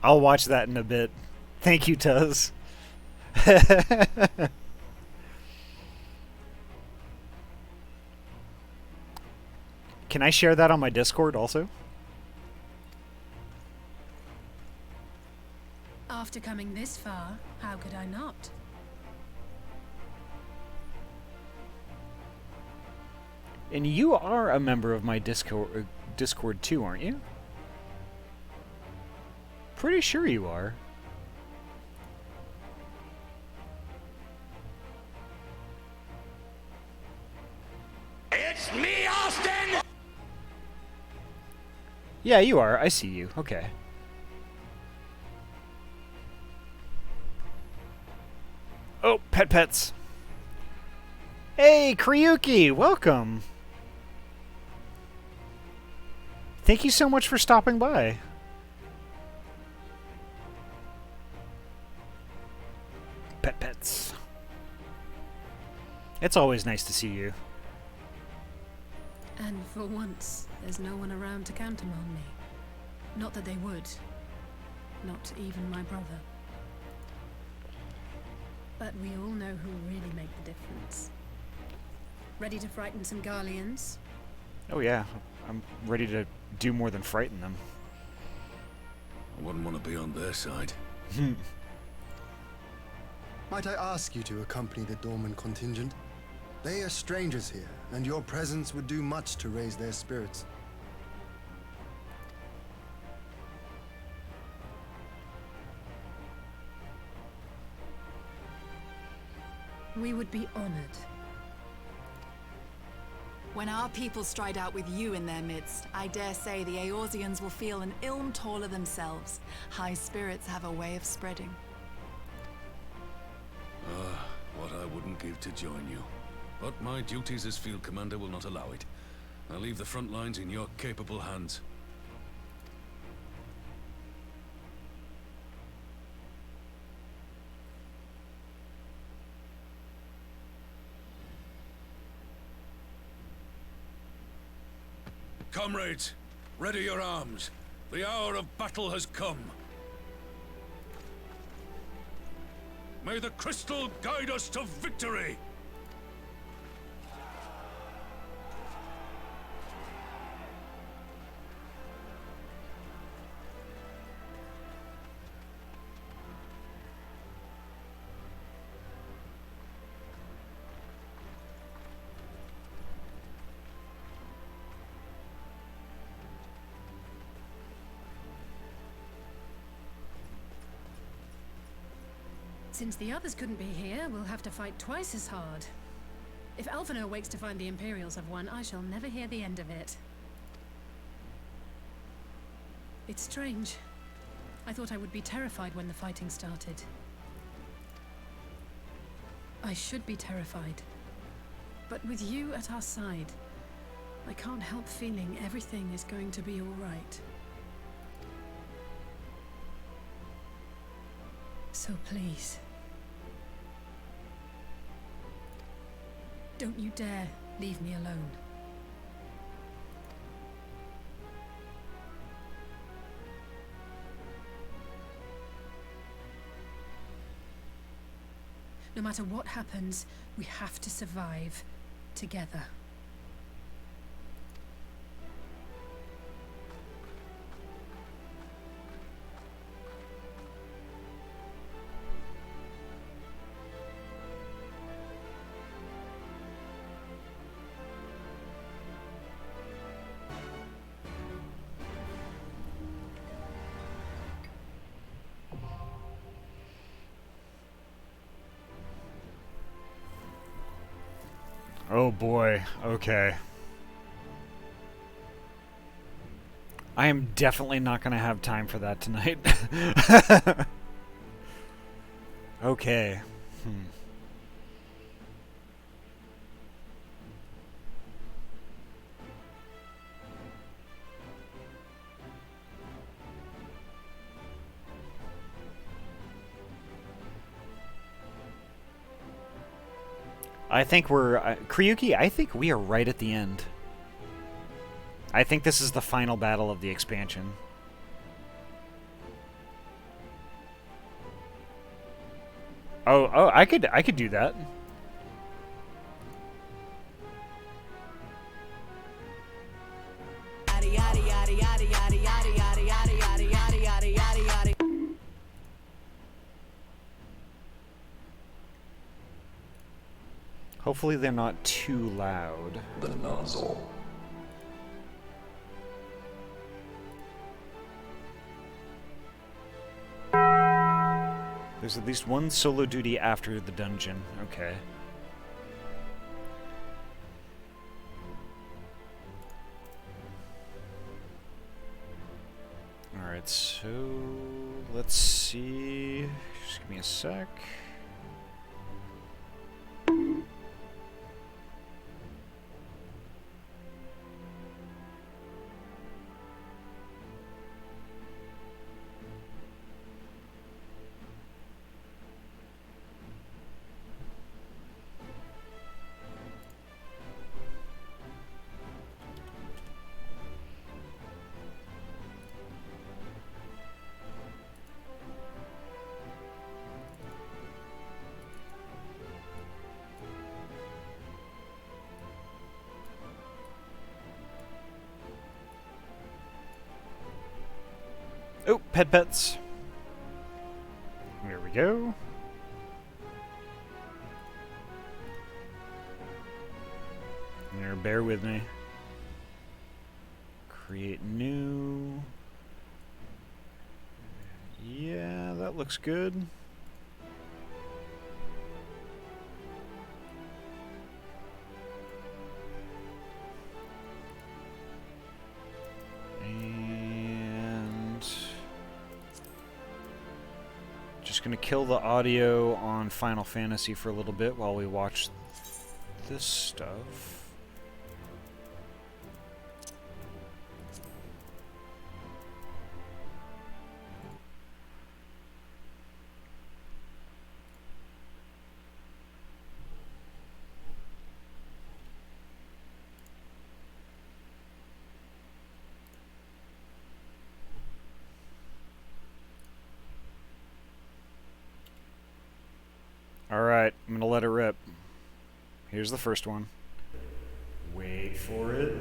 I'll watch that in a bit. Thank you, Tuz. Can I share that on my Discord also? After coming this far, how could I not? And you are a member of my Discord too, aren't you? Pretty sure you are. It's me, Austin! Yeah, you are. I see you. Okay. Oh, pets. Hey, Kryuki, welcome. Thank you so much for stopping by. Pets. It's always nice to see you. And for once, there's no one around to countermand me. Not that they would. Not even my brother. But we all know who really make the difference. Ready to frighten some Garleans? Oh yeah, I'm ready to do more than frighten them. I wouldn't want to be on their side. Might I ask you to accompany the Dorman contingent? They are strangers here, and your presence would do much to raise their spirits. We would be honored. When our people stride out with you in their midst, I dare say the Eorzeans will feel an ilm taller themselves. High spirits have a way of spreading. Ah, what I wouldn't give to join you. But my duties as field commander will not allow it. I'll leave the front lines in your capable hands. Comrades, ready your arms. The hour of battle has come. May the crystal guide us to victory! Since the others couldn't be here, we'll have to fight twice as hard. If Alphinaud wakes to find the Imperials have won, I shall never hear the end of it. It's strange. I thought I would be terrified when the fighting started. I should be terrified. But with you at our side, I can't help feeling everything is going to be all right. So please, don't you dare leave me alone. No matter what happens, we have to survive together. Oh boy, okay. I am definitely not going to have time for that tonight. Okay. I think we're... Kryuki, I think we are right at the end. I think this is the final battle of the expansion. Oh, I could do that. Hopefully they're not too loud. The nozzle. There's at least one solo duty after the dungeon. Okay. Alright, so let's see. Just give me a sec. Oh, pets. There we go. There, bear with me. Create new. Yeah, that looks good. Just gonna kill the audio on Final Fantasy for a little bit while we watch this stuff. Alright, I'm gonna let it rip. Here's the first one. Wait for it.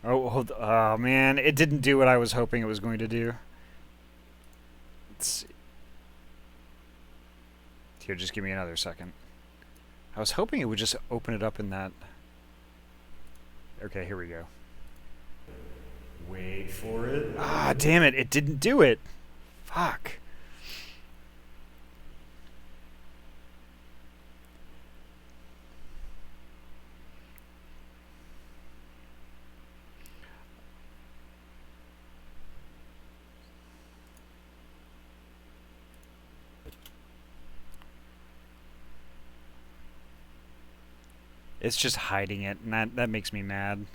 Oh man, it didn't do what I was hoping it was going to do. Let's see. Here, just give me another second. I was hoping it would just open it up in that... Okay, here we go. Wait for it. Ah, damn it, it didn't do it! Fuck. It's just hiding it, and that makes me mad.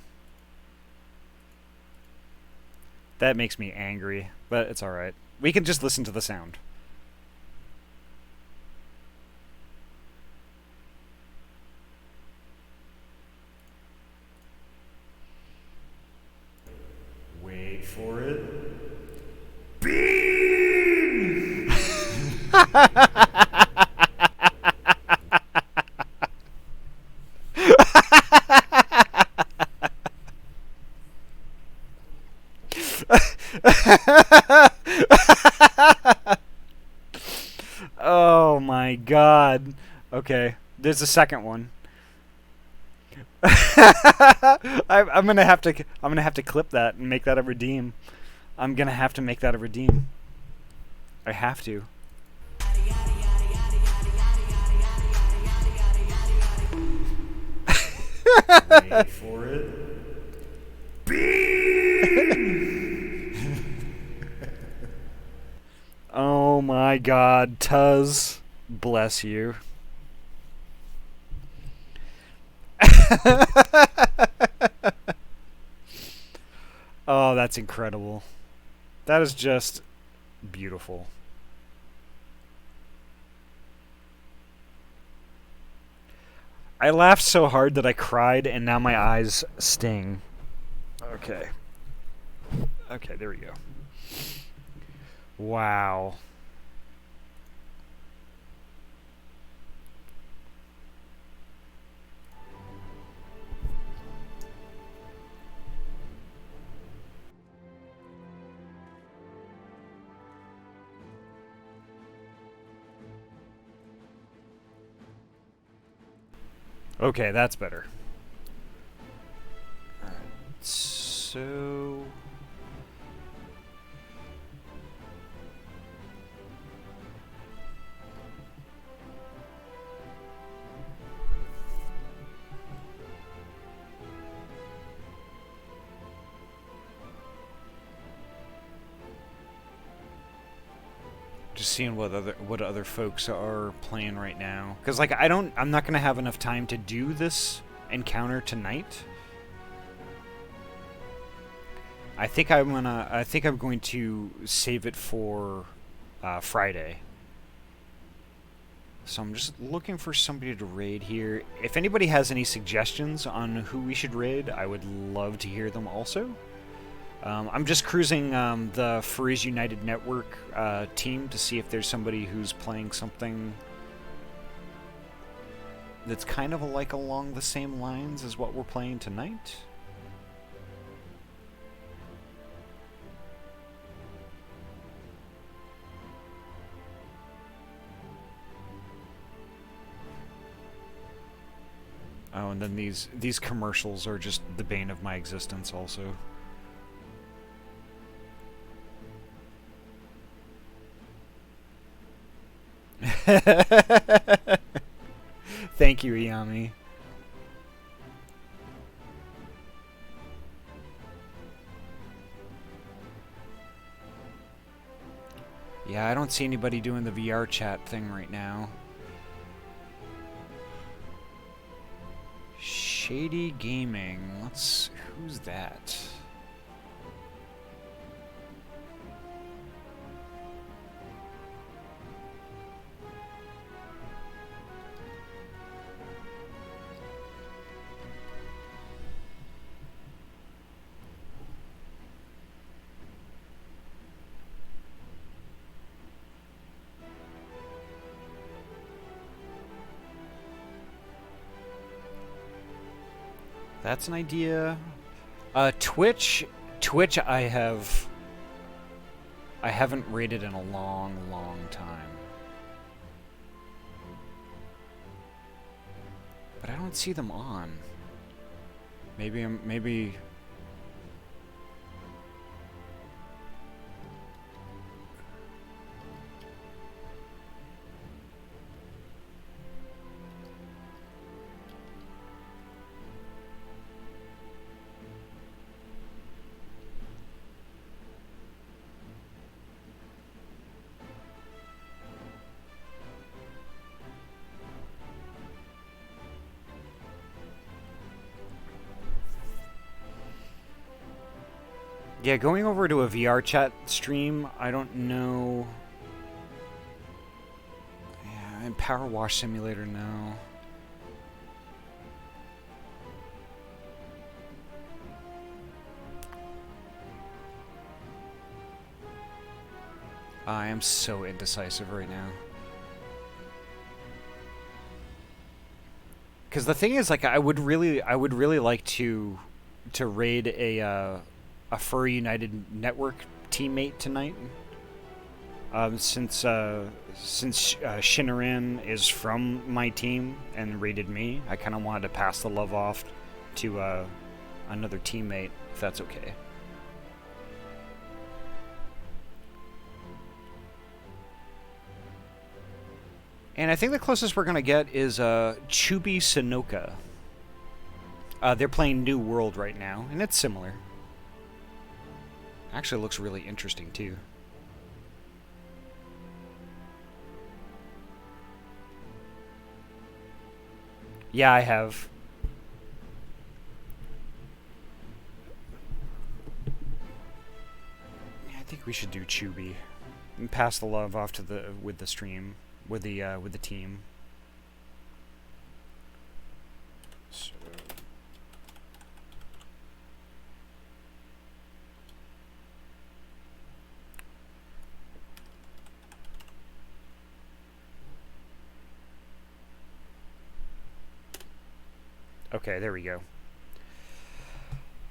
That makes me angry, but it's alright. We can just listen to the sound. Wait for it. Beam! Oh my god. Okay, there's a second one. I'm gonna have to clip that and make that a redeem. I'm gonna have to make that a redeem. I have to. Wait for it. Oh my god, Tuz. Bless you. Oh, that's incredible. That is just beautiful. I laughed so hard that I cried, and now my eyes sting. Okay. Okay, there we go. Wow. Okay, that's better. Alright, so... Just seeing what other folks are playing right now, because like I'm not gonna have enough time to do this encounter tonight. I think I'm going to save it for Friday. So I'm just looking for somebody to raid here. If anybody has any suggestions on who we should raid, I would love to hear them also. I'm just cruising the Furries United Network team to see if there's somebody who's playing something that's kind of like along the same lines as what we're playing tonight. Oh, and then these commercials are just the bane of my existence also. Thank you, Iyami. Yeah, I don't see anybody doing the VR chat thing right now. Shady Gaming. Who's that? That's an idea. Twitch I haven't rated in a long time. But I don't see them on. Maybe yeah, going over to a VR chat stream, I don't know. Yeah, and Power Wash Simulator, no. I am so indecisive right now. Because the thing is, like, I would really like to raid a Furry United Network teammate tonight. Since Shinnerin is from my team and raided me, I kind of wanted to pass the love off to another teammate, if that's okay. And I think the closest we're gonna get is Chubby Sanoka. They're playing New World right now, and it's similar. Actually looks really interesting too. Yeah, I have. Yeah, I think we should do Chubby and pass the love off to the stream with the team. So okay, there we go.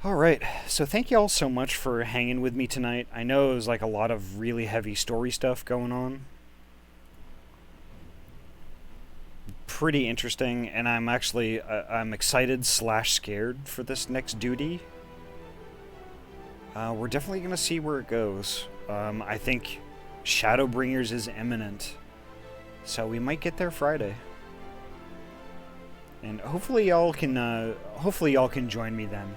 Alright, so thank you all so much for hanging with me tonight. I know it was like a lot of really heavy story stuff going on. Pretty interesting, and I'm actually, I'm excited / scared for this next duty. We're definitely going to see where it goes. I think Shadowbringers is imminent, so we might get there Friday. And hopefully y'all can join me then.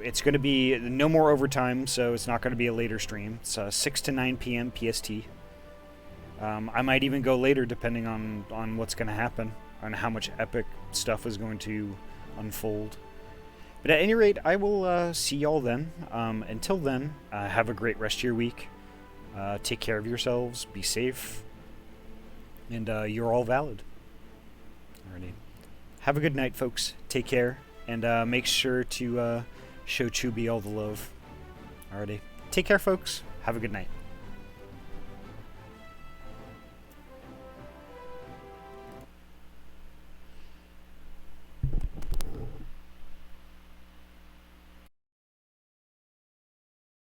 It's going to be no more overtime, so it's not going to be a later stream. It's 6 to 9 p.m. PST. I might even go later depending on what's going to happen, on how much epic stuff is going to unfold. But at any rate, I will see y'all then. Until then, have a great rest of your week. Take care of yourselves, be safe, and you're all valid. Alrighty. Have a good night, folks. Take care. And make sure to show Chubby all the love. Alrighty. Take care, folks. Have a good night.